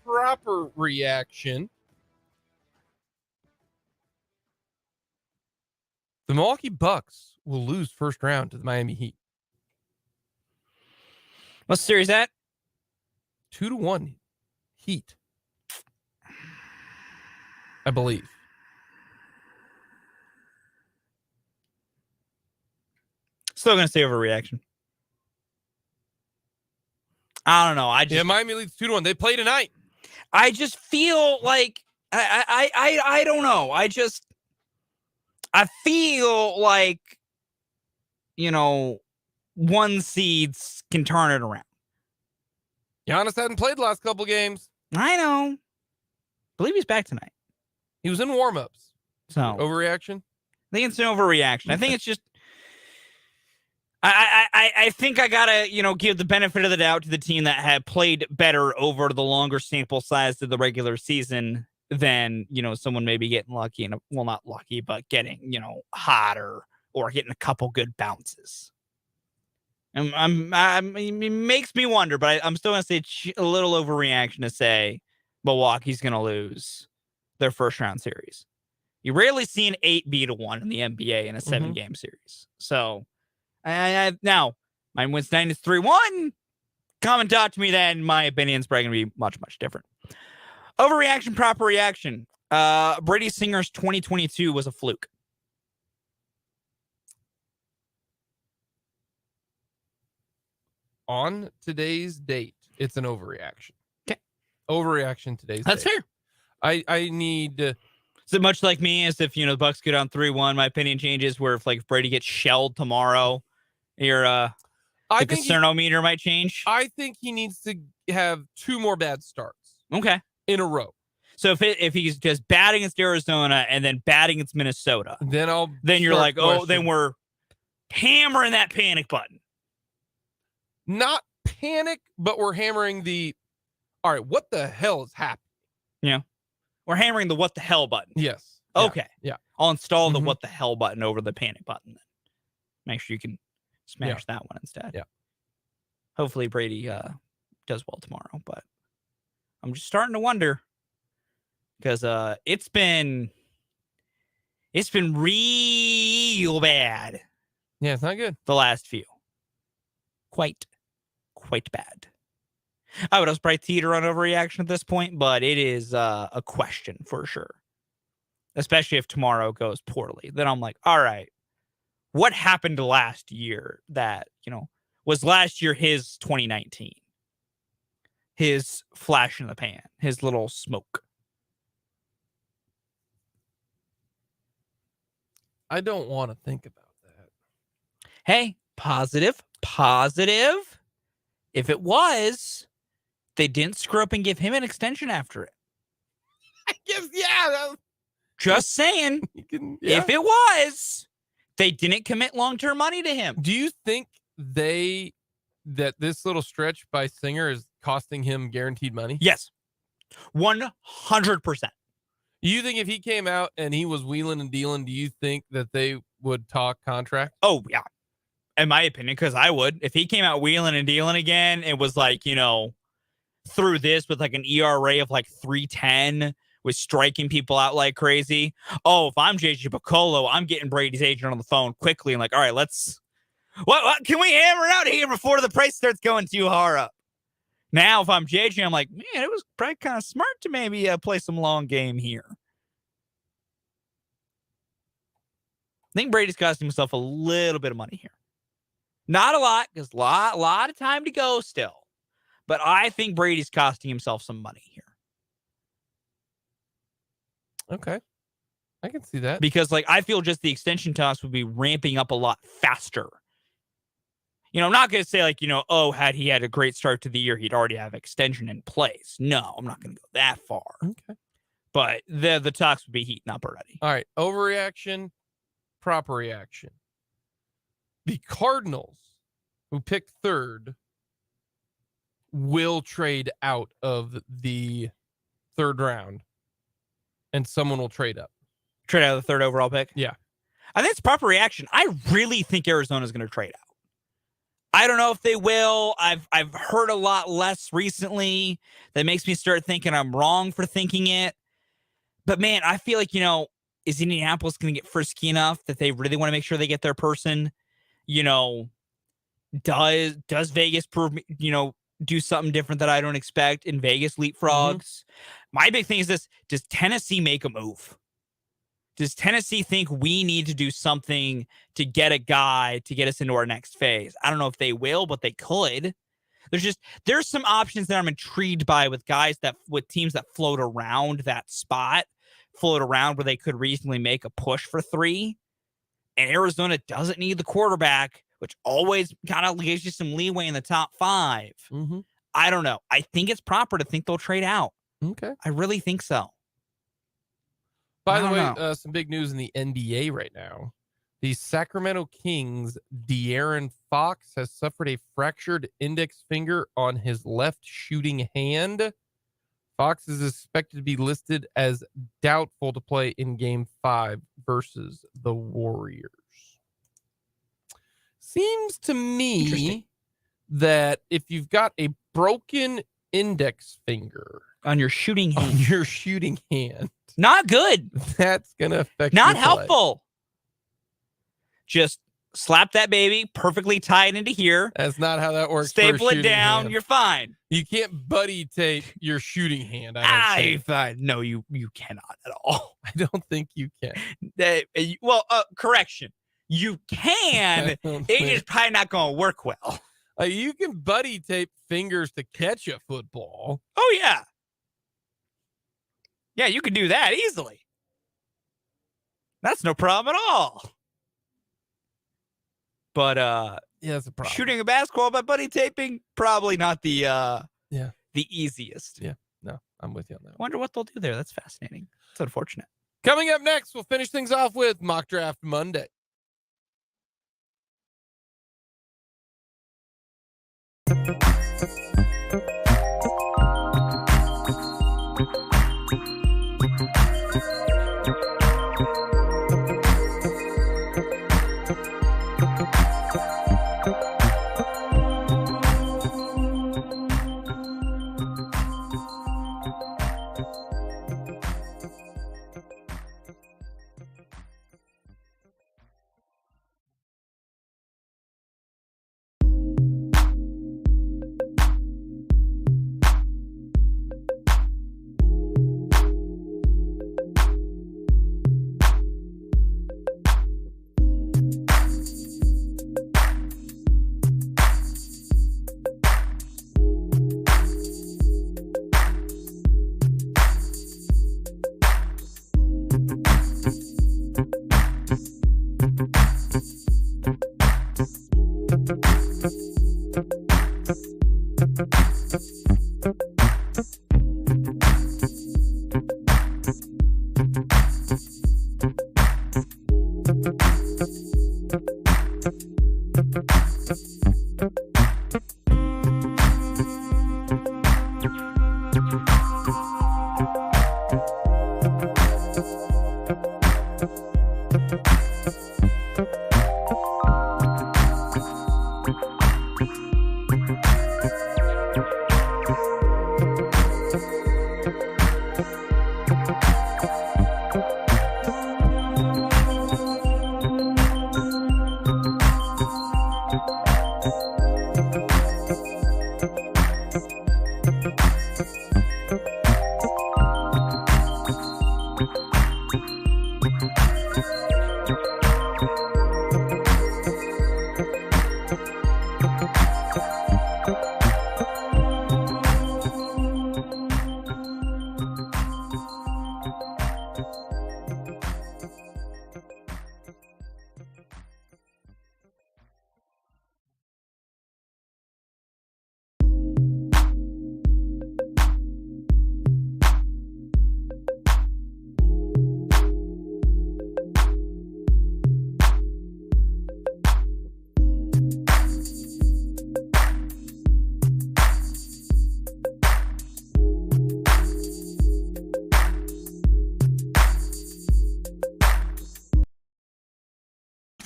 Proper reaction. The Milwaukee Bucks will lose first round to the Miami Heat. What's the series at? 2-1 Heat, I believe. Still going to say overreaction. I don't know. Yeah, Miami leads 2-1. They play tonight. I just feel like I don't know. I feel like, you know, one seeds can turn it around. Giannis hadn't played the last couple games. I know. I believe he's back tonight. He was in warm-ups. So overreaction? I think it's an overreaction. I think it's just I think I gotta, give the benefit of the doubt to the team that had played better over the longer sample size of the regular season than, someone maybe getting lucky and not lucky, but getting, hot or getting a couple good bounces. And it makes me wonder, but I'm still gonna say it's a little overreaction to say Milwaukee's gonna lose their first round series. You rarely see an 8-1 in the NBA in a 7-game series. So now my win tonight is 3-1. Come and talk to me then. My opinion's probably going to be much, much different. Overreaction, proper reaction. Brady Singer's 2022 was a fluke. On today's date, it's an overreaction. Okay. Overreaction today's That's date. fair. I need... Is it much like me as if, the Bucks go down 3-1, my opinion changes where if Brady gets shelled tomorrow, your the Cernometer might change? I think he needs to have 2 more bad starts. Okay. In a row. So if he's just bad against Arizona and then bad against Minnesota, then you're like, then we're hammering that panic button. Not panic, but we're hammering all right, what the hell is happening? Yeah. We're hammering the what the hell button. Yes. Okay. Yeah. I'll install the what the hell button over the panic button then. Make sure you can smash that one instead. Yeah. Hopefully Brady does well tomorrow, but I'm just starting to wonder because it's been real bad. Yeah, it's not good. The last few. Quite quite bad. I would also probably teeter on overreaction at this point, but it is a question for sure. Especially if tomorrow goes poorly. Then I'm like, all right, what happened last year that, was last year his 2019? His flash in the pan, his little smoke. I don't want to think about that. Hey, positive. If it was, they didn't screw up and give him an extension after it. I guess, yeah. Just saying. If it was, they didn't commit long-term money to him. Do you think that this little stretch by Singer is costing him guaranteed money? Yes. 100%. You think if he came out and he was wheeling and dealing, do you think that they would talk contract? Oh, yeah. In my opinion, because I would. If he came out wheeling and dealing again, it was like, through this with like an ERA of like 3.10, was striking people out like crazy. Oh, if I'm JJ Piccolo, I'm getting Brady's agent on the phone quickly and like, all right, let's what can we hammer out here before the price starts going too hard up? Now, if I'm JJ, I'm like, man, it was probably kind of smart to maybe play some long game here. I think Brady's costing himself a little bit of money here. Not a lot, because a lot of time to go still. But I think Brady's costing himself some money here. Okay. I can see that. Because, I feel just the extension talks would be ramping up a lot faster. I'm not going to say, had he had a great start to the year, he'd already have extension in place. No, I'm not going to go that far. Okay. But the talks would be heating up already. All right. Overreaction, proper reaction. The Cardinals, who picked third, will trade out of the third round, and someone will trade up. Trade out of the third overall pick? Yeah. I think it's proper reaction. I really think Arizona's going to trade out. I don't know if they will. I've heard a lot less recently. That makes me start thinking I'm wrong for thinking it. But man, I feel like, is Indianapolis going to get frisky enough that they really want to make sure they get their person? Does Vegas prove, do something different that I don't expect in Vegas leapfrogs? Mm-hmm. My big thing is this: does Tennessee make a move? Does Tennessee think we need to do something to get a guy to get us into our next phase? I don't know if they will, but they could. There's some options that I'm intrigued by with teams that float around that spot, float around where they could reasonably make a push for 3. And Arizona doesn't need the quarterback, which always kind of gives you some leeway in the top 5. Mm-hmm. I don't know. I think it's proper to think they'll trade out. Okay. I really think so. By the way, some big news in the NBA right now. The Sacramento Kings' De'Aaron Fox has suffered a fractured index finger on his left shooting hand. Fox is expected to be listed as doubtful to play in Game 5 versus the Warriors. Seems to me that if you've got a broken index finger on your shooting hand, not good. That's going to affect not helpful. Just slap that baby, perfectly tie it into here. That's not how that works. Staple it down. Hand. You're fine. You can't buddy tape your shooting hand. No, you cannot at all. I don't think you can. Correction. You can. It's just probably not going to work well. You can buddy tape fingers to catch a football. Oh, yeah. Yeah, you can do that easily. That's no problem at all. But yeah, that's a problem. Shooting a basketball by buddy taping, probably not the easiest. Yeah, no, I'm with you on that. I wonder what they'll do there. That's fascinating. It's unfortunate. Coming up next, we'll finish things off with Mock Draft Monday.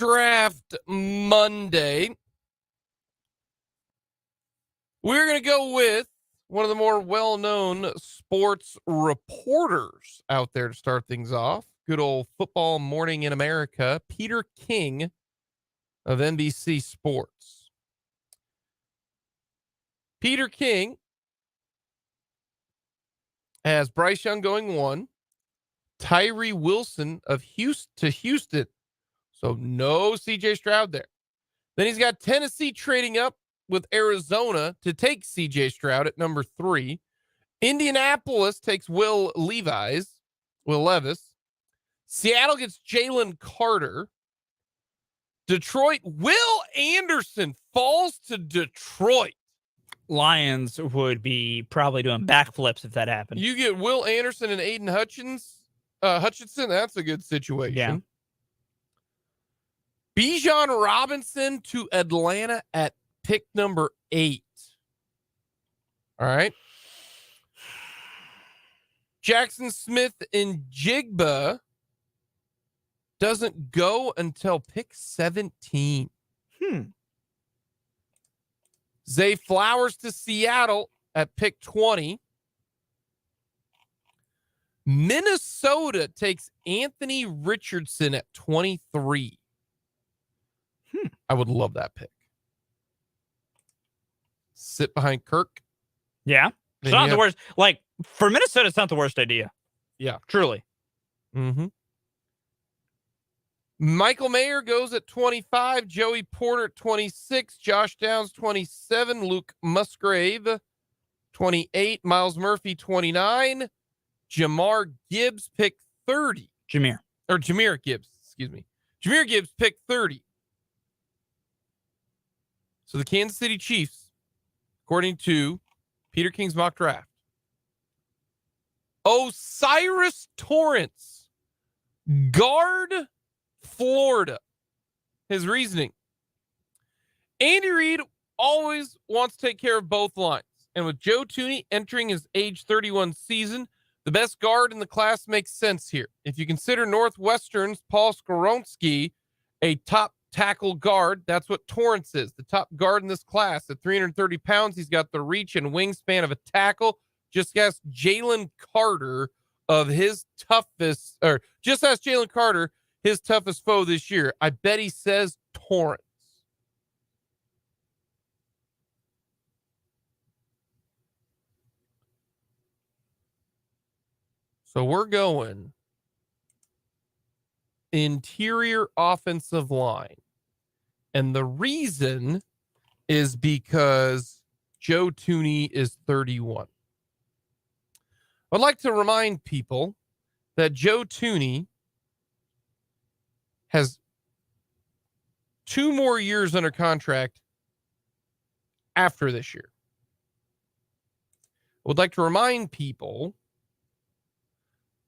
Draft Monday. We're going to go with one of the more well-known sports reporters out there to start things off. Good old Football Morning in America, Peter King of NBC Sports. Peter King has Bryce Young going 1, Tyree Wilson of Houston to Houston. So no CJ Stroud there. Then he's got Tennessee trading up with Arizona to take CJ Stroud at number 3. Indianapolis takes Will Levis. Seattle gets Jalen Carter. Detroit, Will Anderson falls to Detroit. Lions would be probably doing backflips if that happened. You get Will Anderson and Aiden Hutchinson. That's a good situation. Yeah. Bijan Robinson to Atlanta at pick number 8. All right. Jackson Smith and Jigba doesn't go until pick 17. Zay Flowers to Seattle at pick 20. Minnesota takes Anthony Richardson at 23. I would love that pick. Sit behind Kirk. Yeah. It's not the worst. Like, for Minnesota, it's not the worst idea. Yeah. Truly. Mm-hmm. Michael Mayer goes at 25. Joey Porter at 26. Josh Downs, 27. Luke Musgrave, 28. Miles Murphy, 29. Jamar Gibbs, pick 30. Jahmyr Gibbs, excuse me. Jahmyr Gibbs, pick 30. So the Kansas City Chiefs, according to Peter King's mock draft, Osiris Torrance, guard, Florida. His reasoning: Andy Reid always wants to take care of both lines. And with Joe Thuney entering his age 31 season, the best guard in the class makes sense here. If you consider Northwestern's Paul Skoronski a top tackle guard, that's what Torrance is, the top guard in this class. At 330 pounds, he's got the reach and wingspan of a tackle. Just ask Jalen Carter of his toughest, or just ask Jalen Carter his toughest foe this year. I bet he says Torrance. So we're going interior offensive line. And the reason is because Joe Thuney is 31. I'd like to remind people that Joe Thuney has 2 more years under contract after this year. I would like to remind people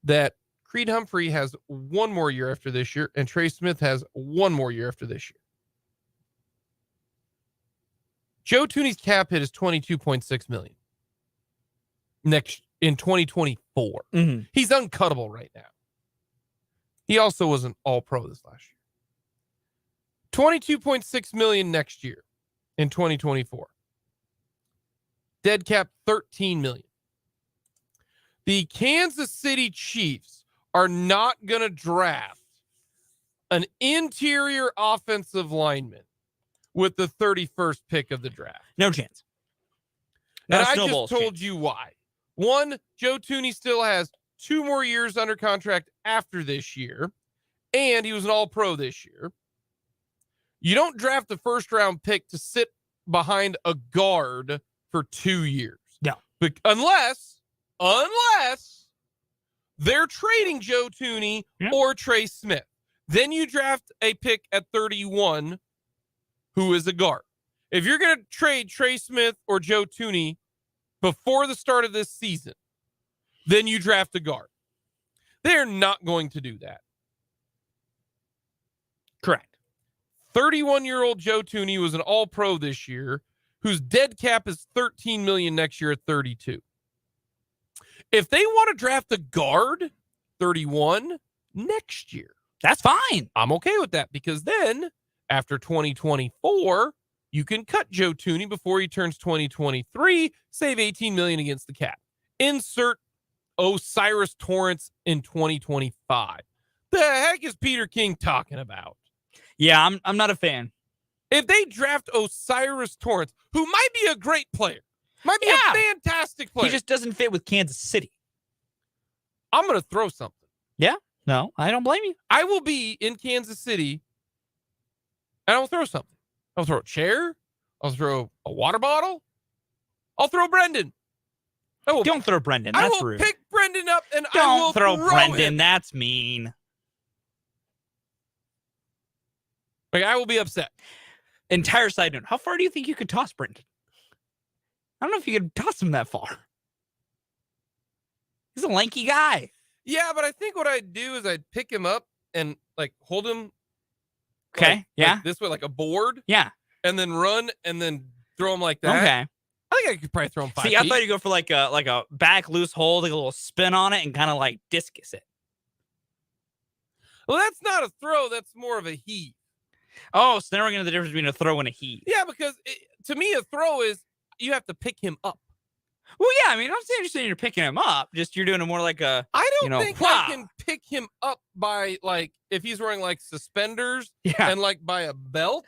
that Creed Humphrey has one more year after this year, and Trey Smith has one more year after this year. Joe Thuney's cap hit is $22.6 million next in 2024. Mm-hmm. He's uncuttable right now. He also was an All-Pro this last year. $22.6 million next year in 2024. Dead cap $13 million. The Kansas City Chiefs are not going to draft an interior offensive lineman with the 31st pick of the draft. No chance. And I just told you why. One, Joe Thuney still has 2 more years under contract after this year, and he was an All-Pro this year. You don't draft the first-round pick to sit behind a guard for 2 years. No. Unless they're trading Joe Thuney or Trey Smith. Then you draft a pick at 31 who is a guard. If you're going to trade Trey Smith or Joe Thuney before the start of this season, then you draft a guard. They're not going to do that. Correct. 31-year-old Joe Thuney was an All-Pro this year, whose dead cap is $13 million next year at 32. If they want to draft a guard, 31 next year, that's fine. I'm okay with that, because then after 2024, you can cut Joe Thuney before he turns 2023, save $18 million against the cap. Insert Osiris Torrance in 2025. The heck is Peter King talking about? Yeah, I'm not a fan. If they draft Osiris Torrance, who might be a great player, might be a fantastic player. He just doesn't fit with Kansas City. I'm going to throw something. Yeah, no, I don't blame you. I will be in Kansas City, and I'll throw something. I'll throw a chair. I'll throw a water bottle. I'll throw Brendan. Don't throw Brendan. That's rude. I will pick Brendan up, and I Don't will throw Brendan. him. That's mean. Like, I will be upset. Entire side note. How far do you think you could toss Brendan? I don't know if you could toss him that far. He's a lanky guy. Yeah, but I think what I'd do is I'd pick him up and like hold him. Okay. Like this way, like a board. Yeah. And then run and then throw him like that. Okay. I think I could probably throw him 5 feet. I thought you'd go for like a back loose hold, like a little spin on it, and kind of like discus it. Well, that's not a throw. That's more of a heave. Oh, so now we're going to know the difference between a throw and a heave. Yeah, because to me, a throw is you have to pick him up. Well, yeah, I mean, I'm saying you're picking him up. Just you're doing it more like a. I don't think I can pick him up by like if he's wearing like suspenders and like by a belt.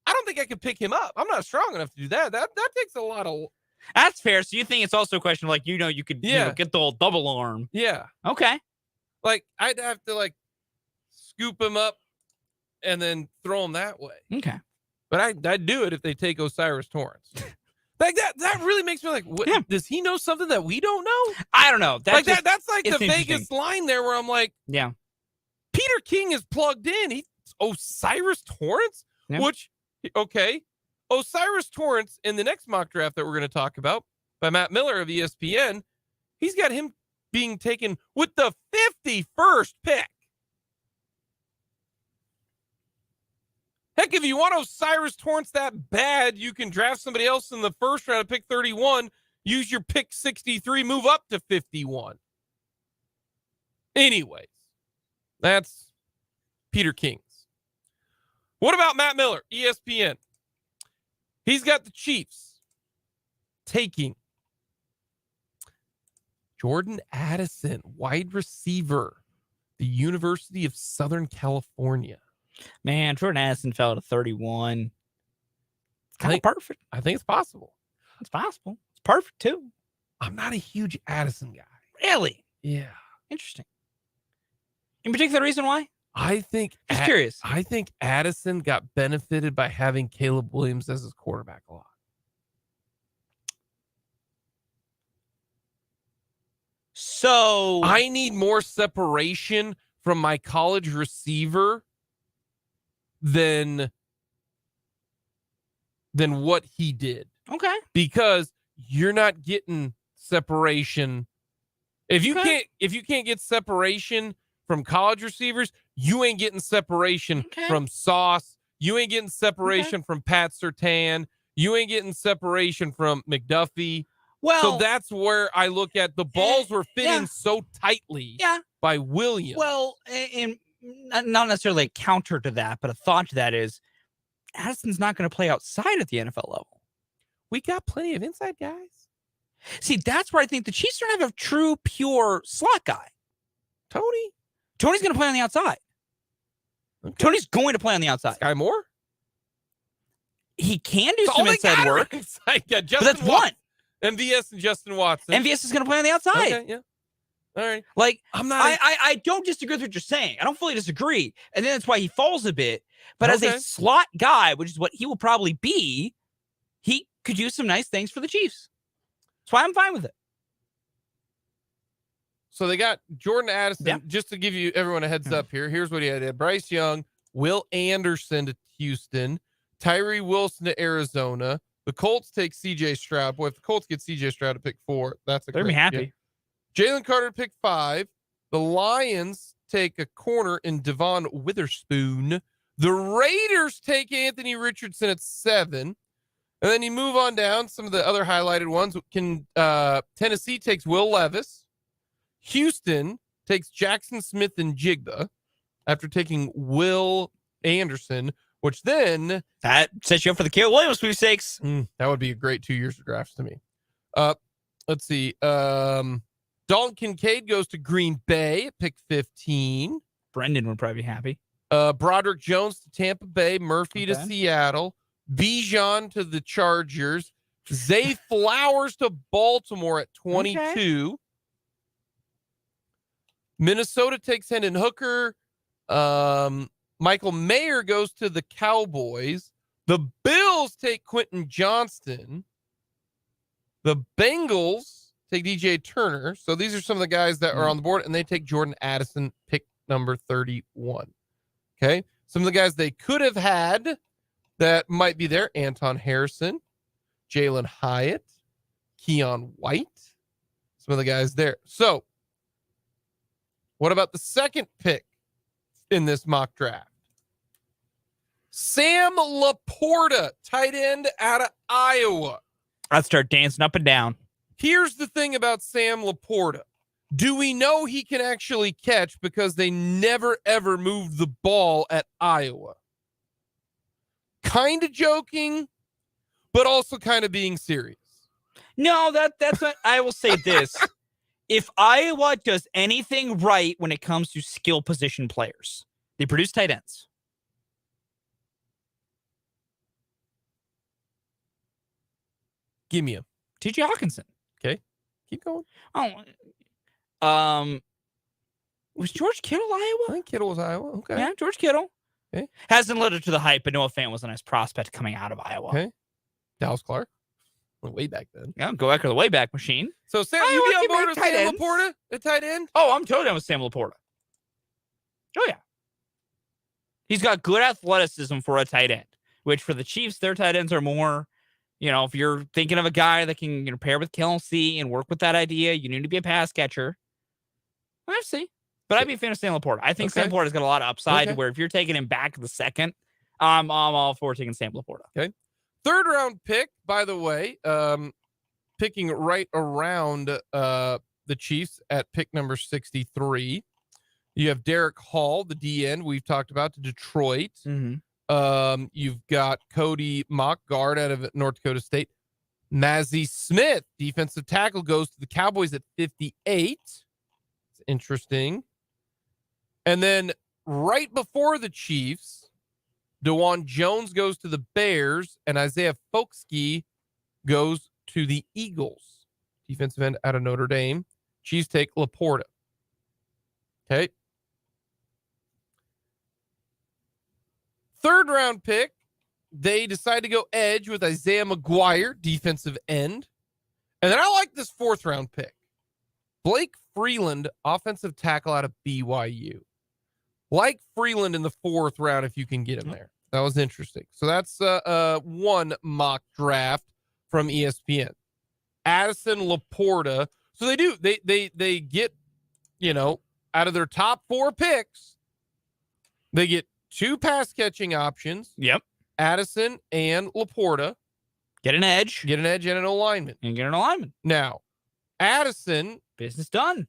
I don't think I could pick him up. I'm not strong enough to do that. That takes a lot of. That's fair. So you think it's also a question of like you could get the old double arm. Yeah. Okay. Like I'd have to like scoop him up and then throw him that way. Okay. But I'd do it if they take Osiris Torrance. Like that really makes me like, what, does he know something that we don't know? I don't know. That's like the Vegas line there where I'm like, yeah, Peter King is plugged in. He's Osiris Torrance, which, okay, Osiris Torrance in the next mock draft that we're going to talk about by Matt Miller of ESPN, he's got him being taken with the 51st pick. Heck, if you want Osiris Torrance that bad, you can draft somebody else in the first round at pick 31, use your pick 63, move up to 51. Anyways, that's Peter King's. What about Matt Miller, ESPN? He's got the Chiefs taking Jordan Addison, wide receiver, the University of Southern California. Man, Jordan Addison fell to 31. It's kind of perfect. I think it's possible. It's possible. It's perfect, too. I'm not a huge Addison guy. Really? Yeah. Interesting. In particular reason why? I think just curious. I think Addison got benefited by having Caleb Williams as his quarterback a lot. So I need more separation from my college receiver than what he did. Okay. because you're not getting separation. If you can't get separation from college receivers, you ain't getting separation from Sauce. You ain't getting separation from Pat Surtain. You ain't getting separation from McDuffie. Well, so that's where I look at the balls were fitting so tightly by Williams. Well, and not necessarily a counter to that, but a thought to that is Addison's not going to play outside at the NFL level. We got plenty of inside guys. See, that's where I think the Chiefs don't have a true, pure slot guy. Tony's going to play on the outside. Okay. Tony's going to play on the outside. Sky Moore? He can do some inside work. Inside. Yeah, But that's one. MVS and Justin Watson. MVS is going to play on the outside. Okay, yeah. All right. Like, I'm not. I don't disagree with what you're saying. I don't fully disagree. And then that's why he falls a bit. But as a slot guy, which is what he will probably be, he could do some nice things for the Chiefs. That's why I'm fine with it. So they got Jordan Addison. Yeah. Just to give you everyone a heads up here, here's what he had. Bryce Young, Will Anderson to Houston, Tyree Wilson to Arizona. The Colts take C.J. Stroud. Boy, if the Colts get C.J. Stroud to pick 4, that's a they're gonna be happy. Yeah. Jalen Carter to pick 5. The Lions take a corner in Devon Witherspoon. The Raiders take Anthony Richardson at 7. And then you move on down. Some of the other highlighted ones. Tennessee takes Will Levis. Houston takes Jackson Smith and Jigba after taking Will Anderson, which then that sets you up for the Caleb Williams sweepstakes. That would be a great 2 years of drafts to me. Let's see. Dalton Kincaid goes to Green Bay at pick 15. Brendan would probably be happy. Broderick Jones to Tampa Bay. Murphy to Seattle. Bijan to the Chargers. Zay Flowers to Baltimore at 22. Minnesota takes Hendon Hooker. Michael Mayer goes to the Cowboys. The Bills take Quentin Johnston. The Bengals take DJ Turner. So these are some of the guys that are on the board, and they take Jordan Addison, pick number 31. Okay. Some of the guys they could have had that might be there: Anton Harrison, Jalen Hyatt, Keon White. Some of the guys there. So what about the second pick in this mock draft? Sam Laporta, tight end out of Iowa. I'd start dancing up and down. Here's the thing about Sam Laporta. Do we know he can actually catch because they never, ever moved the ball at Iowa? Kind of joking, but also kind of being serious. No, that's what I will say this. If Iowa does anything right when it comes to skill position players, they produce tight ends. Give me him. T.J. Hawkinson. Okay. Keep going. Was George Kittle Iowa? I think Kittle was Iowa. Okay. Yeah, George Kittle. Okay. Hasn't led it to the hype, but Noah Fant was a nice prospect coming out of Iowa. Okay. Dallas Clark. Went way back then. Yeah, go back to the way back machine. So Sam, you be on board with Sam Laporta at tight end? Oh, I'm totally down with Sam Laporta. Oh, yeah. He's got good athleticism for a tight end, which for the Chiefs, their tight ends are more, if you're thinking of a guy that can pair with Kelsey and work with that idea, you need to be a pass catcher. I'll see. But I'd be a fan of Sam Laporta. I think Sam Laporta's got a lot of upside where if you're taking him back to the second, I'm all for taking Sam Laporta. Okay. Third round pick, by the way, picking right around the Chiefs at pick number 63. You have Derek Hall, the D end we've talked about, to Detroit. Mm-hmm. You've got Cody Mock, guard out of North Dakota State. Mazi Smith, defensive tackle, goes to the Cowboys at 58. It's interesting. And then right before the Chiefs, DeJuan Jones goes to the Bears, and Isaiah Folksky goes to the Eagles. Defensive end out of Notre Dame. Chiefs take Laporta. Okay. Third round pick, they decide to go edge with Isaiah McGuire, defensive end. And then I like this fourth round pick. Blake Freeland, offensive tackle out of BYU. Like Freeland in the fourth round if you can get him there. That was interesting. So that's one mock draft from ESPN. Addison, Laporta. So they do. They get, out of their top 4 picks, they get 2 pass catching options. Yep. Addison and Laporta. Get an edge. Get an edge and an alignment. Now, Addison. Business done.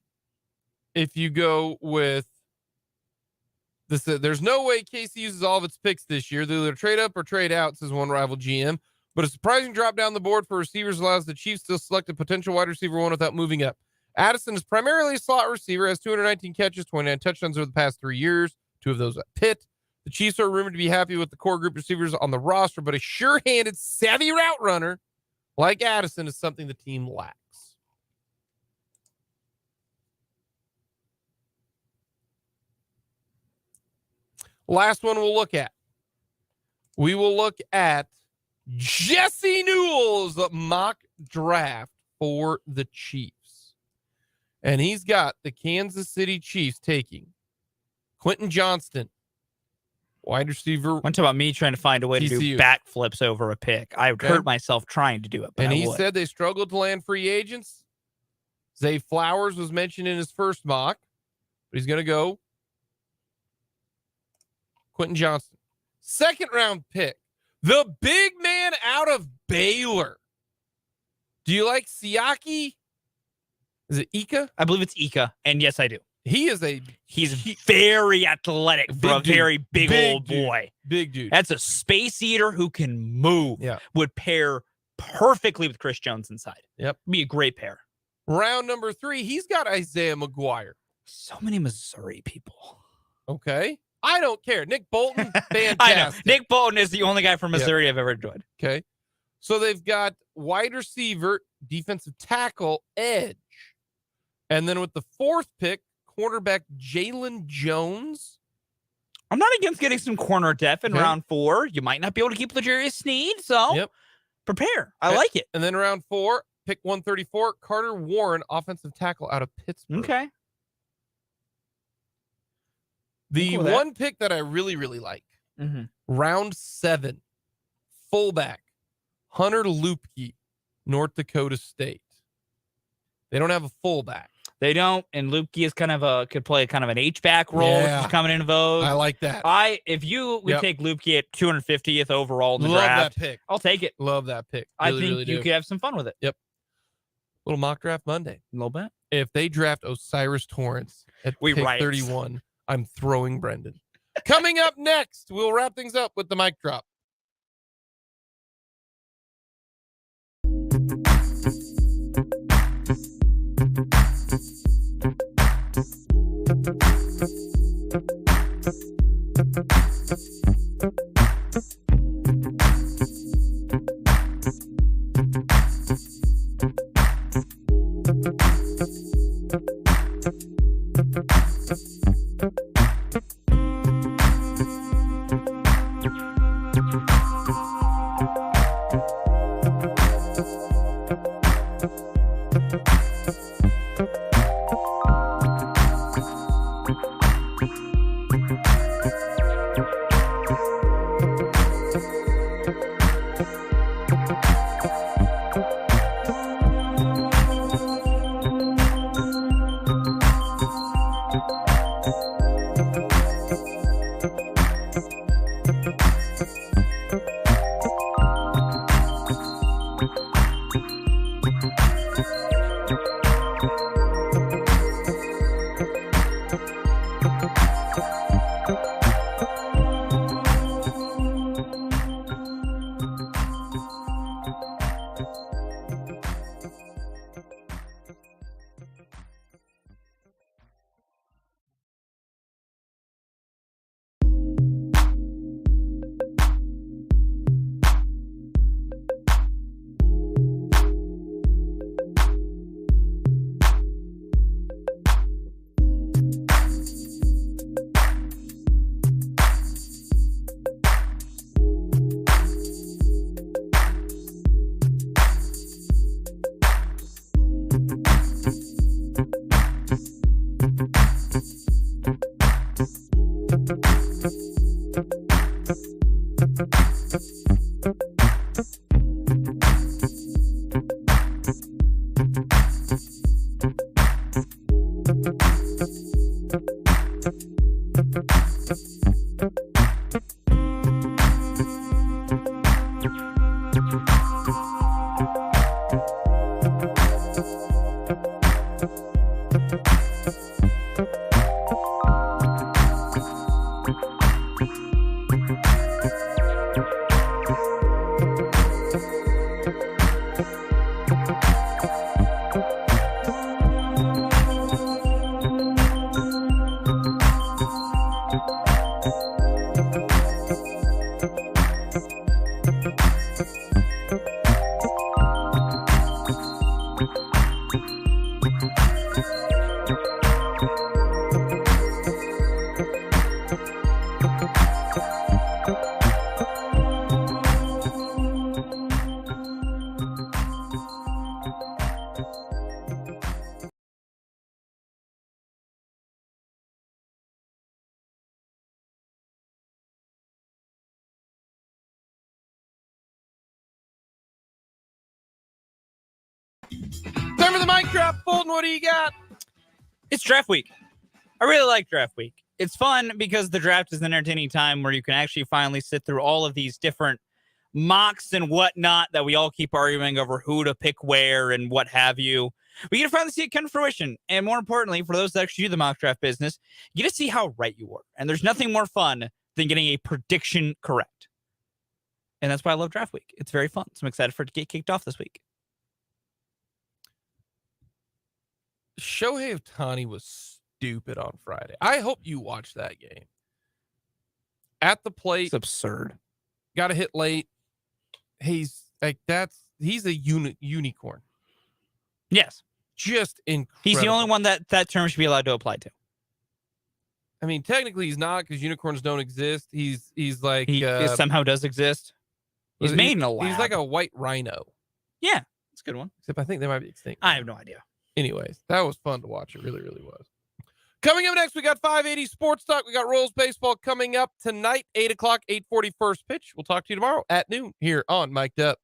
If you go with this, there's no way KC uses all of its picks this year. They'll either trade up or trade out, says one rival GM. But a surprising drop down the board for receivers allows the Chiefs to select a potential wide receiver 1 without moving up. Addison is primarily a slot receiver, has 219 catches, 29 touchdowns over the past 3 years, 2 of those at Pitt. The Chiefs are rumored to be happy with the core group receivers on the roster, but a sure-handed, savvy route runner like Addison is something the team lacks. Last one we'll look at. We will look at Jesse Newell's mock draft for the Chiefs. And he's got the Kansas City Chiefs taking Quentin Johnston, wide receiver. One time about me trying to find a way to do backflips over a pick. I would hurt myself trying to do it. But and he said they struggled to land free agents. Zay Flowers was mentioned in his first mock, but he's going to go Quentin Johnston. Second round pick, the big man out of Baylor. Do you like Siaki? Is it Ika? I believe it's Ika. And yes, I do. He's very athletic for a very big old boy. Big dude. That's a space eater who can move. Yeah. Would pair perfectly with Chris Jones inside. Yep. Be a great pair. Round number 3, he's got Isaiah McGuire. So many Missouri people. Okay. I don't care. Nick Bolton, fantastic. I know. Nick Bolton is the only guy from Missouri I've ever enjoyed. Okay. So they've got wide receiver, defensive tackle, edge. And then with the 4th pick, cornerback Jalen Jones. I'm not against getting some corner depth in round 4. You might not be able to keep L'Jarius Sneed, so prepare. I like it. And then round 4, pick 134, Carter Warren, offensive tackle out of Pittsburgh. Okay. The one pick that I really, really like, round 7, fullback, Hunter Lupke, North Dakota State. They don't have a fullback. They don't, and Lupke is could play kind of an H-back role, which is coming into vogue. I like that. If you would take Lupke at 250th overall in the draft, love that pick. I'll take it. Love that pick. Really, I think you could have some fun with it. Yep. Little mock draft Monday. A little bit. If they draft Osiris Torrance at pick 31, I'm throwing Brendan. Coming up next, we'll wrap things up with the mic drop. Time for the mic drop. Fulton, what do you got? It's draft week. I really like draft week. It's fun because the draft is an entertaining time where you can actually finally sit through all of these different mocks and whatnot that we all keep arguing over who to pick where and what have you. We get to finally see it come to fruition. And more importantly, for those that actually do the mock draft business, you get to see how right you were. And there's nothing more fun than getting a prediction correct. And that's why I love draft week. It's very fun. So I'm excited for it to get kicked off this week. Shohei Ohtani was stupid on Friday. I hope you watched that game. At the plate. It's absurd. Got to hit late. He's a unicorn. Yes. Just incredible. He's the only one that term should be allowed to apply to. I mean, technically he's not because unicorns don't exist. He's like He somehow does exist. He's made in a lab. He's like a white rhino. Yeah, it's a good one. Except I think they might be extinct. I have no idea. Anyways, that was fun to watch. It really, really was. Coming up next, we got 580 Sports Talk. We got Royals baseball coming up tonight, 8 o'clock, 8:40 first pitch. We'll talk to you tomorrow at noon here on Mic'd Up.